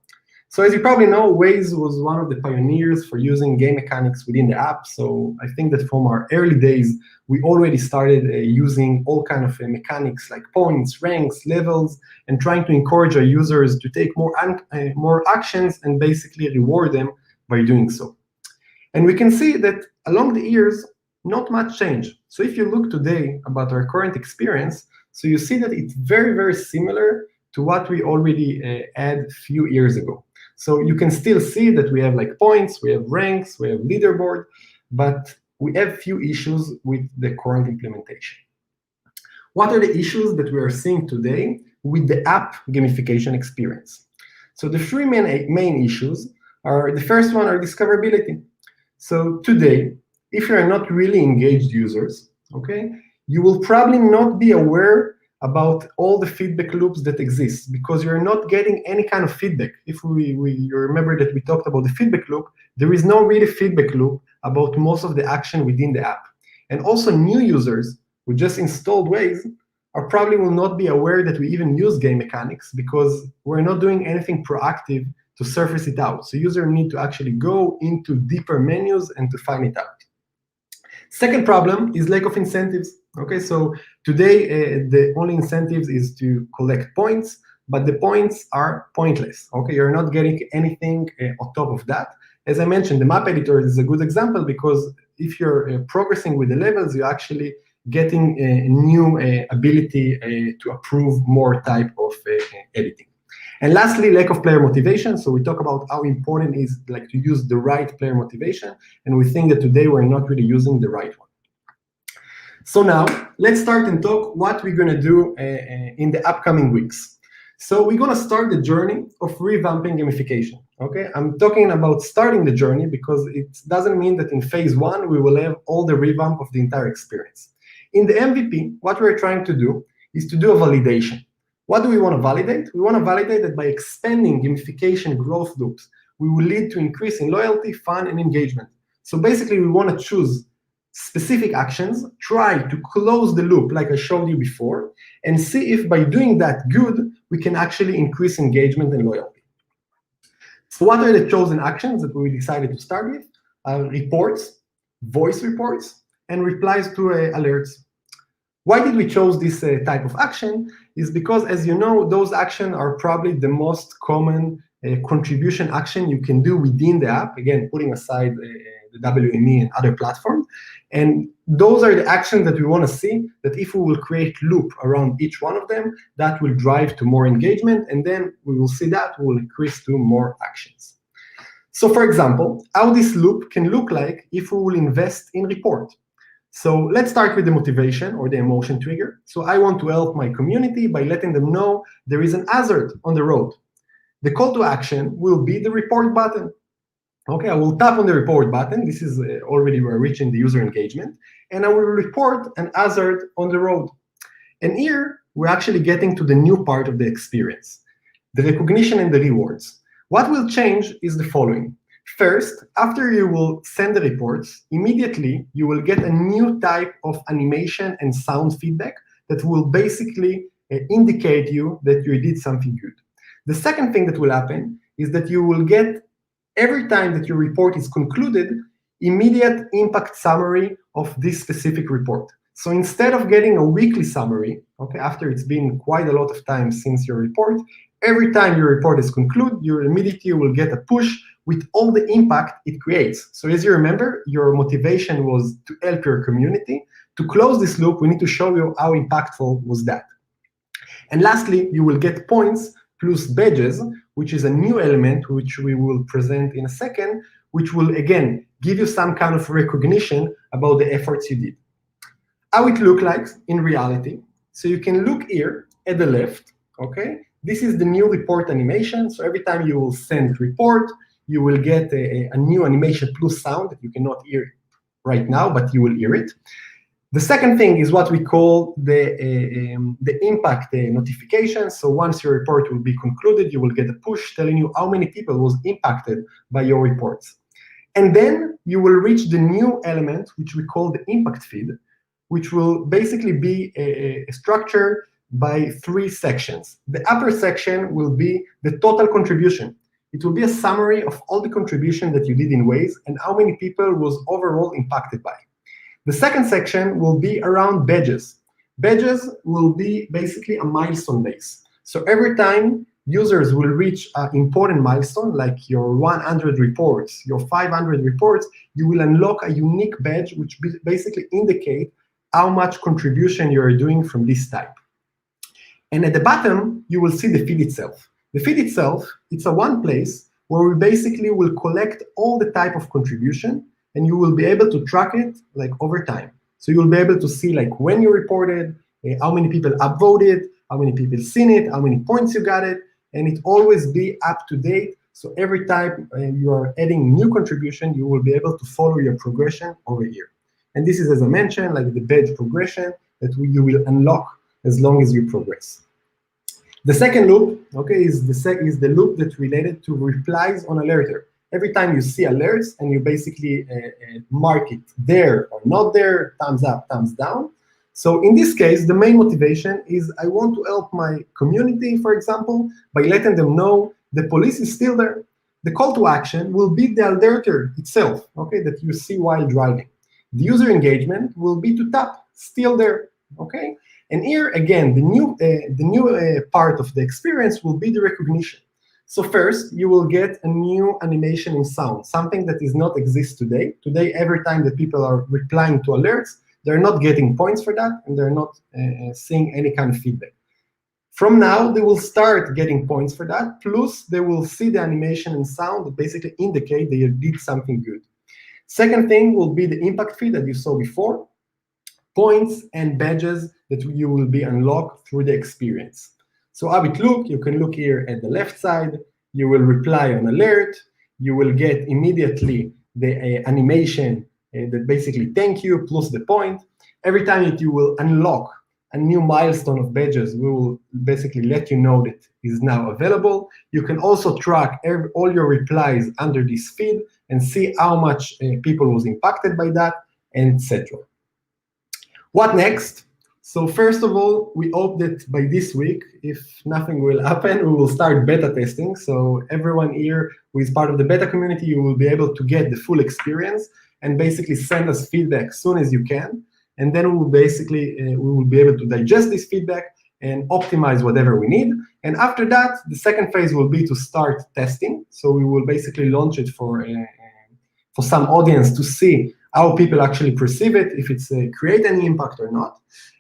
So as you probably know, Waze was one of the pioneers for using game mechanics within the app. So I think that from our early days, we already started using all kind of mechanics like points, ranks, levels, and trying to encourage our users to take more actions and basically reward them by doing so. And we can see that along the years, not much change. So if you look today about our current experience, so you see that it's very, very similar to what we already had a few years ago. So you can still see that we have like points, we have ranks, we have leaderboard, but we have few issues with the current implementation. What are the issues that we are seeing today with the app gamification experience? So the three main issues are, the first one are discoverability. So today, if you are not really engaged users, okay, you will probably not be aware about all the feedback loops that exist because you're not getting any kind of feedback. If you remember that we talked about the feedback loop, there is no really feedback loop about most of the action within the app. And also new users who just installed Waze are probably will not be aware that we even use game mechanics because we're not doing anything proactive to surface it out. So users need to actually go into deeper menus and to find it out. Second problem is lack of incentives. Okay, so today the only incentives is to collect points, but the points are pointless. Okay, you're not getting anything on top of that. As I mentioned, the map editor is a good example because if you're progressing with the levels, you're actually getting a new ability to approve more type of editing. And lastly, lack of player motivation. So we talk about how important it is to use the right player motivation, and we think that today we're not really using the right one. So now let's start and talk what we're going to do in the upcoming weeks. So we're going to start the journey of revamping gamification. Okay, I'm talking about starting the journey because it doesn't mean that in phase one we will have all the revamp of the entire experience. In the MVP, what we're trying to do is to do a validation. What do we want to validate? We want to validate that by expanding gamification growth loops, we will lead to increase in loyalty, fun, and engagement. So basically, we want to choose specific actions, try to close the loop like I showed you before, and see if by doing that good, we can actually increase engagement and loyalty. So what are the chosen actions that we decided to start with? Reports, voice reports, and replies to alerts. Why did we choose this type of action? Is because, as you know, those actions are probably the most common contribution action you can do within the app, again, putting aside the WME and other platforms. And those are the actions that we want to see, that if we will create loop around each one of them, that will drive to more engagement, and then we will see that will increase to more actions. So for example, how this loop can look like if we will invest in report. So let's start with the motivation or the emotion trigger. So I want to help my community by letting them know there is an hazard on the road. The call to action will be the report button. Okay, I will tap on the report button. This is already we're reaching the user engagement, and I will report an hazard on the road. And here we're actually getting to the new part of the experience, the recognition and the rewards. What will change is the following. First, after you will send the reports, immediately you will get a new type of animation and sound feedback that will basically indicate you that you did something good. The second thing that will happen is that you will get every time that your report is concluded, immediate impact summary of this specific report. So instead of getting a weekly summary, okay, after it's been quite a lot of time since your report, every time your report is concluded, you immediately will get a push with all the impact it creates. So as you remember, your motivation was to help your community. To close this loop, we need to show you how impactful was that. And lastly, you will get points plus badges, which is a new element which we will present in a second, which will, again, give you some kind of recognition about the efforts you did. How it looks like in reality. So you can look here at the left, okay? This is the new report animation. So every time you will send report, you will get a new animation plus sound that you cannot hear right now, but you will hear it. The second thing is what we call the impact notification. So once your report will be concluded, you will get a push telling you how many people was impacted by your reports. And then you will reach the new element, which we call the impact feed, which will basically be a structure by 3 sections. The upper section will be the total contribution. It will be a summary of all the contribution that you did in Waze and how many people was overall impacted by. The second section will be around badges. Badges will be basically a milestone base. So every time users will reach an important milestone, like your 100 reports, your 500 reports, you will unlock a unique badge which basically indicate how much contribution you are doing from this type. And at the bottom, you will see the feed itself. The feed itself, it's a one place where we basically will collect all the type of contribution, and you will be able to track it like over time. So you will be able to see like when you reported, how many people upvoted, how many people seen it, how many points you got it, and it always be up to date. So every time you are adding new contribution, you will be able to follow your progression over here. And this is, as I mentioned, like the badge progression that you will unlock as long as you progress. The second loop, okay, is the loop that's related to replies on alerter. Every time you see alerts and you basically mark it there or not there, thumbs up, thumbs down. So in this case, the main motivation is I want to help my community, for example, by letting them know the police is still there. The call to action will be the alerter itself, okay, that you see while driving. The user engagement will be to tap, still there, okay? And here, again, the new part of the experience will be the recognition. So first, you will get a new animation in sound, something that does not exist today. Today, every time that people are replying to alerts, they're not getting points for that, and they're not seeing any kind of feedback. From now, they will start getting points for that, plus they will see the animation and sound that basically indicate that you did something good. Second thing will be the impact feed that you saw before, points and badges that you will be unlocked through the experience. So how it look, you can look here at the left side, you will reply on alert, you will get immediately the animation that basically thank you plus the point. Every time that you will unlock a new milestone of badges, we will basically let you know that is now available. You can also track all your replies under this feed and see how much people was impacted by that, etc. What next? So first of all, we hope that by this week, if nothing will happen, we will start beta testing. So everyone here who is part of the beta community, you will be able to get the full experience and basically send us feedback as soon as you can. And then we will basically, we will be able to digest this feedback and optimize whatever we need. And after that, the second phase will be to start testing. So we will basically launch it for some audience to see how people actually perceive it, if it's create any impact or not.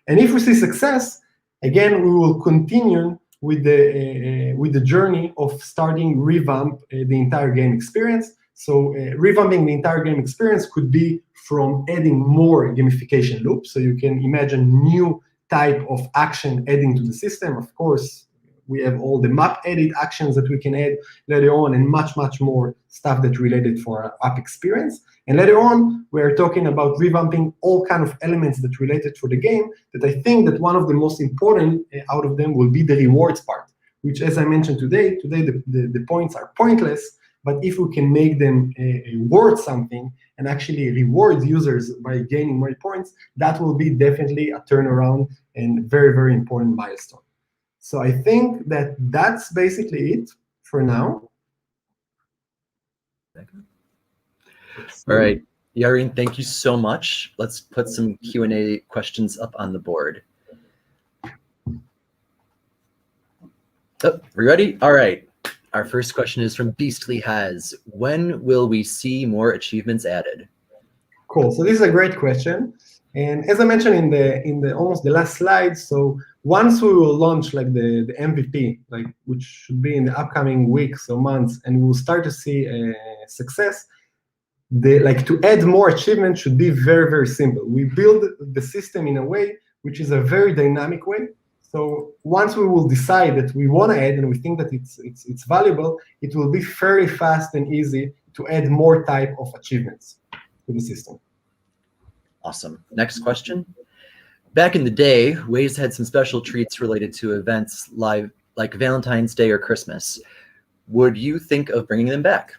And if we see success, again, we will continue with the journey of starting revamp the entire game experience. So revamping the entire game experience could be from adding more gamification loops. So you can imagine new type of action adding to the system. Of course, we have all the map edit actions that we can add later on and much, much more stuff that's related for our app experience. And later on, we're talking about revamping all kind of elements that related for the game that I think that one of the most important out of them will be the rewards part, which as I mentioned today the points are pointless, but if we can make them worth something and actually reward users by gaining more points, that will be definitely a turnaround and very, very important milestone. So I think that that's basically it for now. All right, Yarin, thank you so much. Let's put some Q&A questions up on the board. Oh, we ready? All right. Our first question is from Beastly Has. When will we see more achievements added? Cool. So this is a great question. And as I mentioned in the almost the last slide, so once we will launch like the MVP, like which should be in the upcoming weeks or months, and we'll start to see success, to add more achievements should be very, very simple. We build the system in a way which is a very dynamic way. So once we will decide that we want to add and we think that it's valuable, it will be fairly fast and easy to add more type of achievements to the system. Awesome. Next question. Back in the day, Waze had some special treats related to events live like Valentine's Day or Christmas. Would you think of bringing them back?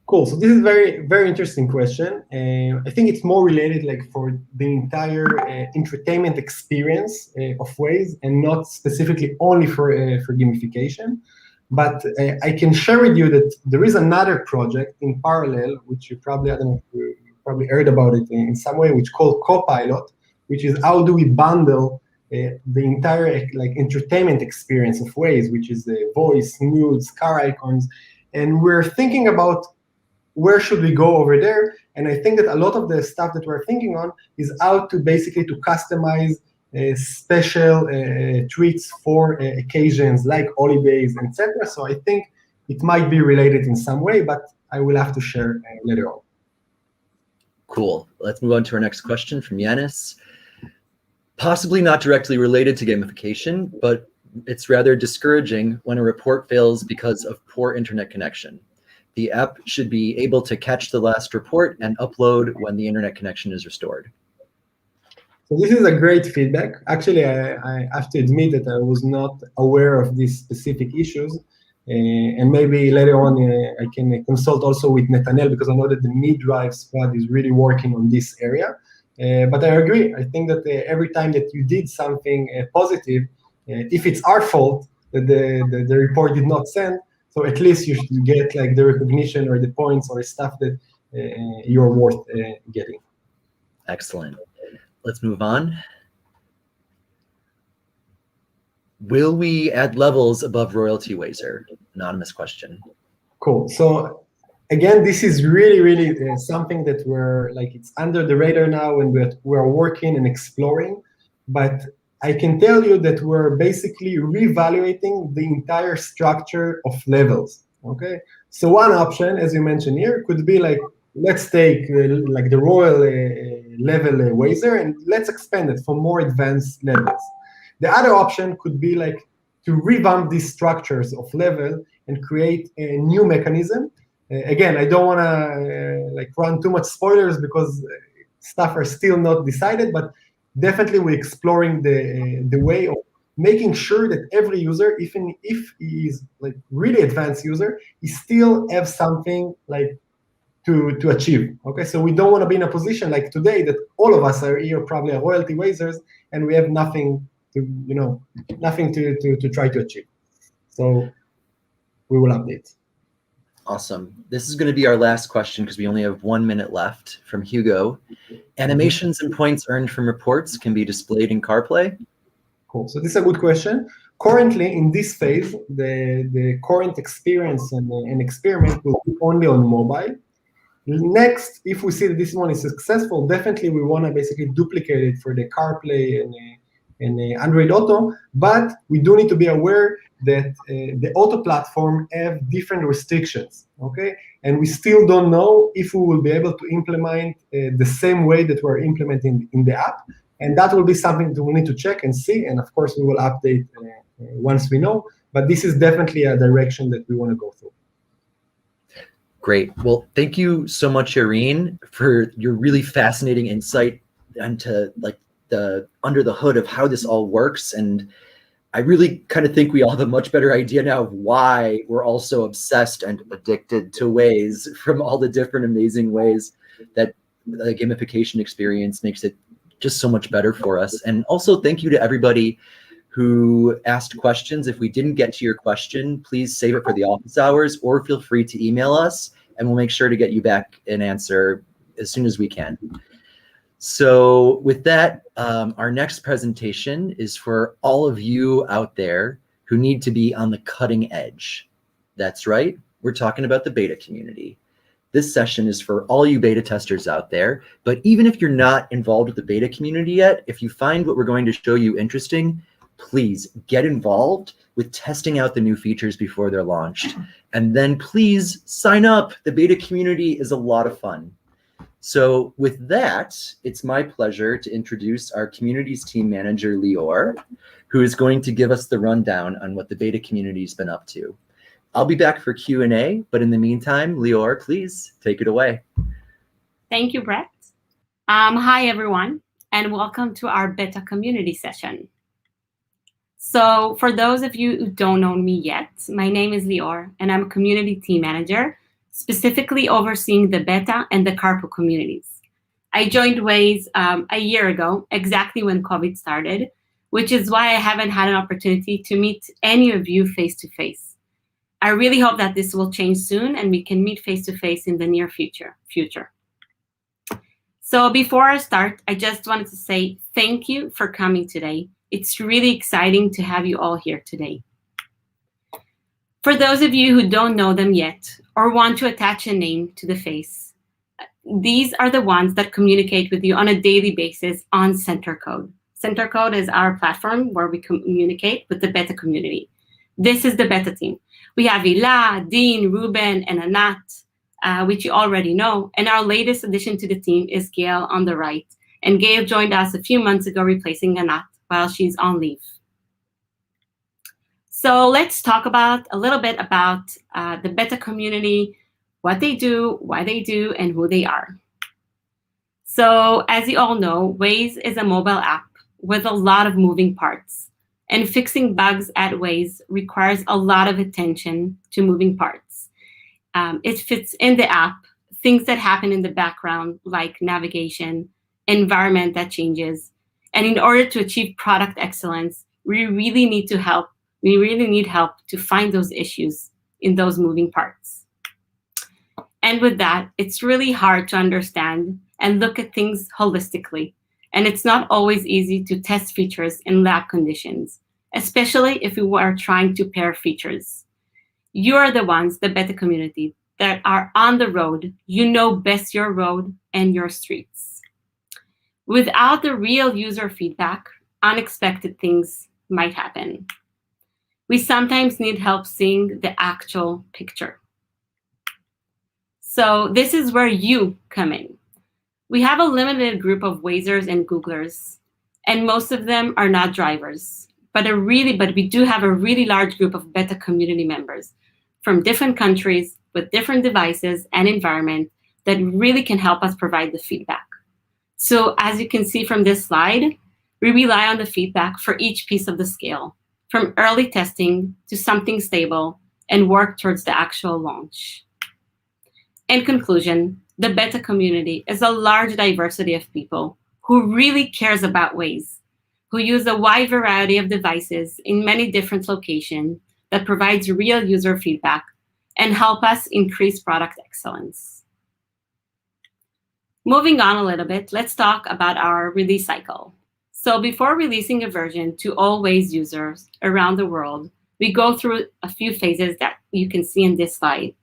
Cool. So this is very, very interesting question. I think it's more related like for the entire entertainment experience of Waze and not specifically only for gamification. But I can share with you that there is another project in parallel, which you probably, I don't know if you probably heard about it in some way, which is called Copilot, which is how do we bundle the entire like entertainment experience of Waze, which is the voice, moods, car icons. And we're thinking about where should we go over there? And I think that a lot of the stuff that we're thinking on is how to basically to customize special treats for occasions like holidays, etc. So I think it might be related in some way, but I will have to share later on. Cool. Let's move on to our next question from Yanis. Possibly not directly related to gamification, but it's rather discouraging when a report fails because of poor internet connection. The app should be able to catch the last report and upload when the internet connection is restored. So this is a great feedback. Actually, I have to admit that I was not aware of these specific issues. And maybe later on I can consult also with Netanel because I know that the MeDrive squad is really working on this area. But I agree. I think that every time that you did something positive, if it's our fault that the report did not send, so at least you should get like the recognition or the points or stuff that you're worth getting. Excellent. Let's move on. Will we add levels above royalty Wazer? Anonymous question. Cool. So again, this is really, really something that we're like, it's under the radar now and we're working and exploring. But I can tell you that we're basically reevaluating the entire structure of levels. Okay. So one option, as you mentioned here, could be like, let's take like the royal level Wazer and let's expand it for more advanced levels. The other option could be like to revamp these structures of level and create a new mechanism. Again, I don't want to like run too much spoilers because stuff are still not decided, but definitely we're exploring the way of making sure that every user, even if he is like really advanced user, he still have something like to achieve. Okay, so we don't want to be in a position like today that all of us are here probably are royalty Wazers and we have nothing to, you know, nothing to try to achieve. So we will update. Awesome. This is going to be our last question because we only have 1 minute left from Hugo. Animations and points earned from reports can be displayed in CarPlay? Cool. So this is a good question. Currently, in this phase, the current experience and experiment will be only on mobile. Next, if we see that this one is successful, definitely we want to basically duplicate it for the CarPlay and Android Auto, but we do need to be aware that the Auto platform have different restrictions, okay? And we still don't know if we will be able to implement the same way that we're implementing in the app, and that will be something that we need to check and see, and of course we will update once we know, but this is definitely a direction that we want to go through. Great. Well, thank you so much, Irene, for your really fascinating insight into like the under the hood of how this all works. And I really kind of think we all have a much better idea now of why we're all so obsessed and addicted to Waze from all the different amazing ways that the gamification experience makes it just so much better for us. And also thank you to everybody who asked questions. If we didn't get to your question, please save it for the office hours or feel free to email us and we'll make sure to get you back an answer as soon as we can. So with that, our next presentation is for all of you out there who need to be on the cutting edge. That's right, we're talking about the beta community. This session is for all you beta testers out there, but even if you're not involved with the beta community yet, if you find what we're going to show you interesting, please get involved with testing out the new features before they're launched. And then please sign up. The beta community is a lot of fun. So with that, it's my pleasure to introduce our communities team manager, Lior, who is going to give us the rundown on what the beta community's been up to. I'll be back for Q&A, but in the meantime, Lior, please take it away. Thank you, Brett. Hi, everyone, and welcome to our beta community session. So for those of you who don't know me yet, my name is Lior, and I'm a community team manager, specifically overseeing the beta and the carpo communities. I joined Waze a year ago, exactly when COVID started, which is why I haven't had an opportunity to meet any of you face-to-face. I really hope that this will change soon and we can meet face-to-face in the near future. So before I start, I just wanted to say thank you for coming today. It's really exciting to have you all here today. For those of you who don't know them yet or want to attach a name to the face, these are the ones that communicate with you on a daily basis on Center Code. Center Code is our platform where we communicate with the beta community. This is the beta team. We have Ila, Dean, Ruben, and Anat, which you already know. And our latest addition to the team is Gail on the right. And Gail joined us a few months ago, replacing Anat while she's on leave. So let's talk a little bit about the beta community, what they do, why they do, and who they are. So as you all know, Waze is a mobile app with a lot of moving parts. And fixing bugs at Waze requires a lot of attention to moving parts. It fits in the app, things that happen in the background, like navigation, environment that changes. And in order to achieve product excellence, we really need help to find those issues in those moving parts. And with that, it's really hard to understand and look at things holistically. And it's not always easy to test features in lab conditions, especially if you are trying to pair features. You are the ones, the beta community, that are on the road. You know best your road and your streets. Without the real user feedback, unexpected things might happen. We sometimes need help seeing the actual picture. So this is where you come in. We have a limited group of Wazers and Googlers, and most of them are not drivers, but we do have a really large group of beta community members from different countries with different devices and environment that really can help us provide the feedback. So as you can see from this slide, we rely on the feedback for each piece of the scale, from early testing to something stable, and work towards the actual launch. In conclusion, the beta community is a large diversity of people who really cares about Waze, who use a wide variety of devices in many different locations that provides real user feedback and help us increase product excellence. Moving on a little bit, let's talk about our release cycle. So before releasing a version to all Waze users around the world, we go through a few phases that you can see in this slide.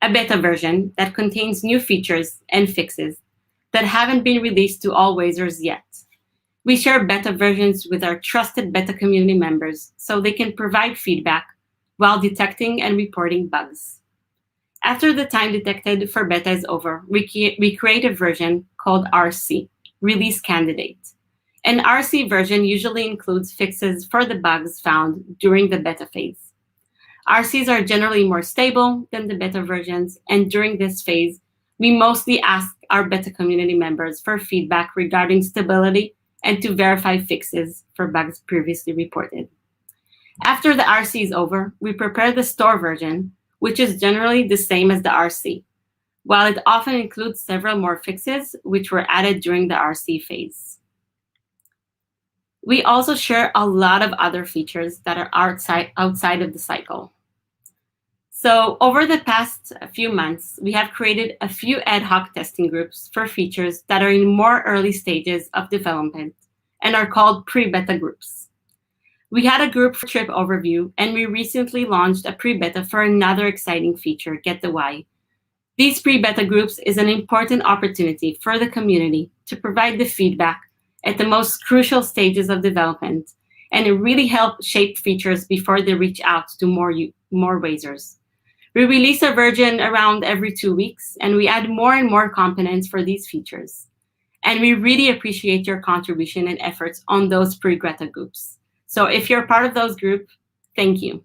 A beta version that contains new features and fixes that haven't been released to all Wazers yet. We share beta versions with our trusted beta community members so they can provide feedback while detecting and reporting bugs. After the time detected for beta is over, we create a version called RC, Release Candidate. An RC version usually includes fixes for the bugs found during the beta phase. RCs are generally more stable than the beta versions, and during this phase, we mostly ask our beta community members for feedback regarding stability and to verify fixes for bugs previously reported. After the RC is over, we prepare the store version, which is generally the same as the RC, while it often includes several more fixes which were added during the RC phase. We also share a lot of other features that are outside of the cycle. So over the past few months, we have created a few ad hoc testing groups for features that are in more early stages of development and are called pre-beta groups. We had a group for trip overview, and we recently launched a pre-beta for another exciting feature, Get the Why. These pre-beta groups is an important opportunity for the community to provide the feedback at the most crucial stages of development, and it really helps shape features before they reach out to more users. We release a version around every 2 weeks, and we add more and more components for these features. And we really appreciate your contribution and efforts on those pre-beta groups. So if you're part of those groups, thank you.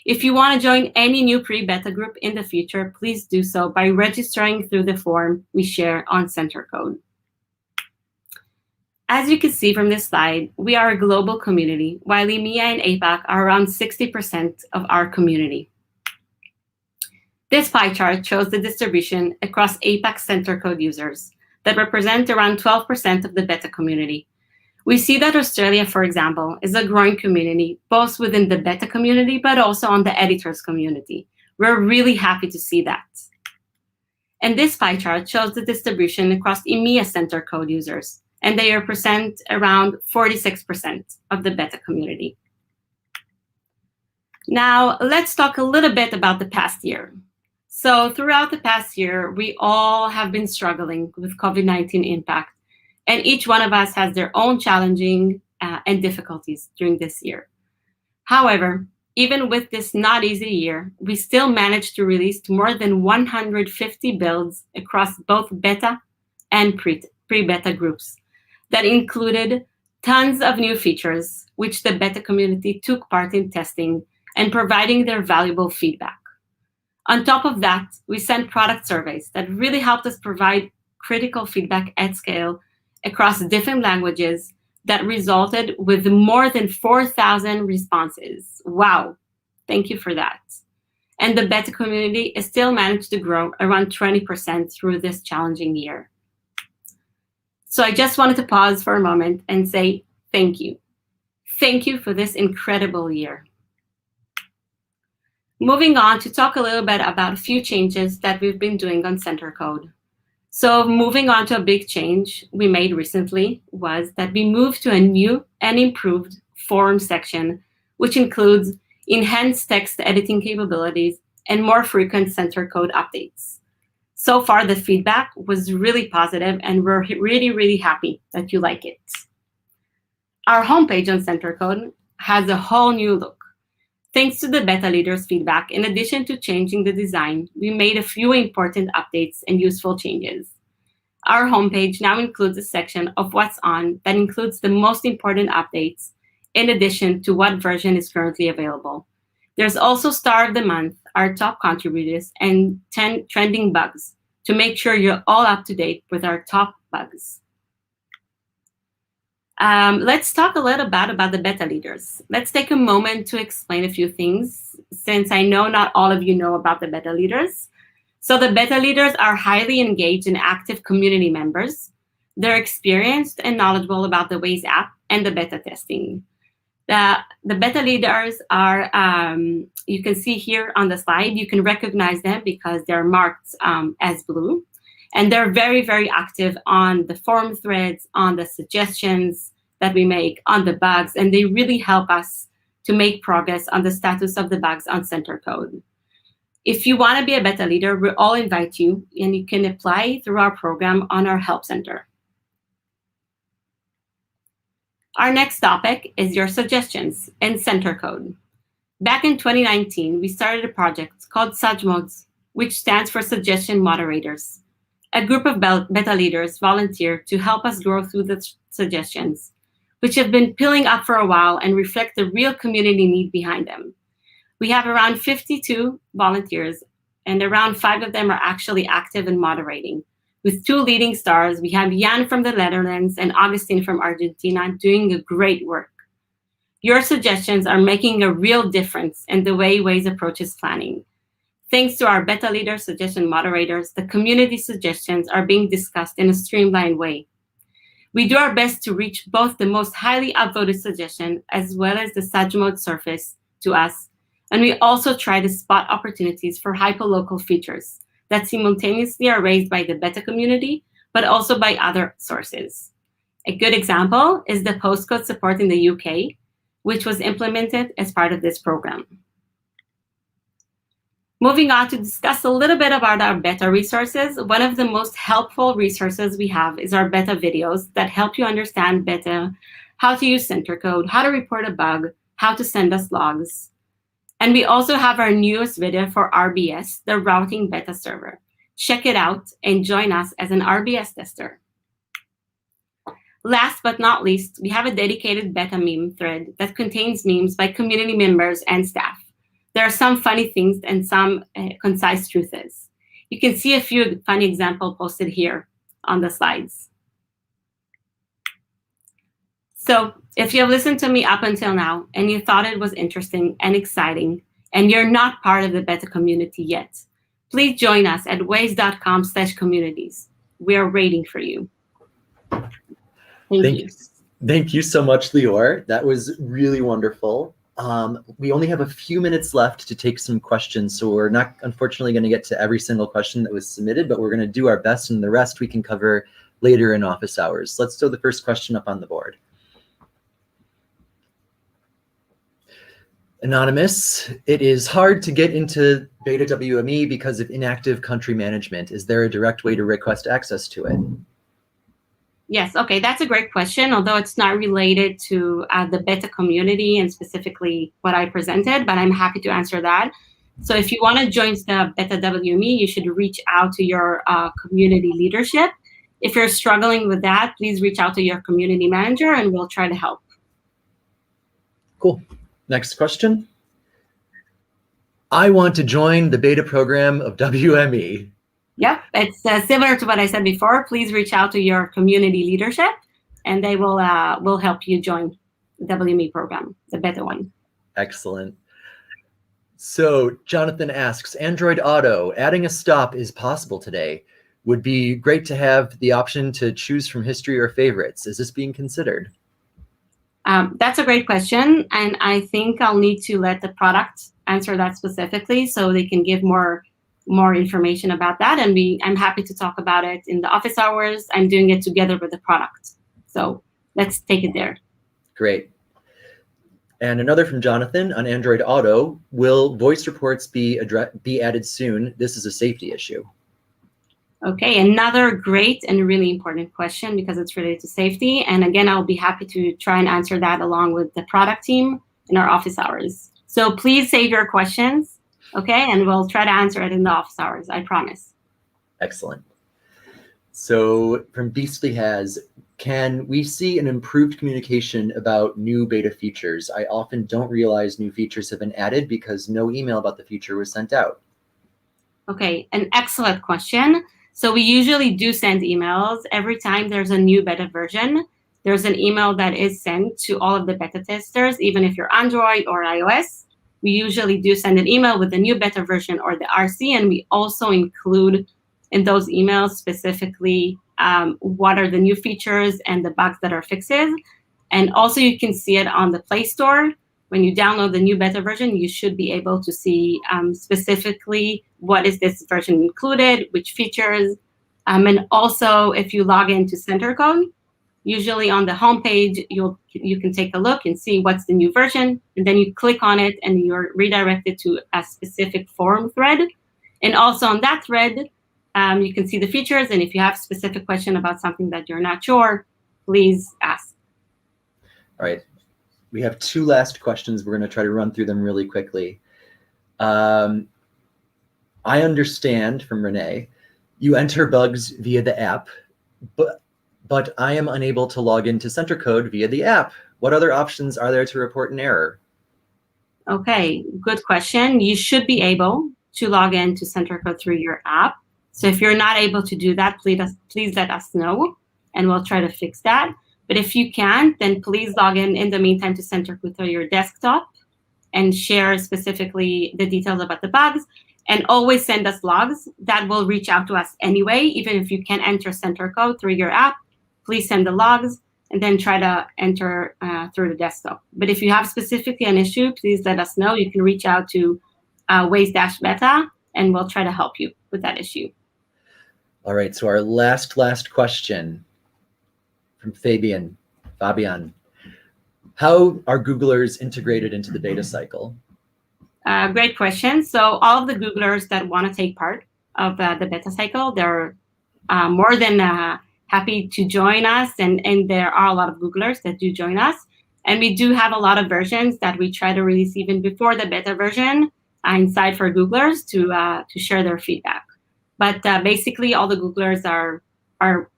If you want to join any new pre-beta group in the future, please do so by registering through the form we share on CenterCode. As you can see from this slide, we are a global community, while EMEA and APAC are around 60% of our community. This pie chart shows the distribution across APAC CenterCode users that represent around 12% of the beta community. We see that Australia, for example, is a growing community, both within the beta community, but also on the editors community. We're really happy to see that. And this pie chart shows the distribution across EMEA CenterCode users, and they represent around 46% of the beta community. Now, let's talk a little bit about the past year. So throughout the past year, we all have been struggling with COVID-19 impact, and each one of us has their own challenging and difficulties during this year. However, even with this not easy year, we still managed to release more than 150 builds across both beta and pre-beta groups that included tons of new features, which the beta community took part in testing and providing their valuable feedback. On top of that, we sent product surveys that really helped us provide critical feedback at scale across different languages that resulted with more than 4,000 responses. Wow, thank you for that. And the beta community is still managed to grow around 20% through this challenging year. So I just wanted to pause for a moment and say thank you. Thank you for this incredible year. Moving on to talk a little bit about a few changes that we've been doing on CenterCode. So moving on to a big change we made recently was that we moved to a new and improved forum section, which includes enhanced text editing capabilities and more frequent CenterCode updates. So far, the feedback was really positive, and we're really, really happy that you like it. Our homepage on CenterCode has a whole new look. Thanks to the beta leaders' feedback, in addition to changing the design, we made a few important updates and useful changes. Our homepage now includes a section of what's on that includes the most important updates, in addition to what version is currently available. There's also Star of the Month, our top contributors, and 10 trending bugs to make sure you're all up to date with our top bugs. Let's talk a little bit about the beta leaders. Let's take a moment to explain a few things, since I know not all of you know about the beta leaders. So the beta leaders are highly engaged and active community members. They're experienced and knowledgeable about the Waze app and the beta testing. The beta leaders are, you can see here on the slide, you can recognize them because they're marked as blue. And they're very, very active on the forum threads, on the suggestions that we make, on the bugs, and they really help us to make progress on the status of the bugs on CenterCode. If you want to be a beta leader, we all invite you, and you can apply through our program on our Help Center. Our next topic is your suggestions in CenterCode. Back in 2019, we started a project called SudgeMods, which stands for Suggestion Moderators. A group of beta leaders volunteered to help us grow through the suggestions, which have been piling up for a while and reflect the real community need behind them. We have around 52 volunteers, and around 5 of them are actually active in moderating. With 2 leading stars, we have Jan from the Netherlands and Augustine from Argentina doing a great work. Your suggestions are making a real difference in the way Waze approaches planning. Thanks to our beta leader suggestion moderators, the community suggestions are being discussed in a streamlined way. We do our best to reach both the most highly upvoted suggestion as well as the such mode surface to us. And we also try to spot opportunities for hyperlocal features that simultaneously are raised by the beta community, but also by other sources. A good example is the postcode support in the UK, which was implemented as part of this program. Moving on to discuss a little bit about our beta resources, one of the most helpful resources we have is our beta videos that help you understand better how to use center code, how to report a bug, how to send us logs. And we also have our newest video for RBS, the routing beta server. Check it out and join us as an RBS tester. Last but not least, we have a dedicated beta meme thread that contains memes by community members and staff. There are some funny things and some concise truths. You can see a few funny examples posted here on the slides. So if you have listened to me up until now and you thought it was interesting and exciting and you're not part of the beta community yet, please join us at waze.com/communities. We are waiting for you. Thank you. Thank you so much, Lior. That was really wonderful. We only have a few minutes left to take some questions, so we're not unfortunately going to get to every single question that was submitted, but we're going to do our best, and the rest we can cover later in office hours. Let's throw the first question up on the board. Anonymous, it is hard to get into beta WME because of inactive country management. Is there a direct way to request access to it? Yes, okay, that's a great question, although it's not related to the beta community and specifically what I presented, but I'm happy to answer that. So if you want to join the beta WME, you should reach out to your community leadership. If you're struggling with that, please reach out to your community manager and we'll try to help. Cool. Next question. I want to join the beta program of WME. Yep, it's similar to what I said before. Please reach out to your community leadership, and they will help you join the WME program, the beta one. Excellent. So Jonathan asks, Android Auto, adding a stop is possible today. Would be great to have the option to choose from history or favorites. Is this being considered? That's a great question, and I think I'll need to let the product answer that specifically so they can give more information about that, and I'm happy to talk about it in the office hours. I'm doing it together with the product. So let's take it there. Great. And another from Jonathan on Android Auto, will voice reports be added soon? This is a safety issue. Okay, another great and really important question because it's related to safety. And again, I'll be happy to try and answer that along with the product team in our office hours. So please save your questions, okay? And we'll try to answer it in the office hours, I promise. Excellent. So from Beastly has, can we see an improved communication about new beta features? I often don't realize new features have been added because no email about the feature was sent out. Okay, an excellent question. So we usually do send emails every time there's a new beta version. There's an email that is sent to all of the beta testers, even if you're Android or iOS. We usually do send an email with the new beta version or the RC, and we also include in those emails specifically what are the new features and the bugs that are fixes. And also you can see it on the Play Store. When you download the new beta version, you should be able to see specifically what is this version included, which features. And also, if you log into CenterCode, usually on the homepage, you can take a look and see what's the new version. And then you click on it and you're redirected to a specific forum thread. And also on that thread, you can see the features. And if you have a specific question about something that you're not sure, please ask. All right. We have two last questions. We're going to try to run through them really quickly. I understand from Renee, you enter bugs via the app, but I am unable to log into CenterCode via the app. What other options are there to report an error? Okay, good question. You should be able to log into CenterCode through your app. So if you're not able to do that, please let us know, and we'll try to fix that. But if you can't, then please log in the meantime to CenterCode through your desktop and share specifically the details about the bugs. And always send us logs that will reach out to us anyway. Even if you can't enter CenterCode through your app, please send the logs and then try to enter through the desktop. But if you have specifically an issue, please let us know. You can reach out to Waze-Beta, and we'll try to help you with that issue. All right, so our last question from Fabian. How are Googlers integrated into the beta cycle? Great question. So all of the Googlers that want to take part of the beta cycle, they're more than happy to join us. And there are a lot of Googlers that do join us. And we do have a lot of versions that we try to release even before the beta version inside for Googlers to share their feedback. But basically, all the Googlers are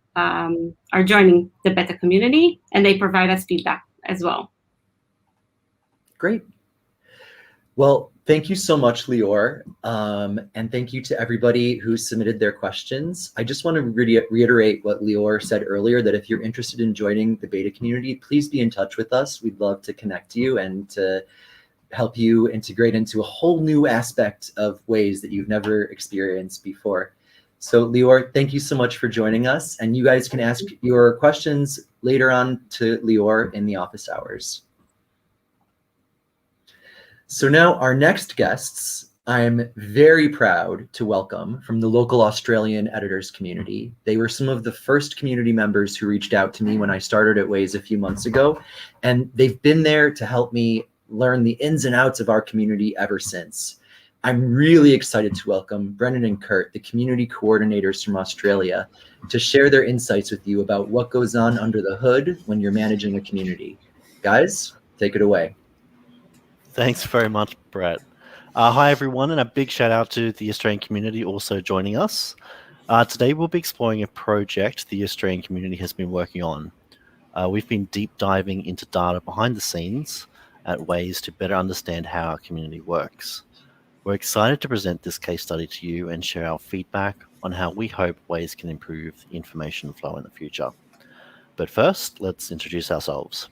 joining the beta community, and they provide us feedback as well. Great. Well, thank you so much, Lior. And thank you to everybody who submitted their questions. I just want to reiterate what Lior said earlier, that if you're interested in joining the beta community, please be in touch with us. We'd love to connect you and to help you integrate into a whole new aspect of Waze that you've never experienced before. So Lior, thank you so much for joining us. And you guys can ask your questions later on to Lior in the office hours. So now our next guests, I'm very proud to welcome from the local Australian editors community. They were some of the first community members who reached out to me when I started at Waze a few months ago, and they've been there to help me learn the ins and outs of our community ever since. I'm really excited to welcome Brendan and Kurt, the community coordinators from Australia, to share their insights with you about what goes on under the hood when you're managing a community. Guys, take it away. Thanks very much, Brett. Hi, everyone, and a big shout out to the Australian community also joining us. Today, we'll be exploring a project the Australian community has been working on. We've been deep diving into data behind the scenes at Waze to better understand how our community works. We're excited to present this case study to you and share our feedback on how we hope Waze can improve the information flow in the future. But first, let's introduce ourselves.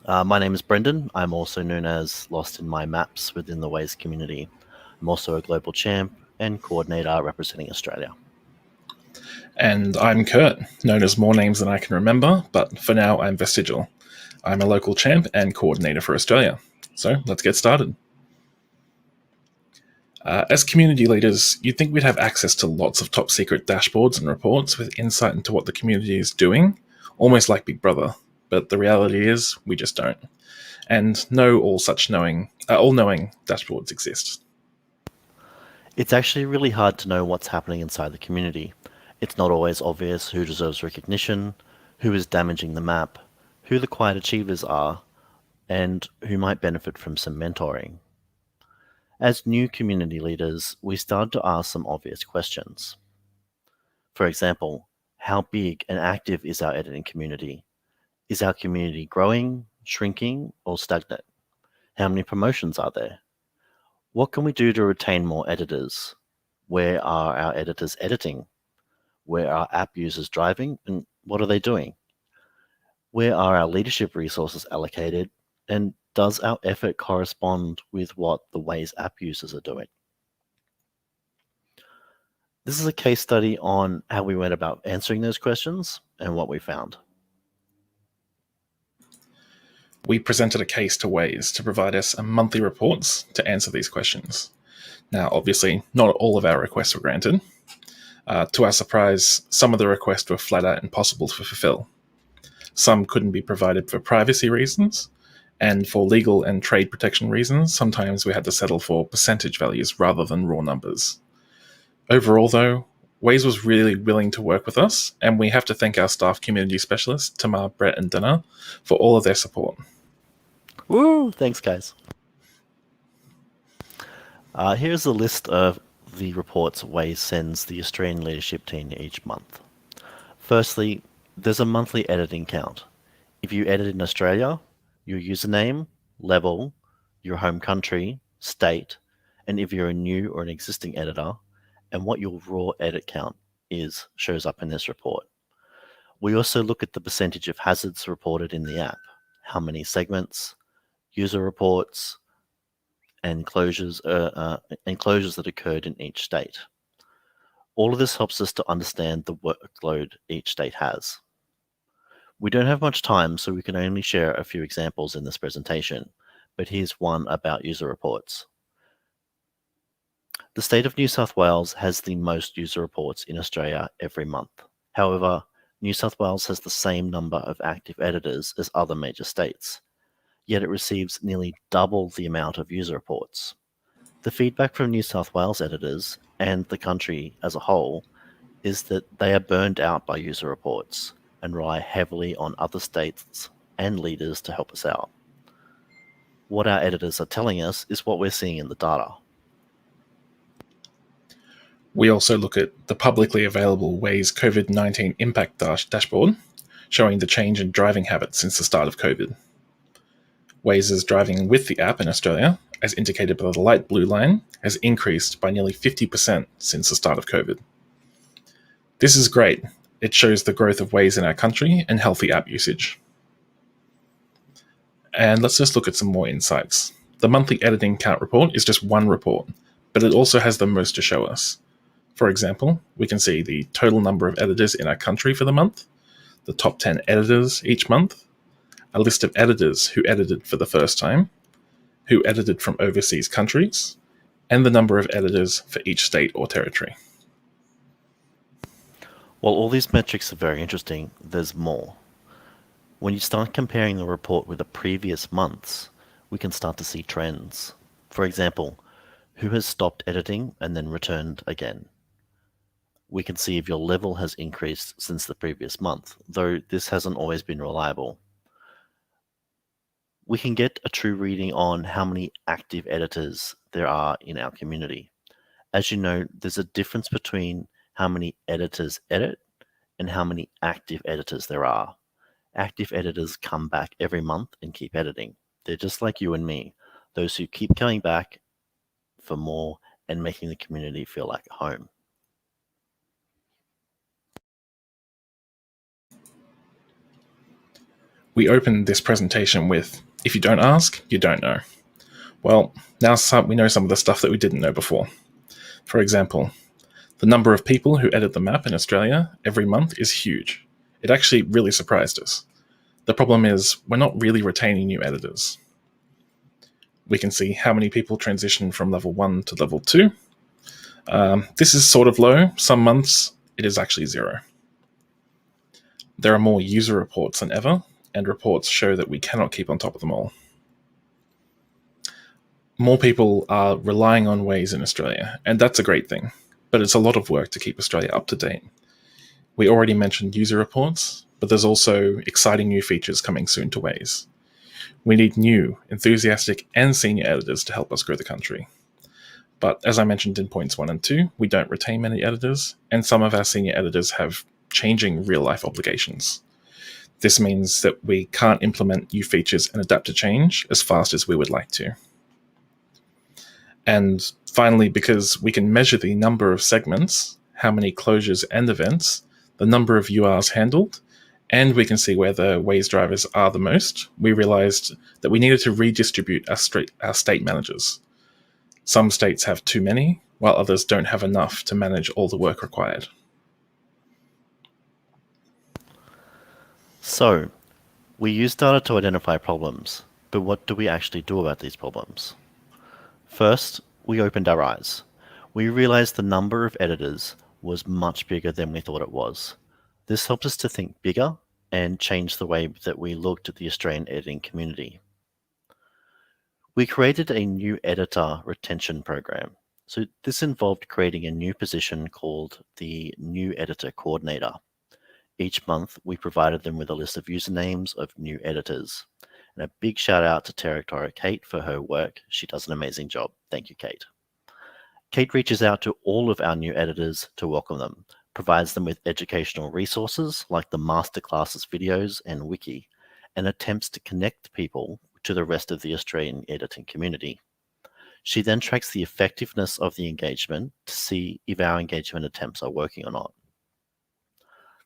My name is Brendan. I'm also known as Lost in My Maps within the Waze community. I'm also a global champ and coordinator representing Australia. And I'm Kurt, known as more names than I can remember, but for now I'm Vestigial. I'm a local champ and coordinator for Australia. So let's get started. As community leaders, you'd think we'd have access to lots of top secret dashboards and reports with insight into what the community is doing, almost like Big Brother. But the reality is, we just don't. And no all-knowing dashboards exist. It's actually really hard to know what's happening inside the community. It's not always obvious who deserves recognition, who is damaging the map, who the quiet achievers are, and who might benefit from some mentoring. As new community leaders, we started to ask some obvious questions. For example, how big and active is our editing community? Is our community growing, shrinking, or stagnant? How many promotions are there? What can we do to retain more editors? Where are our editors editing? Where are app users driving, and what are they doing? Where are our leadership resources allocated, and does our effort correspond with what the Waze app users are doing? This is a case study on how we went about answering those questions and what we found. We presented a case to Waze to provide us monthly reports to answer these questions. Now, obviously, not all of our requests were granted. To our surprise, some of the requests were flat out impossible to fulfill. Some couldn't be provided for privacy reasons, and for legal and trade protection reasons, sometimes we had to settle for percentage values rather than raw numbers. Overall, though, Waze was really willing to work with us, and we have to thank our staff community specialists, Tamar, Brett, and Dana, for all of their support. Woo! Thanks, guys. Here's a list of the reports Waze sends the Australian leadership team each month. Firstly, there's a monthly editing count. If you edit in Australia, your username, level, your home country, state, and if you're a new or an existing editor, and what your raw edit count is shows up in this report. We also look at the percentage of hazards reported in the app, how many segments, user reports, and closures that occurred in each state. All of this helps us to understand the workload each state has. We don't have much time, so we can only share a few examples in this presentation, but here's one about user reports. The state of New South Wales has the most user reports in Australia every month. However, New South Wales has the same number of active editors as other major states, yet it receives nearly double the amount of user reports. The feedback from New South Wales editors and the country as a whole is that they are burned out by user reports and rely heavily on other states and leaders to help us out. What our editors are telling us is what we're seeing in the data. We also look at the publicly available Waze COVID-19 impact dashboard, showing the change in driving habits since the start of COVID. Waze's driving with the app in Australia, as indicated by the light blue line, has increased by nearly 50% since the start of COVID. This is great. It shows the growth of Waze in our country and healthy app usage. And let's just look at some more insights. The monthly editing count report is just one report, but it also has the most to show us. For example, we can see the total number of editors in our country for the month, the top 10 editors each month, a list of editors who edited for the first time, who edited from overseas countries, and the number of editors for each state or territory. While all these metrics are very interesting, there's more. When you start comparing the report with the previous months, we can start to see trends. For example, who has stopped editing and then returned again? We can see if your level has increased since the previous month, though this hasn't always been reliable. We can get a true reading on how many active editors there are in our community. As you know, there's a difference between how many editors edit and how many active editors there are. Active editors come back every month and keep editing. They're just like you and me, those who keep coming back for more and making the community feel like home. We opened this presentation with, if you don't ask, you don't know. Well, now we know some of the stuff that we didn't know before. For example, the number of people who edit the map in Australia every month is huge. It actually really surprised us. The problem is we're not really retaining new editors. We can see how many people transition from level 1 to level 2. This is sort of low. Some months it is actually 0. There are more user reports than ever, and reports show that we cannot keep on top of them all. More people are relying on Waze in Australia, and that's a great thing, but it's a lot of work to keep Australia up to date. We already mentioned user reports, but there's also exciting new features coming soon to Waze. We need new, enthusiastic, and senior editors to help us grow the country. But as I mentioned in points 1 and 2, we don't retain many editors, and some of our senior editors have changing real-life obligations. This means that we can't implement new features and adapt to change as fast as we would like to. And finally, because we can measure the number of segments, how many closures and events, the number of URs handled, and we can see where the Waze drivers are the most, we realized that we needed to redistribute our state managers. Some states have too many, while others don't have enough to manage all the work required. So, we use data to identify problems, but what do we actually do about these problems? First, we opened our eyes. We realized the number of editors was much bigger than we thought it was. This helped us to think bigger and change the way that we looked at the Australian editing community. We created a new editor retention program. So this involved creating a new position called the New Editor Coordinator. Each month, we provided them with a list of usernames of new editors. And a big shout out to Territory Kate for her work. She does an amazing job. Thank you, Kate. Kate reaches out to all of our new editors to welcome them, provides them with educational resources like the masterclasses videos and wiki, and attempts to connect people to the rest of the Australian editing community. She then tracks the effectiveness of the engagement to see if our engagement attempts are working or not.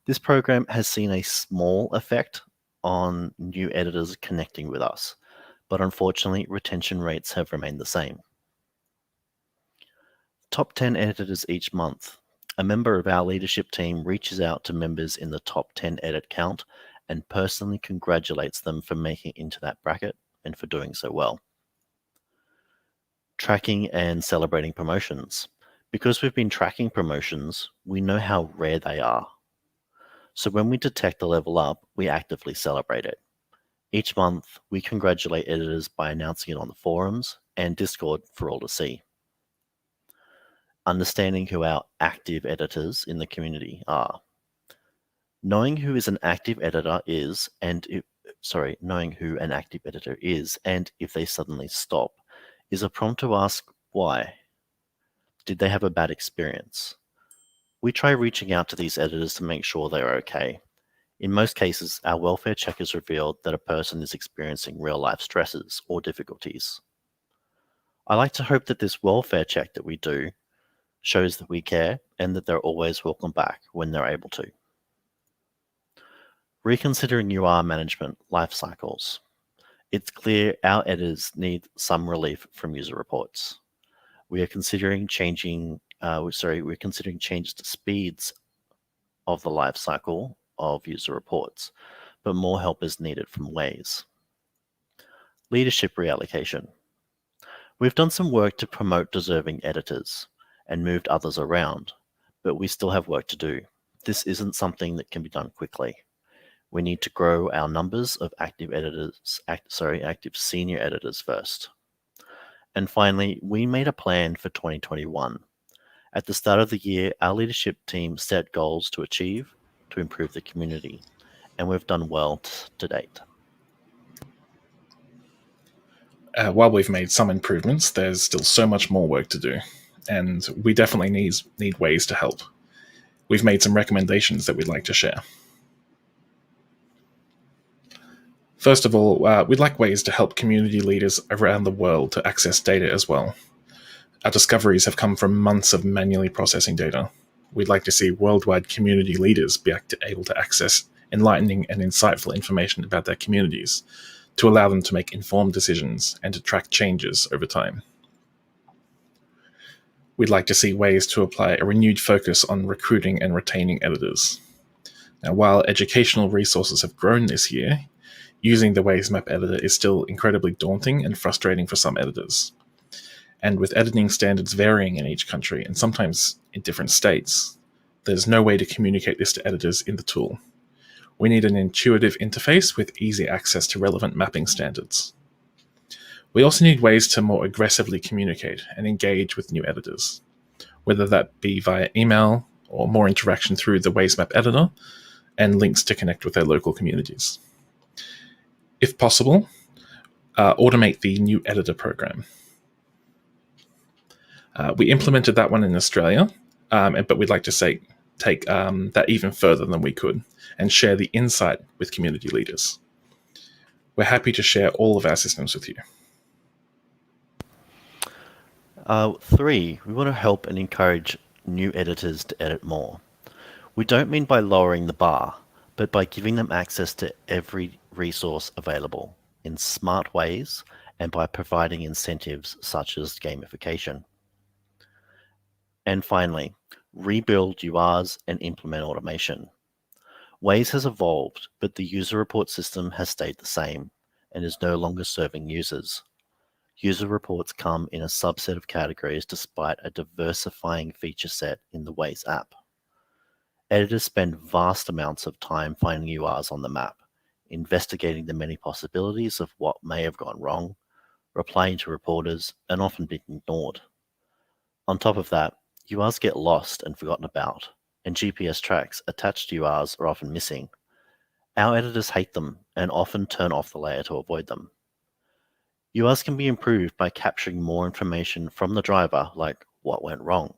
This program has seen a small effect on new editors connecting with us, but unfortunately, retention rates have remained the same. Top 10 editors each month. A member of our leadership team reaches out to members in the top 10 edit count and personally congratulates them for making it into that bracket and for doing so well. Tracking and celebrating promotions. Because we've been tracking promotions, we know how rare they are. So when we detect a level up, we actively celebrate it. Each month, we congratulate editors by announcing it on the forums and Discord for all to see. Understanding who our active editors in the community are. Knowing who is an active editor is, knowing who an active editor is, and if they suddenly stop, is a prompt to ask why. Did they have a bad experience? We try reaching out to these editors to make sure they are okay. In most cases, our welfare check has revealed that a person is experiencing real-life stresses or difficulties. I like to hope that this welfare check that we do shows that we care and that they're always welcome back when they're able to. Reconsidering UR management life cycles. It's clear our editors need some relief from user reports. We're considering changes to speeds of the life cycle of user reports, but more help is needed from Waze. Leadership reallocation. We've done some work to promote deserving editors and moved others around, but we still have work to do. This isn't something that can be done quickly. We need to grow our numbers of active senior editors first. And finally, we made a plan for 2021. At the start of the year, our leadership team set goals to achieve to improve the community, and we've done well to date. While we've made some improvements, there's still so much more work to do, and we definitely need ways to help. We've made some recommendations that we'd like to share. First of all, we'd like ways to help community leaders around the world to access data as well. Our discoveries have come from months of manually processing data. We'd like to see worldwide community leaders be able to access enlightening and insightful information about their communities to allow them to make informed decisions and to track changes over time. We'd like to see ways to apply a renewed focus on recruiting and retaining editors. Now, while educational resources have grown this year, using the Waze Map editor is still incredibly daunting and frustrating for some editors. And with editing standards varying in each country and sometimes in different states, there's no way to communicate this to editors in the tool. We need an intuitive interface with easy access to relevant mapping standards. We also need ways to more aggressively communicate and engage with new editors, whether that be via email or more interaction through the Waze Map editor and links to connect with their local communities. If possible, automate the new editor program. We implemented that one in Australia, but we'd like to take that even further than we could and share the insight with community leaders. We're happy to share all of our systems with you. 3, we want to help and encourage new editors to edit more. We don't mean by lowering the bar, but by giving them access to every resource available in smart ways and by providing incentives such as gamification. And finally, rebuild URs and implement automation. Waze has evolved, but the user report system has stayed the same and is no longer serving users. User reports come in a subset of categories despite a diversifying feature set in the Waze app. Editors spend vast amounts of time finding URs on the map, investigating the many possibilities of what may have gone wrong, replying to reporters, and often being ignored. On top of that, URs get lost and forgotten about, and GPS tracks attached to URs are often missing. Our editors hate them and often turn off the layer to avoid them. URs can be improved by capturing more information from the driver, like what went wrong,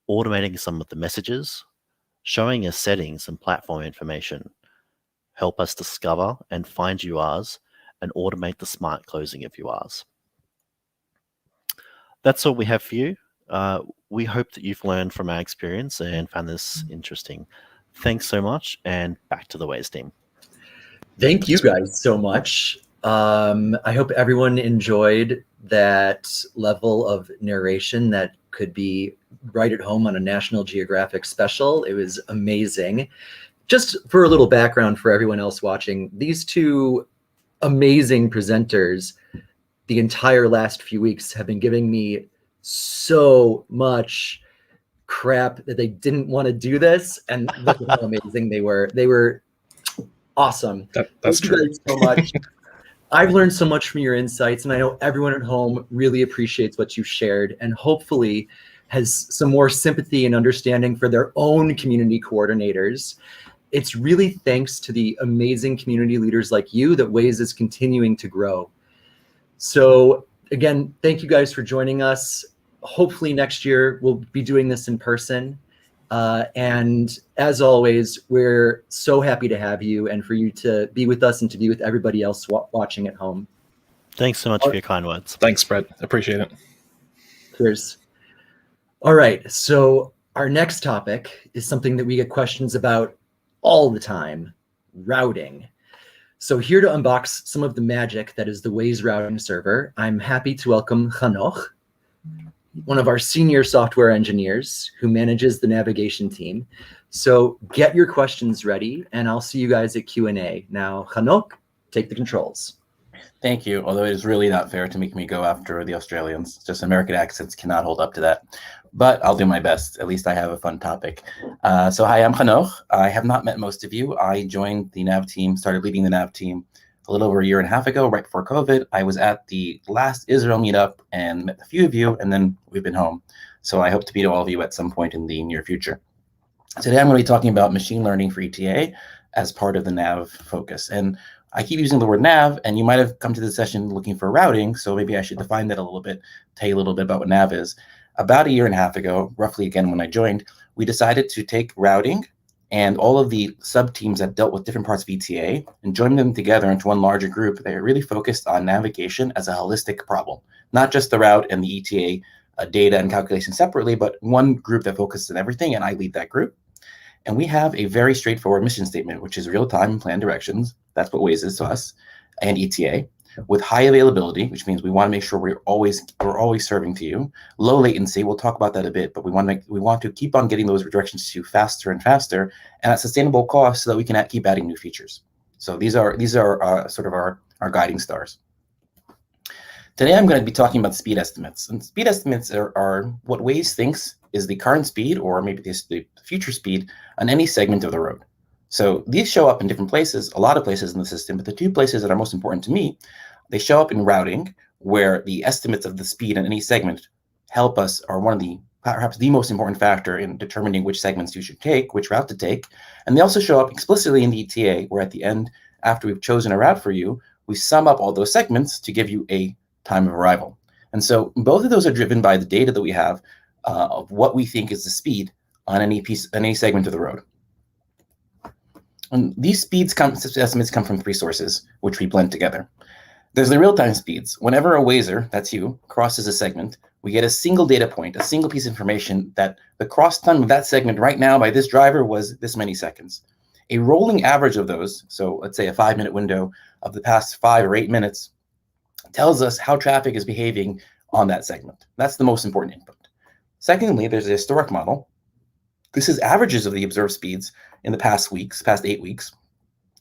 automating some of the messages, showing us settings and platform information, help us discover and find URs, and automate the smart closing of URs. That's all we have for you. We hope that you've learned from our experience and found this interesting. Thanks so much, and back to the Waze team. Thank you guys so much. I hope everyone enjoyed that level of narration that could be right at home on a National Geographic special. It was amazing. just for a little background for everyone else watching, these two amazing presenters the entire last few weeks have been giving me so much crap that they didn't want to do this, and look at how amazing they were. They were awesome. That's Thank you true. guys so much. I've learned so much from your insights, and I know everyone at home really appreciates what you shared, and hopefully has some more sympathy and understanding for their own community coordinators. It's really thanks to the amazing community leaders like you that Waze is continuing to grow. So again, thank you guys for joining us. Hopefully next year we'll be doing this in person. And as always, we're so happy to have you and for you to be with us and to be with everybody else watching at home. Thanks so much for your kind words. Thanks, Brett. Appreciate it. Cheers. All right, so our next topic is something that we get questions about all the time, routing. So here to unbox some of the magic that is the Waze routing server, I'm happy to welcome Hanoch, one of our senior software engineers who manages the navigation team. So get your questions ready, and I'll see you guys at Q&A. Now, Hanoch, take the controls. Thank you, although it is really not fair to make me go after the Australians. Just American accents cannot hold up to that. But I'll do my best. At least I have a fun topic. So hi, I'm Hanoch. I have not met most of you. I joined the nav team, started leading the nav team a little over a year and a half ago, right before COVID. I was at the last Israel meetup and met a few of you, and then we've been home. So I hope to meet all of you at some point in the near future. Today I'm going to be talking about machine learning for ETA as part of the nav focus. And I keep using the word nav, and you might have come to the session looking for routing, so maybe I should define that a little bit, tell you a little bit about what nav is. About a year and a half ago, roughly again when I joined, we decided to take routing and all of the sub-teams that dealt with different parts of ETA and join them together into one larger group that are really focused on navigation as a holistic problem. Not just the route and the ETA data and calculation separately, but one group that focuses on everything, and I lead that group. And we have a very straightforward mission statement, which is real-time and planned directions. That's what Waze is to us, and ETA, with high availability, which means we want to make sure we're always serving to you. Low latency, we'll talk about that a bit, but we want to keep on getting those directions to you faster and faster, and at sustainable cost, so that we can keep adding new features. So these are sort of our guiding stars. Today I'm going to be talking about speed estimates, and speed estimates are what Waze thinks is the current speed, or maybe the future speed, on any segment of the road. So these show up in different places, a lot of places in the system, but the two places that are most important to me, they show up in routing, where the estimates of the speed in any segment help us, are one of the, perhaps the most important factor in determining which segments you should take, which route to take. And they also show up explicitly in the ETA, where at the end, after we've chosen a route for you, we sum up all those segments to give you a time of arrival. And so both of those are driven by the data that we have of what we think is the speed on any segment of the road. And these estimates come from three sources, which we blend together. There's the real-time speeds. Whenever a Wazer, that's you, crosses a segment, we get a single data point, a single piece of information that the cross time of that segment right now by this driver was this many seconds. A rolling average of those, so let's say a 5-minute window of the past 5 or 8 minutes, tells us how traffic is behaving on that segment. That's the most important input. Secondly, there's a historic model. This is averages of the observed speeds in the past 8 weeks.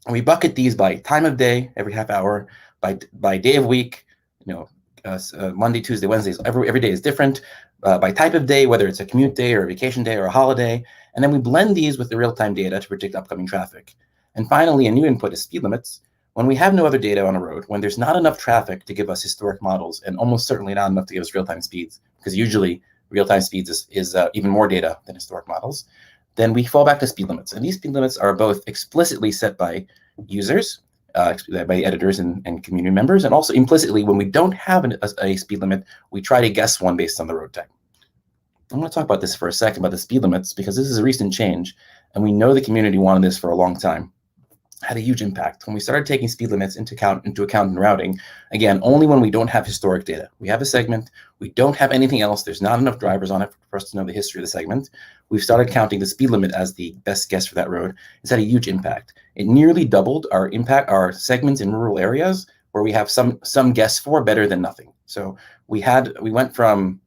And we bucket these by time of day, every half hour, by day of week, Monday, Tuesday, Wednesdays, every day is different, by type of day, whether it's a commute day or a vacation day or a holiday. And then we blend these with the real-time data to predict upcoming traffic. And finally, a new input is speed limits. When we have no other data on a road, when there's not enough traffic to give us historic models, and almost certainly not enough to give us real-time speeds, because usually real-time speeds is even more data than historic models, then we fall back to speed limits. And these speed limits are both explicitly set by users, by editors and community members, and also implicitly, when we don't have a speed limit, we try to guess one based on the road type. I'm going to talk about this for a second, about the speed limits, because this is a recent change, and we know the community wanted this for a long time. Had a huge impact. When we started taking speed limits into account in routing, again, only when we don't have historic data. We have a segment, we don't have anything else, there's not enough drivers on it for us to know the history of the segment. We've started counting the speed limit as the best guess for that road. It's had a huge impact. It nearly doubled our segments in rural areas where we have some guess for better than nothing. So we went from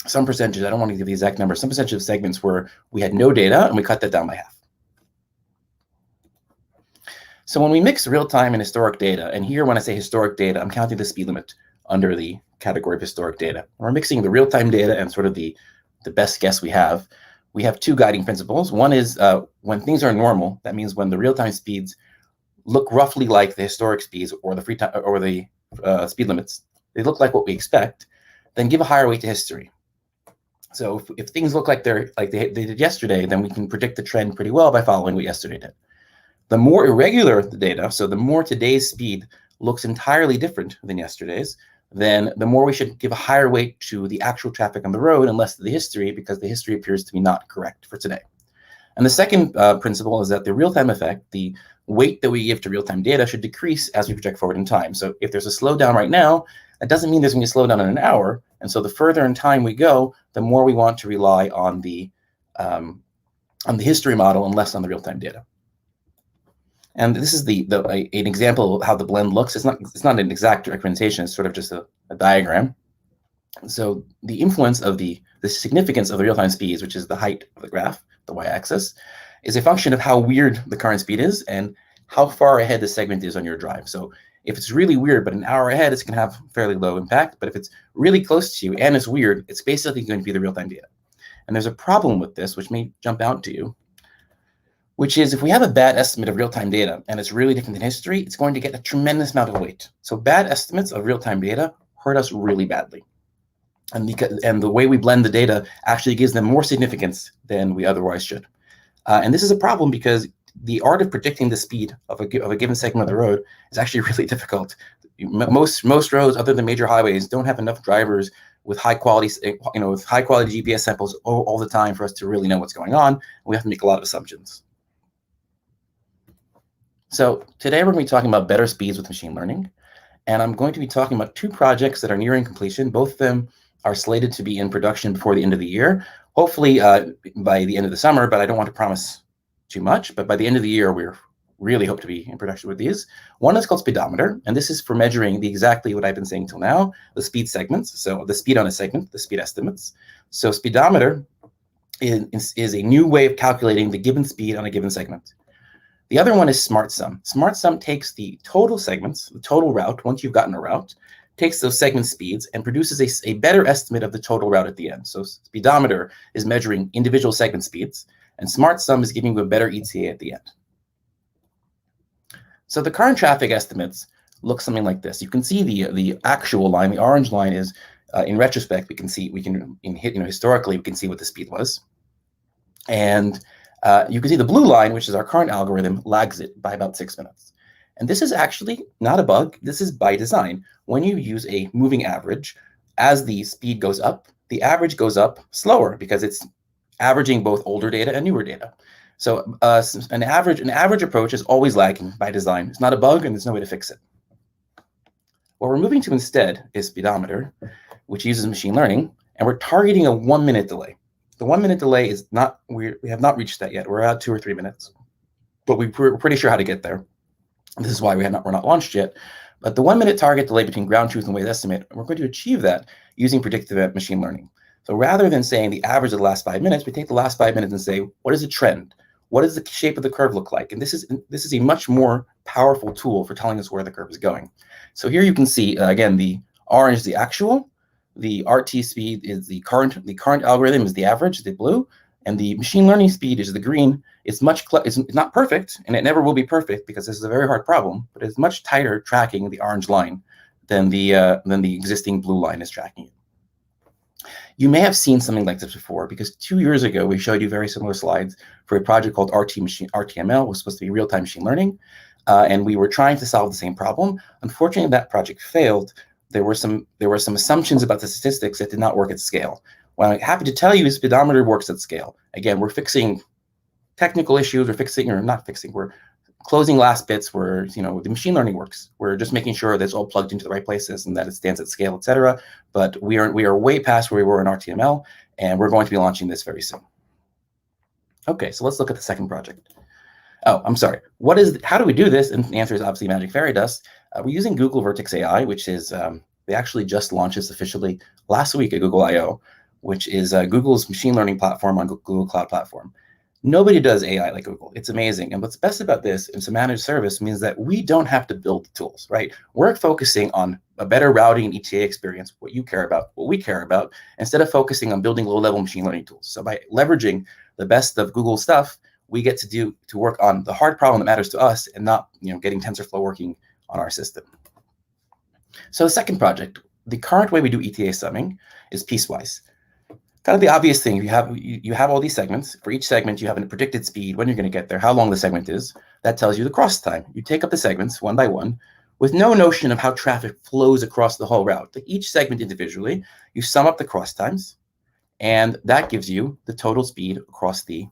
some percentage, I don't want to give the exact number, some percentage of segments where we had no data, and we cut that down by half. So when we mix real-time and historic data, and here when I say historic data, I'm counting the speed limit under the category of historic data. We're mixing the real-time data and sort of the best guess we have. We have two guiding principles. One is when things are normal, that means when the real-time speeds look roughly like the historic speeds or the free time or the speed limits, they look like what we expect, then give a higher weight to history. So if things look like they did yesterday, then we can predict the trend pretty well by following what yesterday did. The more irregular the data, so the more today's speed looks entirely different than yesterday's, then the more we should give a higher weight to the actual traffic on the road and less to the history, because the history appears to be not correct for today. And the second principle is that the real-time effect, the weight that we give to real-time data, should decrease as we project forward in time. So if there's a slowdown right now, that doesn't mean there's going to be a slowdown in an hour. And so the further in time we go, the more we want to rely on the history model and less on the real-time data. And this is an example of how the blend looks. It's not an exact representation. It's sort of just a diagram. So the influence of the significance of the real-time speeds, which is the height of the graph, the y-axis, is a function of how weird the current speed is and how far ahead the segment is on your drive. So if it's really weird, but an hour ahead, it's going to have fairly low impact. But if it's really close to you and it's weird, it's basically going to be the real-time data. And there's a problem with this, which may jump out to you, which is if we have a bad estimate of real-time data and it's really different than history, it's going to get a tremendous amount of weight. So bad estimates of real-time data hurt us really badly. And the way we blend the data actually gives them more significance than we otherwise should. And this is a problem because the art of predicting the speed of a given segment of the road is actually really difficult. Most roads, other than major highways, don't have enough drivers with high quality, with high quality GPS samples all the time for us to really know what's going on. We have to make a lot of assumptions. So today we're going to be talking about better speeds with machine learning. And I'm going to be talking about two projects that are nearing completion. Both of them are slated to be in production before the end of the year, hopefully by the end of the summer, but I don't want to promise too much. But by the end of the year, we really hope to be in production with these. One is called Speedometer, and this is for measuring exactly what I've been saying till now, the speed segments. So the speed on a segment, the speed estimates. So Speedometer is a new way of calculating the given speed on a given segment. The other one is SmartSum. SmartSum takes the total segments, the total route, once you've gotten a route, takes those segment speeds and produces a better estimate of the total route at the end. So Speedometer is measuring individual segment speeds, and SmartSum is giving you a better ETA at the end. So the current traffic estimates look something like this. You can see the actual line, the orange line is, in retrospect, historically, we can see what the speed was. And you can see the blue line, which is our current algorithm, lags it by about 6 minutes. And this is actually not a bug. This is by design. When you use a moving average, as the speed goes up, the average goes up slower because it's averaging both older data and newer data. So an average approach is always lagging by design. It's not a bug, and there's no way to fix it. What we're moving to instead is Speedometer, which uses machine learning, and we're targeting a 1 minute delay. The 1 minute delay is not, we have not reached that yet. We're at 2 or 3 minutes, but we're pretty sure how to get there. This is why we're not launched yet. But the 1 minute target delay between ground truth and Waze estimate, we're going to achieve that using predictive machine learning. So rather than saying the average of the last 5 minutes, we take the last 5 minutes and say, what is the trend? What does the shape of the curve look like? And this is a much more powerful tool for telling us where the curve is going. So here you can see, again, the orange is the actual, the RT speed is the current algorithm is the average, the blue, and the machine learning speed is the green. It's not perfect, and it never will be perfect because this is a very hard problem, but it's much tighter tracking the orange line than the existing blue line is tracking it. You may have seen something like this before because 2 years ago, we showed you very similar slides for a project called RTML, was supposed to be real-time machine learning, and we were trying to solve the same problem. Unfortunately, that project failed. There were some assumptions about the statistics that did not work at scale. What I'm happy to tell you is Speedometer works at scale. Again, we're fixing technical issues, we're closing last bits where the machine learning works. We're just making sure that it's all plugged into the right places and that it stands at scale, etc. But we are way past where we were in RTML, and we're going to be launching this very soon. Okay, so let's look at the second project. Oh, I'm sorry. How do we do this? And the answer is obviously Magic Fairy Dust. We're using Google Vertex AI, which is they actually just launched this officially last week at Google I/O, which is Google's machine learning platform on Google Cloud Platform. Nobody does AI like Google. It's amazing. And what's best about this, it's a managed service, means that we don't have to build the tools, right? We're focusing on a better routing and ETA experience, what you care about, what we care about, instead of focusing on building low-level machine learning tools. So by leveraging the best of Google stuff, we get to work on the hard problem that matters to us and not getting TensorFlow working on our system. So the second project, the current way we do ETA summing is piecewise. Kind of the obvious thing, you have all these segments. For each segment, you have a predicted speed, when you're going to get there, how long the segment is. That tells you the cross time. You take up the segments one by one with no notion of how traffic flows across the whole route. Like each segment individually, you sum up the cross times, and that gives you the total speed across the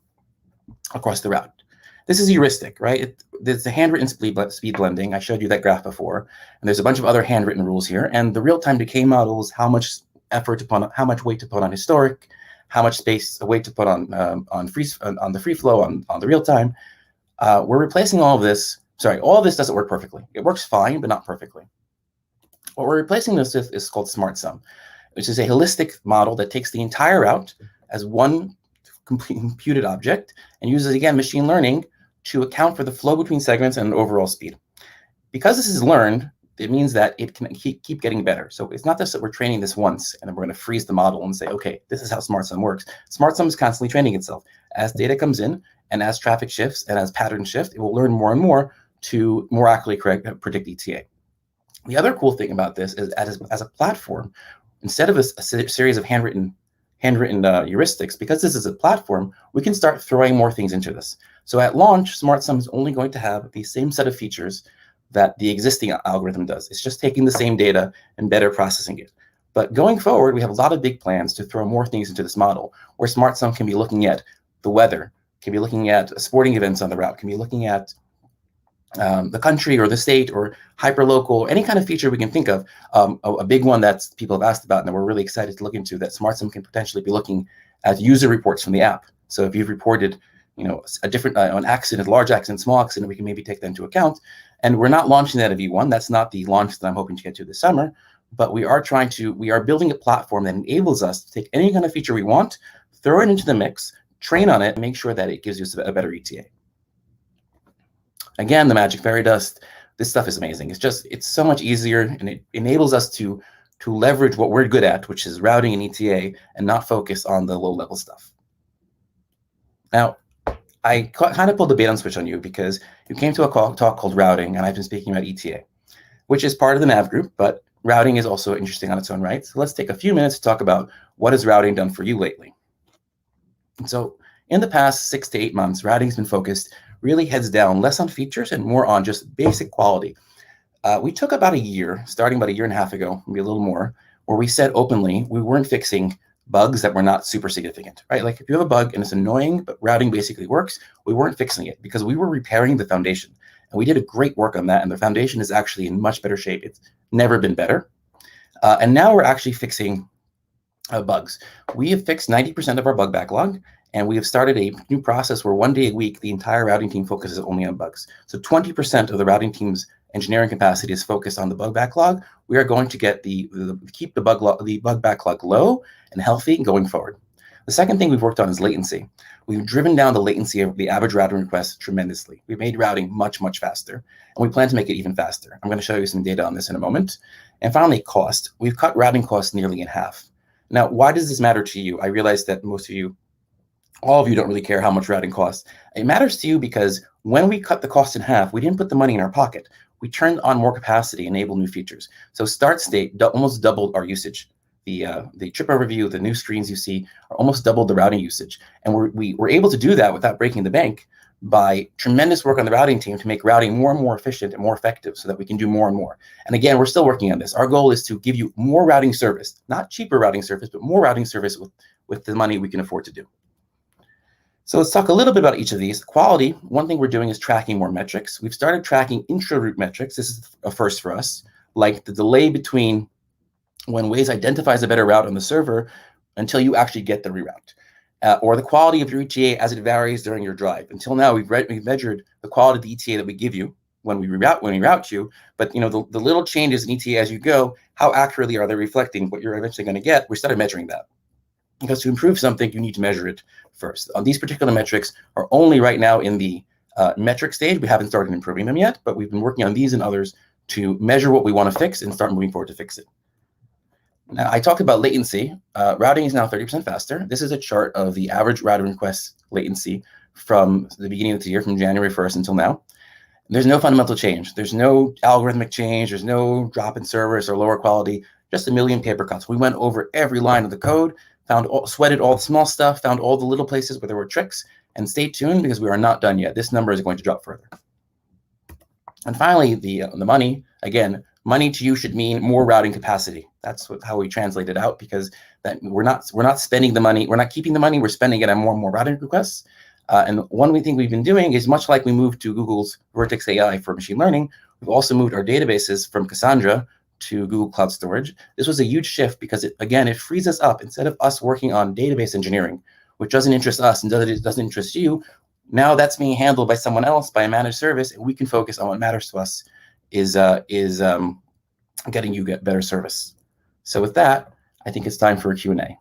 route. This is heuristic, right? There's the handwritten speed blending. I showed you that graph before, and there's a bunch of other handwritten rules here. And the real-time decay models, how much weight to put on historic, how much weight to put on the free flow, on the real time. We're replacing all of this. Sorry, all of this doesn't work perfectly. It works fine, but not perfectly. What we're replacing this with is called SmartSum, which is a holistic model that takes the entire route as one computed object and uses, again, machine learning to account for the flow between segments and overall speed. Because this is learned, it means that it can keep getting better. So it's not just that we're training this once and then we're going to freeze the model and say, okay, this is how SmartSum works. SmartSum is constantly training itself. As data comes in and as traffic shifts and as patterns shift, it will learn more and more to more accurately predict ETA. The other cool thing about this is as a platform, instead of a series of handwritten heuristics, because this is a platform, we can start throwing more things into this. So at launch, SmartSum is only going to have the same set of features that the existing algorithm does. It's just taking the same data and better processing it. But going forward, we have a lot of big plans to throw more things into this model, where SmartSum can be looking at the weather, can be looking at sporting events on the route, can be looking at the country or the state or hyperlocal, any kind of feature we can think of. A big one that people have asked about and that we're really excited to look into, that SmartSum can potentially be looking at user reports from the app. So if you've reported a different an accident, large accident, small accident, we can maybe take that into account. And we're not launching that at V1. That's not the launch that I'm hoping to get to this summer. But we are building a platform that enables us to take any kind of feature we want, throw it into the mix, train on it, and make sure that it gives you a better ETA. Again, the magic fairy dust. This stuff is amazing. It's so much easier, and it enables us to leverage what we're good at, which is routing and ETA, and not focus on the low-level stuff. Now, I kind of pulled the bait and switch on you because you came to a talk called routing, and I've been speaking about ETA, which is part of the NAV group, but routing is also interesting on its own right. So let's take a few minutes to talk about what has routing done for you lately. And so in the past 6 to 8 months, routing has been focused really heads down, less on features and more on just basic quality. We took about a year, starting about a year and a half ago, maybe a little more, where we said openly we weren't fixing bugs that were not super significant, right? Like if you have a bug and it's annoying, but routing basically works, we weren't fixing it because we were repairing the foundation. And we did a great work on that. And the foundation is actually in much better shape. It's never been better. And now we're actually fixing bugs. We have fixed 90% of our bug backlog. And we have started a new process where 1 day a week, the entire routing team focuses only on bugs. So 20% of the routing team's engineering capacity is focused on the bug backlog. We are going to keep the bug backlog low and healthy going forward. The second thing we've worked on is latency. We've driven down the latency of the average routing request tremendously. We've made routing much, much faster, and we plan to make it even faster. I'm going to show you some data on this in a moment. And finally, cost. We've cut routing costs nearly in half. Now, why does this matter to you? I realize that all of you don't really care how much routing costs. It matters to you because when we cut the cost in half, we didn't put the money in our pocket. We turned on more capacity, enabled new features. So start state almost doubled our usage. The trip overview, the new screens you see are almost doubled the routing usage. And we were able to do that without breaking the bank by tremendous work on the routing team to make routing more and more efficient and more effective so that we can do more and more. And again, we're still working on this. Our goal is to give you more routing service, not cheaper routing service, but more routing service with the money we can afford to do. So let's talk a little bit about each of these. Quality, one thing we're doing is tracking more metrics. We've started tracking intra-route metrics. This is a first for us, like the delay between when Waze identifies a better route on the server until you actually get the reroute, or the quality of your ETA as it varies during your drive. Until now, we've measured the quality of the ETA that we give you when we route you, but the little changes in ETA as you go, how accurately are they reflecting what you're eventually going to get? We started measuring that. Because to improve something, you need to measure it first. These particular metrics are only right now in the metric stage. We haven't started improving them yet, but we've been working on these and others to measure what we want to fix and start moving forward to fix it. Now, I talked about latency. Routing is now 30% faster. This is a chart of the average routing request latency from the beginning of the year, from January 1st until now. There's no fundamental change. There's no algorithmic change. There's no drop in service or lower quality, just a million paper cuts. We went over every line of the code, sweated all the small stuff, found all the little places where there were tricks, and stay tuned because we are not done yet. This number is going to drop further. And finally, the money, again, money to you should mean more routing capacity. That's how we translate it out, because that we're not spending the money, we're not keeping the money, we're spending it on more and more routing requests. And one thing we've been doing is, much like we moved to Google's Vertex AI for machine learning, we've also moved our databases from Cassandra to Google Cloud Storage. This was a huge shift because, it frees us up. Instead of us working on database engineering, which doesn't interest us and doesn't interest you, now that's being handled by someone else, by a managed service, and we can focus on what matters to us, is getting you better service. So with that, I think it's time for a Q&A.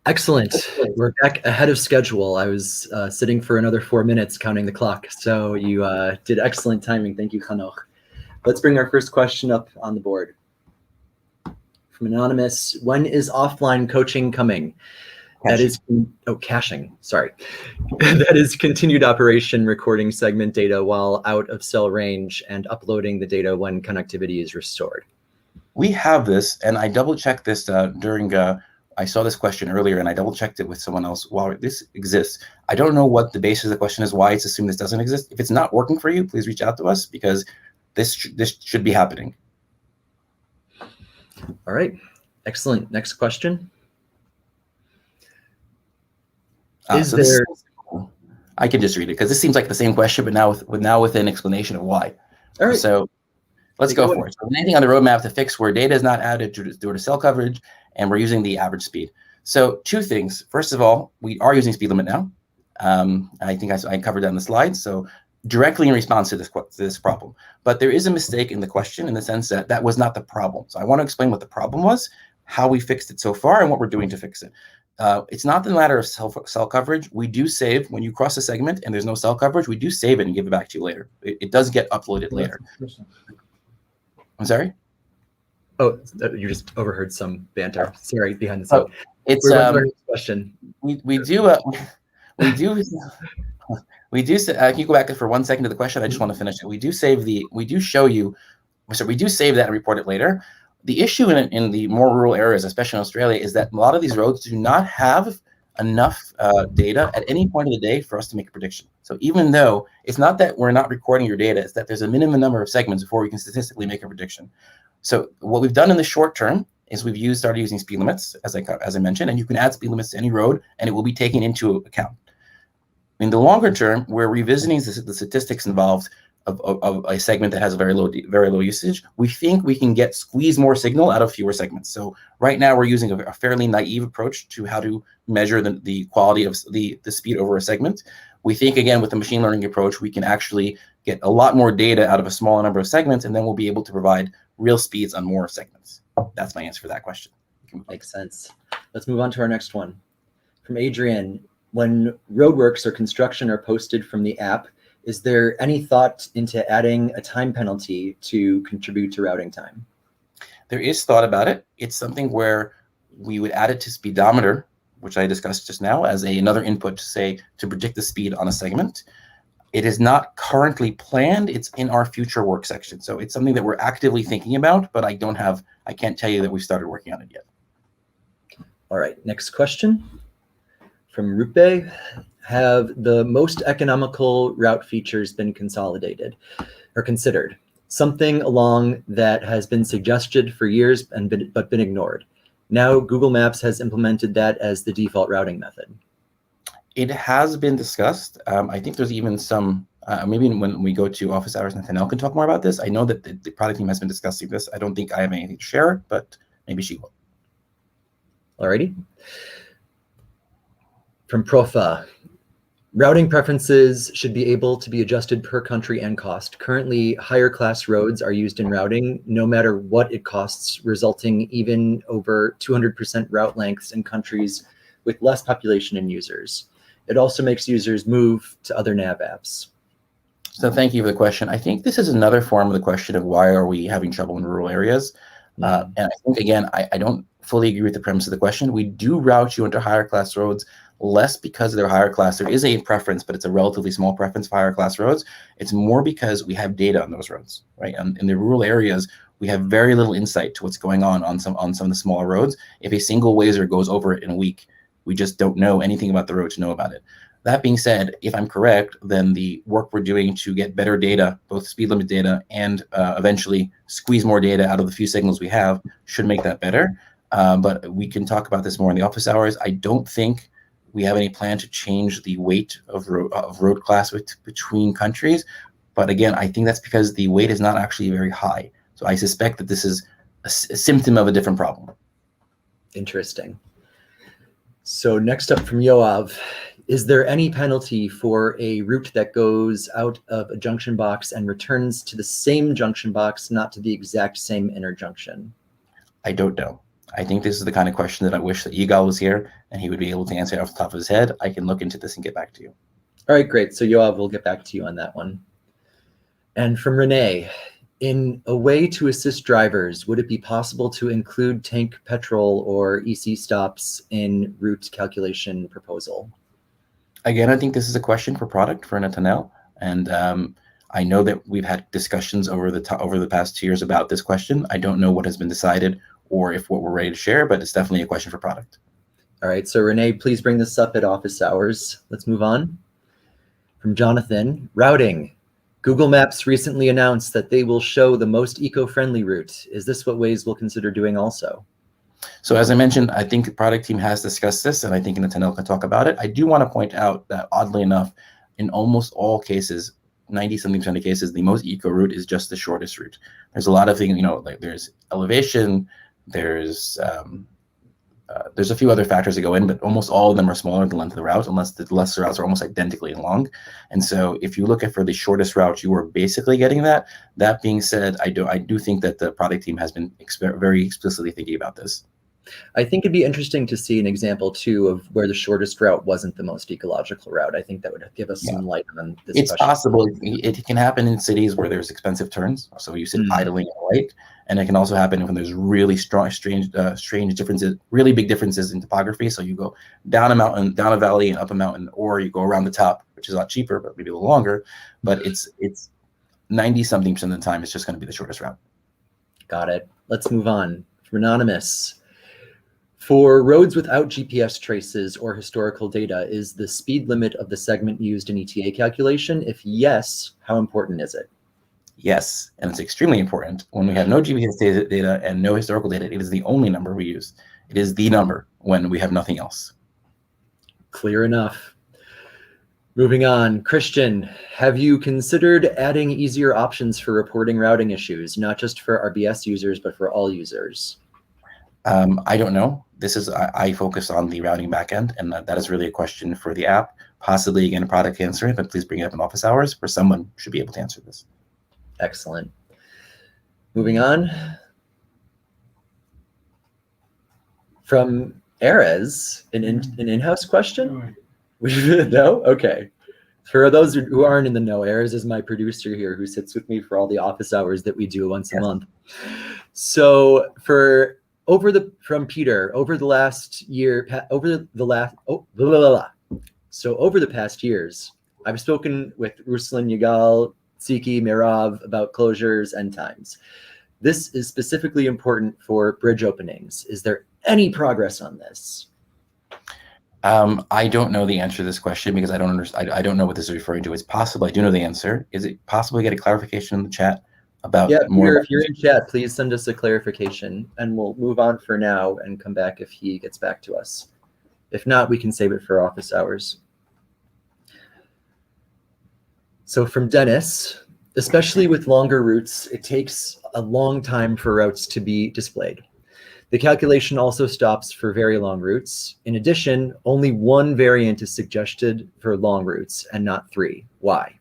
Excellent. We're back ahead of schedule. I was sitting for another 4 minutes counting the clock. So you did excellent timing. Thank you, Hanoch. Let's bring our first question up on the board. From Anonymous, when is offline coaching coming? That is, caching, sorry. That is continued operation, recording segment data while out of cell range and uploading the data when connectivity is restored. We have this, and I double-checked this during, I saw this question earlier, and I double-checked it with someone else. While this exists, I don't know what the basis of the question is, why it's assumed this doesn't exist. If it's not working for you, please reach out to us, because this should be happening. All right, excellent. Next question. I can just read it because this seems like the same question, but now with an explanation of why. All right. So let's go for it. So anything on the roadmap to fix where data is not added due to cell coverage, and we're using the average speed. So two things. First of all, we are using speed limit now. I think I covered that on the slide. So directly in response to this problem. But there is a mistake in the question in the sense that that was not the problem. So I want to explain what the problem was, how we fixed it so far, and what we're doing to fix it. It's not the matter of cell coverage. We do save when you cross a segment and there's no cell coverage. We do save it and give it back to you later. It does get uploaded later. I'm sorry? Oh, you just overheard some banter. Sorry, behind the scene. Oh, it's question. We do. Can you go back for 1 second to the question? I just want to finish it. We do save that and report it later. The issue in the more rural areas, especially in Australia, is that a lot of these roads do not have enough data at any point of the day for us to make a prediction. So even though it's not that we're not recording your data, it's that there's a minimum number of segments before we can statistically make a prediction. So what we've done in the short term is we've started using speed limits, as I mentioned, and you can add speed limits to any road, and it will be taken into account. In the longer term, we're revisiting the statistics involved of a segment that has a very low usage. We think we can squeeze more signal out of fewer segments. So right now we're using a fairly naive approach to how to measure the quality of the speed over a segment. We think, again, with the machine learning approach, we can actually get a lot more data out of a smaller number of segments, and then we'll be able to provide real speeds on more segments. That's my answer for that question. Makes sense. Let's move on to our next one. From Adrian, when roadworks or construction are posted from the app, is there any thought into adding a time penalty to contribute to routing time? There is thought about it. It's something where we would add it to speedometer, which I discussed just now, as another input to predict the speed on a segment. It is not currently planned. It's in our future work section. So it's something that we're actively thinking about, but I can't tell you that we've started working on it yet. All right, next question from Rupe. Have the most economical route features been consolidated or considered? Something along that has been suggested for years but been ignored. Now Google Maps has implemented that as the default routing method. It has been discussed. I think there's even some, maybe when we go to office hours, Nathaniel can talk more about this. I know that the product team has been discussing this. I don't think I have anything to share, but maybe she will. Alrighty. From Profa, Routing preferences should be able to be adjusted per country and cost. Currently, higher class roads are used in routing, no matter what it costs, resulting even over 200% route lengths in countries with less population and users. It also makes users move to other nav apps. So thank you for the question. I think this is another form of the question of why are we having trouble in rural areas? And I think, again, I don't fully agree with the premise of the question. We do route you into higher class roads less because they're higher class. There is a preference, but it's a relatively small preference for higher class roads. It's more because we have data on those roads, right? In the rural areas, we have very little insight to what's going on some of the smaller roads. If a single Wazer goes over it in a week, we just don't know anything about the road to know about it. That being said, if I'm correct, then the work we're doing to get better data, both speed limit data and eventually squeeze more data out of the few signals we have, should make that better. But we can talk about this more in the office hours. I don't think we have any plan to change the weight of road class between countries. But again, I think that's because the weight is not actually very high. So I suspect that this is a symptom of a different problem. Interesting. So next up from Yoav, is there any penalty for a route that goes out of a junction box and returns to the same junction box, not to the exact same interjunction? I don't know. I think this is the kind of question that I wish that Yigal was here and he would be able to answer off the top of his head. I can look into this and get back to you. All right, great. So Yoav, we'll get back to you on that one. And from Renee, in a way to assist drivers, would it be possible to include tank petrol or EC stops in route calculation proposal? Again, I think this is a question for product for Netanel. And I know that we've had discussions over the past 2 years about this question. I don't know what has been decided or if what we're ready to share, but it's definitely a question for product. All right, so Renee, please bring this up at office hours. Let's move on. From Jonathan, routing. Google Maps recently announced that they will show the most eco-friendly route. Is this what Waze will consider doing also? So as I mentioned, I think the product team has discussed this, and I think Netanel can talk about it. I do want to point out that, oddly enough, in almost all cases, 90-something% of cases, the most eco route is just the shortest route. There's a lot of things, like there's elevation, there's a few other factors that go in, but almost all of them are smaller than the length of the route, unless the lesser routes are almost identically long. And so if you look at for the shortest route, you are basically getting that. That being said, I do think that the product team has been very explicitly thinking about this. I think it'd be interesting to see an example too of where the shortest route wasn't the most ecological route. I think that would give us some light on this. It's possible. It can happen in cities where there's expensive turns, so you sit idling in a lake, and it can also happen when there's really strange differences, really big differences in topography. So you go down a mountain, down a valley, and up a mountain, or you go around the top, which is a lot cheaper, but maybe a little longer. But it's 90-something% of the time, it's just going to be the shortest route. Got it. Let's move on. From Anonymous. For roads without GPS traces or historical data, is the speed limit of the segment used in ETA calculation? If yes, how important is it? Yes, and it's extremely important. When we have no GPS data and no historical data, it is the only number we use. It is the number when we have nothing else. Clear enough. Moving on, Christian, have you considered adding easier options for reporting routing issues, not just for RBS users, but for all users? I don't know. I focus on the routing backend, and that is really a question for the app. Possibly, again, a product can answer it, but please bring it up in office hours where someone should be able to answer this. Excellent. Moving on. From Erez, an in-house question? No? Okay. For those who aren't in the know, Erez is my producer here who sits with me for all the office hours that we do once a month. So from Peter, over the past years, I've spoken with Ruslan, Yigal, Siki, Mirav about closures and times. This is specifically important for bridge openings. Is there any progress on this? I don't know the answer to this question because I don't understand. I don't know what this is referring to. It's possible I do know the answer. Is it possible to get a clarification in the chat about more? If you're in chat, please send us a clarification, and we'll move on for now and come back if he gets back to us. If not, we can save it for office hours. So from Dennis, especially with longer routes, it takes a long time for routes to be displayed. The calculation also stops for very long routes. In addition, only one variant is suggested for long routes and not 3. Why?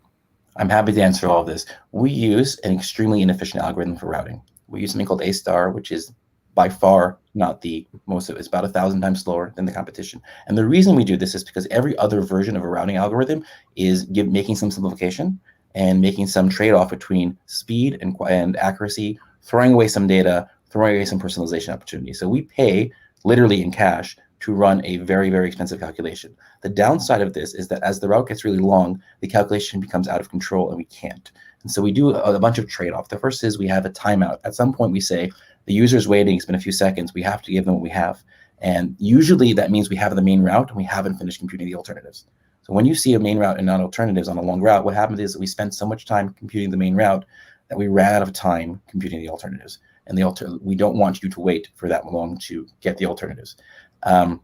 I'm happy to answer all of this. We use an extremely inefficient algorithm for routing. We use something called A*, which is by far not the most, it's about 1,000 times slower than the competition. And the reason we do this is because every other version of a routing algorithm is making some simplification and making some trade-off between speed and accuracy, throwing away some data, throwing away some personalization opportunities. So we pay literally in cash to run a very, very expensive calculation. The downside of this is that as the route gets really long, the calculation becomes out of control and we can't. And so we do a bunch of trade-off. The first is we have a timeout. At some point we say, the user's waiting, it's been a few seconds, we have to give them what we have. And usually that means we have the main route and we haven't finished computing the alternatives. So when you see a main route and not alternatives on a long route, what happens is that we spent so much time computing the main route that we ran out of time computing the alternatives. And we don't want you to wait for that long to get the alternatives. I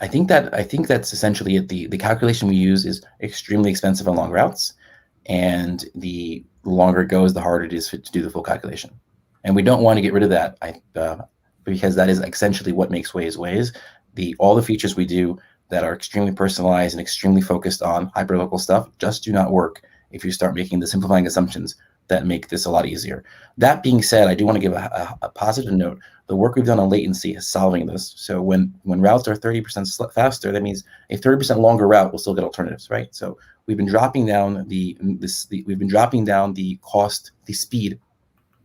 think that's essentially it. The calculation we use is extremely expensive on long routes, and the longer it goes, the harder it is to do the full calculation. And we don't want to get rid of that because that is essentially what makes Waze Waze. All the features we do that are extremely personalized and extremely focused on hyperlocal stuff just do not work if you start making the simplifying assumptions that make this a lot easier. That being said, I do want to give a positive note. The work we've done on latency is solving this. So when routes are 30% faster, that means a 30% longer route will still get alternatives, right? So we've been dropping down the cost, the speed.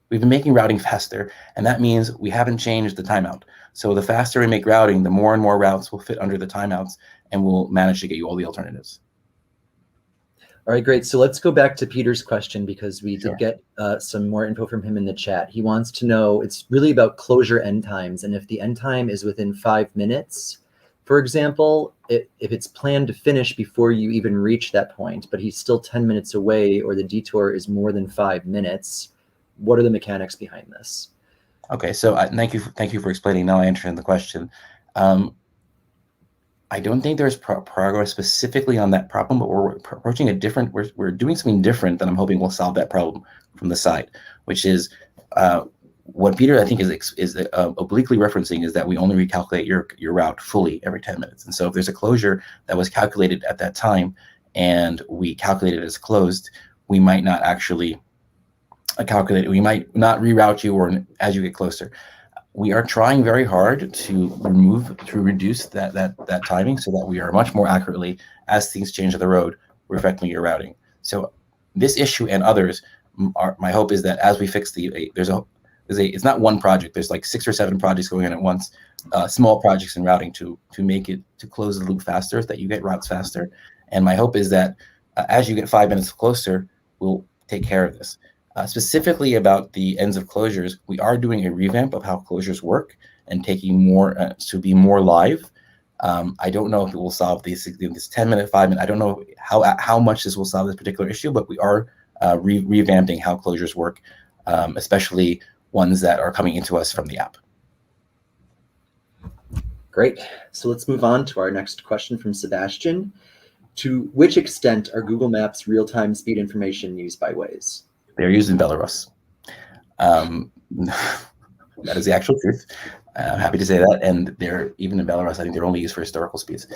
We've been making routing faster, and that means we haven't changed the timeout. So the faster we make routing, the more and more routes will fit under the timeouts, and we'll manage to get you all the alternatives. All right, great. So let's go back to Peter's question because we did get some more info from him in the chat. He wants to know, it's really about closure end times, and if the end time is within 5 minutes, for example, if it's planned to finish before you even reach that point, but he's still 10 minutes away or the detour is more than 5 minutes, what are the mechanics behind this? Okay, so thank you for explaining. Now I understand the question. I don't think there's progress specifically on that problem, but we're approaching we're doing something different that I'm hoping will solve that problem from the side, which is what Peter I think is obliquely referencing is that we only recalculate your route fully every 10 minutes. And so if there's a closure that was calculated at that time and we calculate it as closed, we might not actually calculate it. We might not reroute you or as you get closer. We are trying very hard to reduce that timing so that we are much more accurately, as things change on the road, reflecting your routing. So this issue and others, my hope is that as we fix it's not one project. There's like 6 or 7 projects going on at once, small projects in routing to close the loop faster, so that you get routes faster. And my hope is that as you get 5 minutes closer, we'll take care of this. Specifically about the ends of closures, we are doing a revamp of how closures work and taking more to be more live. I don't know if it will solve this 10-minute, 5-minute. I don't know how much this will solve this particular issue, but we are revamping how closures work, especially ones that are coming into us from the app. Great. So let's move on to our next question from Sebastian. To which extent are Google Maps real-time speed information used by Waze? They're used in Belarus. That is the actual truth. I'm happy to say that. And they're even in Belarus, I think they're only used for historical speeds.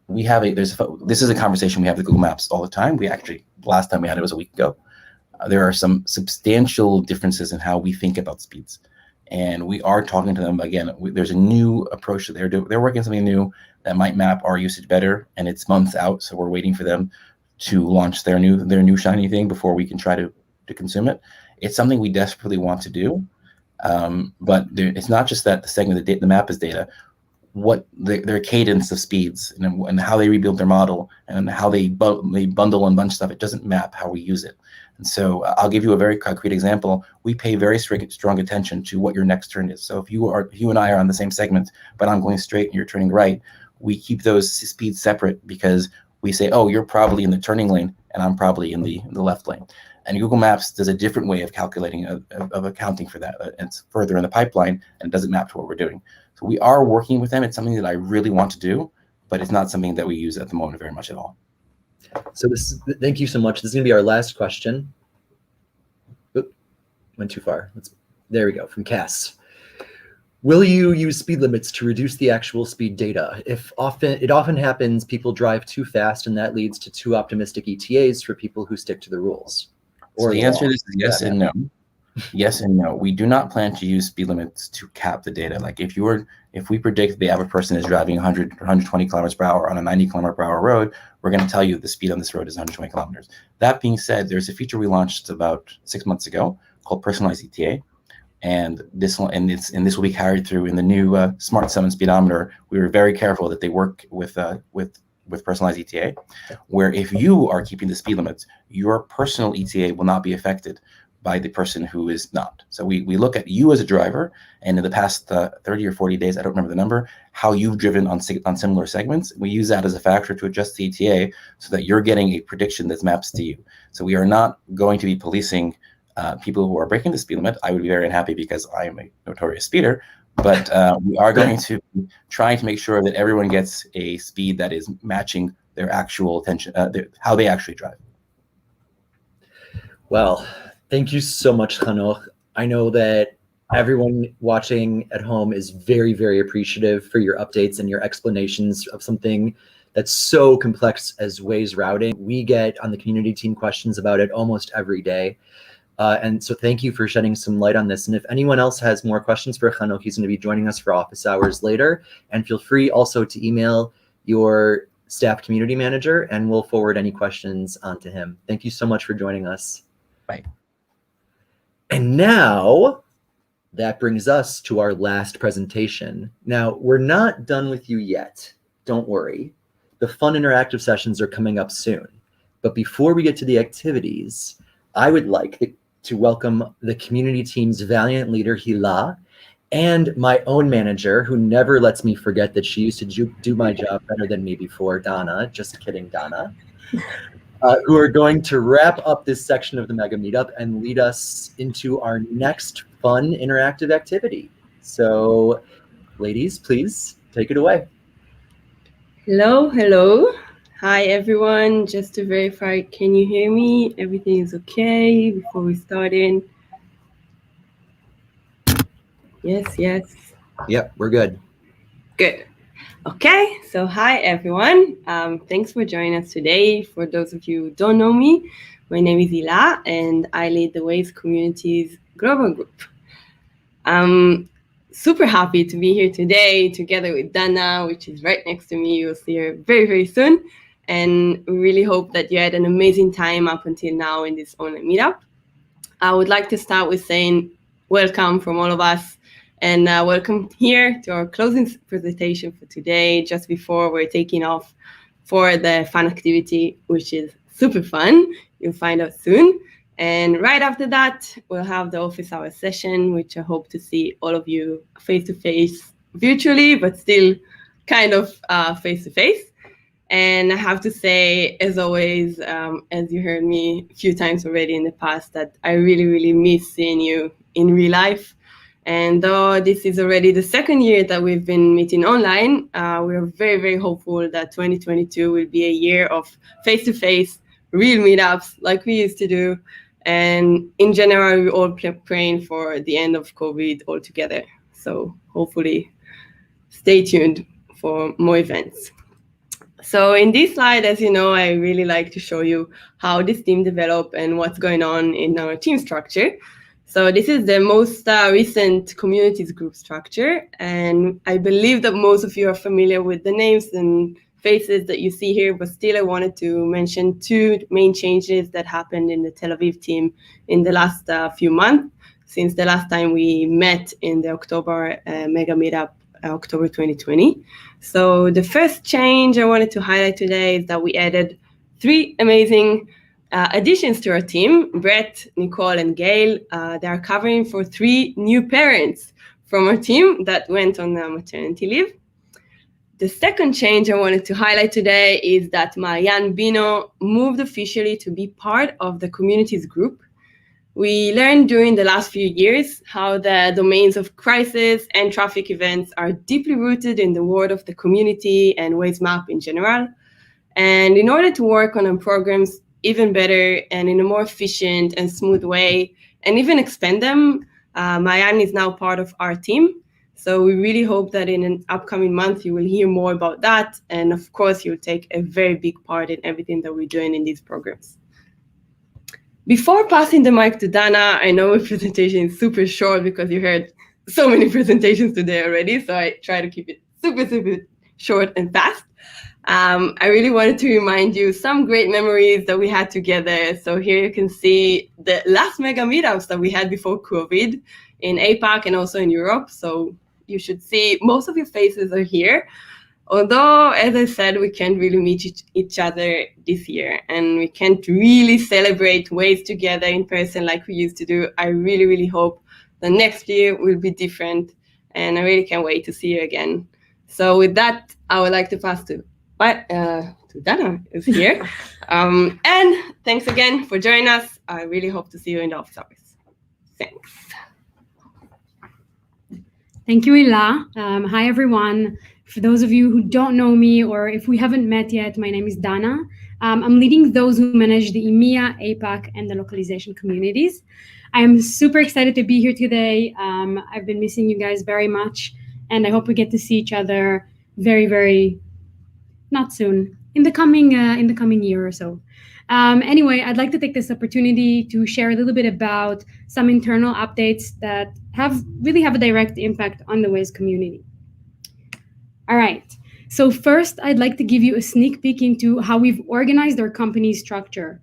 This is a conversation we have with Google Maps all the time. Last time we had it was a week ago. There are some substantial differences in how we think about speeds. And we are talking to them again. There's a new approach that they're doing. They're working on something new that might map our usage better, and it's months out. So we're waiting for them to launch their new shiny thing before we can try to consume it. It's something we desperately want to do, but it's not just that the segment of the map is data. What their cadence of speeds and how they rebuild their model and how they bundle and bunch stuff, it doesn't map how we use it. And so I'll give you a very concrete example. We pay very strong attention to what your next turn is. So if you and I are on the same segment, but I'm going straight and you're turning right, we keep those speeds separate because we say, oh, you're probably in the turning lane and I'm probably in the left lane. And Google Maps does a different way of calculating, of accounting for that. It's further in the pipeline and it doesn't map to what we're doing. So we are working with them. It's something that I really want to do, but it's not something that we use at the moment very much at all. So thank you so much. This is going to be our last question. Oop, went too far. There we go, from Cass. Will you use speed limits to reduce the actual speed data? It often happens people drive too fast, and that leads to too optimistic ETAs for people who stick to the rules. So the answer to this is yes and no. Yes and no. We do not plan to use speed limits to cap the data. Like if we predict the average person is driving 100, 120 kilometers per hour on a 90 kilometer per hour road, we're going to tell you the speed on this road is 120 kilometers. That being said, there's a feature we launched about 6 months ago called personalized ETA. And this will be carried through in the new Smart 7 speedometer. We were very careful that they work with personalized ETA, where if you are keeping the speed limits, your personal ETA will not be affected by the person who is not. So we look at you as a driver, and in the past 30 or 40 days, I don't remember the number, how you've driven on similar segments. We use that as a factor to adjust the ETA so that you're getting a prediction that maps to you. So we are not going to be policing people who are breaking the speed limit. I would be very unhappy because I am a notorious speeder, but we are going to be trying to make sure that everyone gets a speed that is matching their actual attention, how they actually drive. Well, thank you so much, Hanoch. I know that everyone watching at home is very, very appreciative for your updates and your explanations of something that's so complex as Waze routing. We get on the community team questions about it almost every day. And so thank you for shedding some light on this. And if anyone else has more questions for Hanoch, he's going to be joining us for office hours later. And feel free also to email your staff community manager, and we'll forward any questions on to him. Thank you so much for joining us. Bye. And now that brings us to our last presentation. Now, we're not done with you yet. Don't worry. The fun interactive sessions are coming up soon. But before we get to the activities, I would like to welcome the community team's valiant leader, Hila, and my own manager, who never lets me forget that she used to do my job better than me before, Donna. Just kidding, Donna. Who are going to wrap up this section of the Mega Meetup and lead us into our next fun interactive activity. So, ladies, please take it away. Hello. Hi, everyone. Just to verify, can you hear me? Everything is okay before we start in? Yes. Yep, we're good. Good. Okay, so hi, everyone. Thanks for joining us today. For those of you who don't know me, my name is Hila, and I lead the Waze Community's Global Group. I'm super happy to be here today together with Dana, which is right next to me. You'll see her very, very soon. And we really hope that you had an amazing time up until now in this online meetup. I would like to start with saying welcome from all of us, and welcome here to our closing presentation for today, just before we're taking off for the fun activity, which is super fun. You'll find out soon. And right after that, we'll have the office hour session, which I hope to see all of you face-to-face virtually, but still kind of face-to-face. And I have to say, as always, as you heard me a few times already in the past, that I really, really miss seeing you in real life. And though this is already the second year that we've been meeting online, we're very, very hopeful that 2022 will be a year of face-to-face, real meetups like we used to do. And in general, we're all praying for the end of COVID altogether. So hopefully stay tuned for more events. So in this slide, as you know, I really like to show you how this team developed and what's going on in our team structure. So this is the most recent communities group structure. And I believe that most of you are familiar with the names and faces that you see here, but still I wanted to mention two main changes that happened in the Tel Aviv team in the last few months, since the last time we met in the October Mega Meetup, October 2020. So the first change I wanted to highlight today is that we added 3 amazing additions to our team, Brett, Nicole, and Gail. They are covering for 3 new parents from our team that went on maternity leave. The second change I wanted to highlight today is that Marianne Bino moved officially to be part of the communities group. We learned during the last few years how the domains of crisis and traffic events are deeply rooted in the world of the community and Waze Map in general. And in order to work on our programs even better and in a more efficient and smooth way, and even expand them, Marianne is now part of our team. So we really hope that in an upcoming month, you will hear more about that. And of course, you'll take a very big part in everything that we're doing in these programs. Before passing the mic to Dana, I know my presentation is super short because you heard so many presentations today already. So I try to keep it super, super short and fast. I really wanted to remind you some great memories that we had together. So here you can see the last mega meetups that we had before COVID in APAC and also in Europe. So you should see most of your faces are here. Although, as I said, we can't really meet each other this year and we can't really celebrate Waze together in person like we used to do. I really, really hope the next year will be different and I really can't wait to see you again. So with that, I would like to pass to Dana is here. And thanks again for joining us. I really hope to see you in the office hours. Thanks. Thank you, Ila. Hi, everyone. For those of you who don't know me, or if we haven't met yet, my name is Dana. I'm leading those who manage the EMEA, APAC, and the localization communities. I'm super excited to be here today. I've been missing you guys very much, and I hope we get to see each other very, very not soon, in the coming year or so. Anyway, I'd like to take this opportunity to share a little bit about some internal updates that really have a direct impact on the Waze community. All right, so first I'd like to give you a sneak peek into how we've organized our company's structure.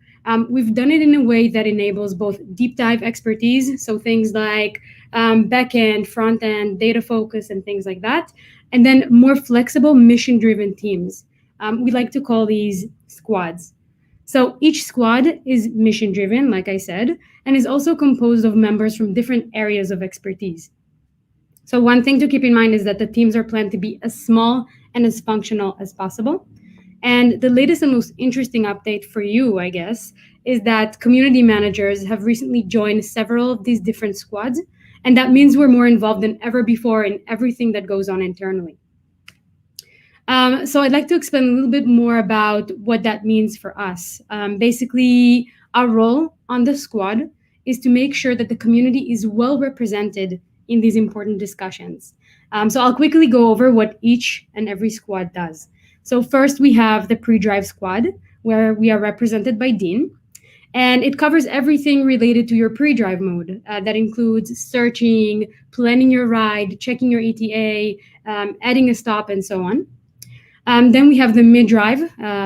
We've done it in a way that enables both deep dive expertise, so things like back-end, front-end, data focus, and things like that, and then more flexible mission-driven teams. We like to call these squads. So each squad is mission-driven, like I said, and is also composed of members from different areas of expertise. So one thing to keep in mind is that the teams are planned to be as small and as functional as possible. And the latest and most interesting update for you, I guess, is that community managers have recently joined several of these different squads, and that means we're more involved than ever before in everything that goes on internally. So I'd like to explain a little bit more about what that means for us. Basically, our role on the squad is to make sure that the community is well represented in these important discussions. So I'll quickly go over what each and every squad does. So first we have the pre-drive squad, where we are represented by Dean. And it covers everything related to your pre-drive mode. That includes searching, planning your ride, checking your ETA, adding a stop, and so on. Then we have the mid-drive.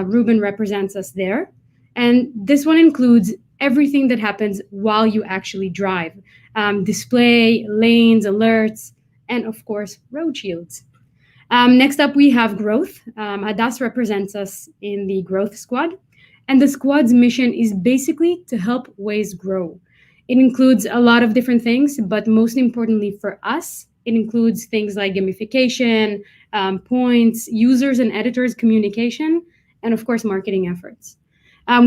Ruben represents us there. And this one includes everything that happens while you actually drive. Display, lanes, alerts, and of course, road shields. Next up, we have growth. Adas represents us in the growth squad. And the squad's mission is basically to help Waze grow. It includes a lot of different things, but most importantly for us, it includes things like gamification, points, users and editors communication, and of course, marketing efforts.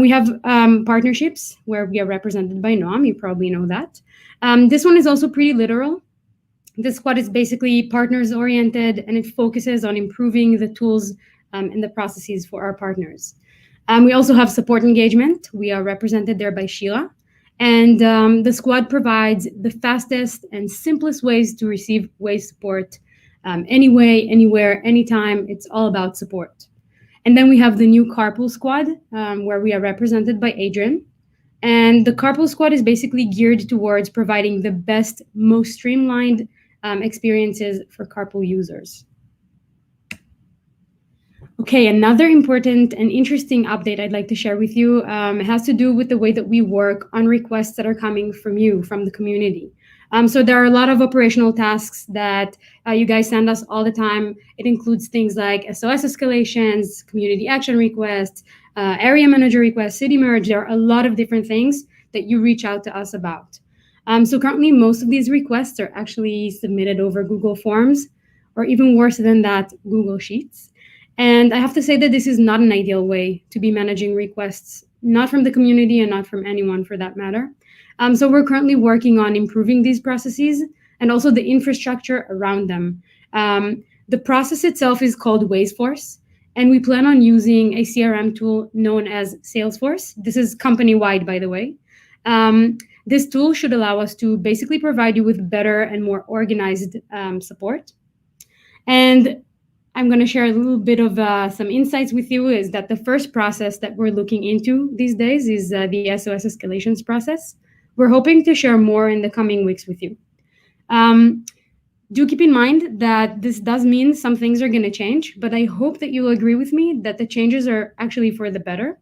We have partnerships where we are represented by Noam. You probably know that. This one is also pretty literal. This squad is basically partners oriented and it focuses on improving the tools and the processes for our partners. We also have support engagement. We are represented there by Sheila. And the squad provides the fastest and simplest ways to receive Waze support anyway, anywhere, anytime. It's all about support. And then we have the new carpool squad where we are represented by Adrian. And the carpool squad is basically geared towards providing the best, most streamlined experiences for carpool users. Okay, another important and interesting update I'd like to share with you has to do with the way that we work on requests that are coming from you, from the community. So there are a lot of operational tasks that you guys send us all the time. It includes things like SOS escalations, community action requests, area manager requests, city merge. There are a lot of different things that you reach out to us about. So currently, most of these requests are actually submitted over Google Forms, or even worse than that, Google Sheets. And I have to say that this is not an ideal way to be managing requests, not from the community and not from anyone for that matter. So we're currently working on improving these processes and also the infrastructure around them. The process itself is called WazeForce, and we plan on using a CRM tool known as Salesforce. This is company-wide, by the way. This tool should allow us to basically provide you with better and more organized support. And I'm going to share a little bit of some insights with you, is that the first process that we're looking into these days is the SOS escalations process. We're hoping to share more in the coming weeks with you. Do keep in mind that this does mean some things are going to change, but I hope that you'll agree with me that the changes are actually for the better.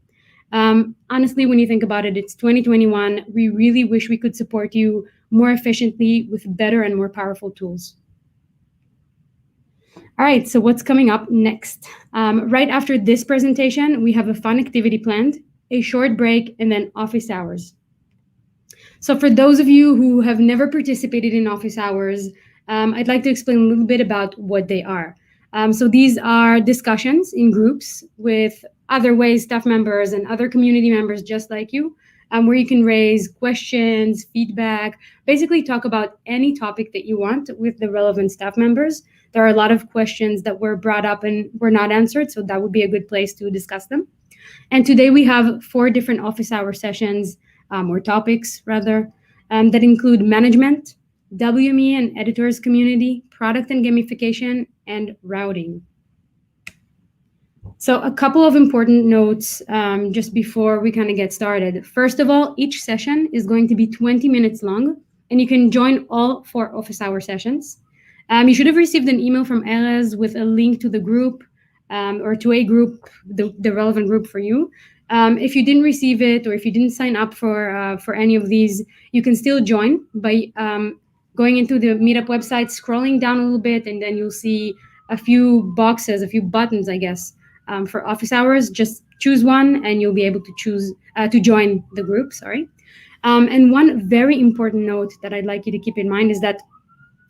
Honestly, when you think about it, it's 2021. We really wish we could support you more efficiently with better and more powerful tools. All right, so what's coming up next? Right after this presentation, we have a fun activity planned, a short break, and then office hours. So for those of you who have never participated in office hours, I'd like to explain a little bit about what they are. So these are discussions in groups with other Waze staff members and other community members just like you, where you can raise questions, feedback, basically talk about any topic that you want with the relevant staff members. There are a lot of questions that were brought up and were not answered, so that would be a good place to discuss them. And today we have 4 different office hour sessions, or topics rather, that include management, WME and editors community, product and gamification, and routing. So a couple of important notes just before we kind of get started. First of all, each session is going to be 20 minutes long, and you can join all 4 office hour sessions. You should have received an email from Erez with a link to the group or to a group, the relevant group for you. If you didn't receive it, or if you didn't sign up for any of these, you can still join by going into the Meetup website, scrolling down a little bit, and then you'll see a few boxes, a few buttons, I guess, for office hours. Just choose one, and you'll be able to choose to join the group. Sorry. And one very important note that I'd like you to keep in mind is that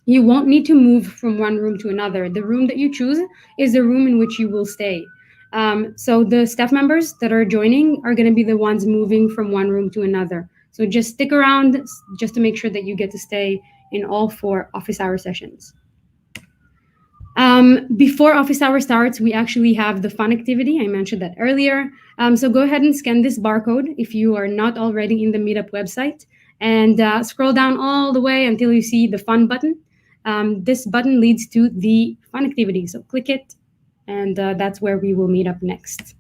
you won't need to move from one room to another. The room that you choose is the room in which you will stay. So the staff members that are joining are going to be the ones moving from one room to another. So just stick around just to make sure that you get to stay in all 4 office hour sessions. Before office hour starts, we actually have the fun activity. I mentioned that earlier. So go ahead and scan this barcode if you are not already in the Meetup website, and scroll down all the way until you see the fun button. This button leads to the fun activity. So click it, and that's where we will meet up next.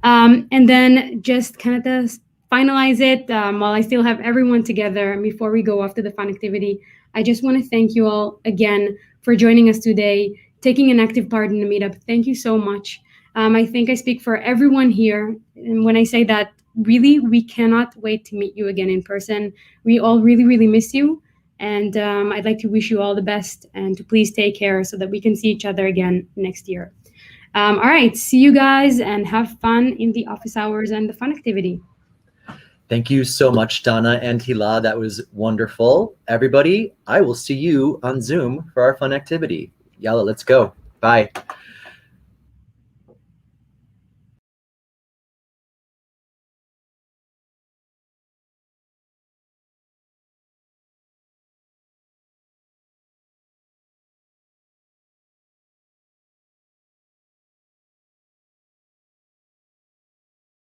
And then just kind of finalize it while I still have everyone together. Before we go off to the fun activity, I just want to thank you all again for joining us today, taking an active part in the Meetup. Thank you so much. I think I speak for everyone here, and when I say that, really, we cannot wait to meet you again in person. We all really, really miss you. And I'd like to wish you all the best, and to please take care so that we can see each other again next year. All right, see you guys, and have fun in the office hours and the fun activity. Thank you so much, Dana and Hila. That was wonderful. Everybody, I will see you on Zoom for our fun activity. Yalla, let's go. Bye.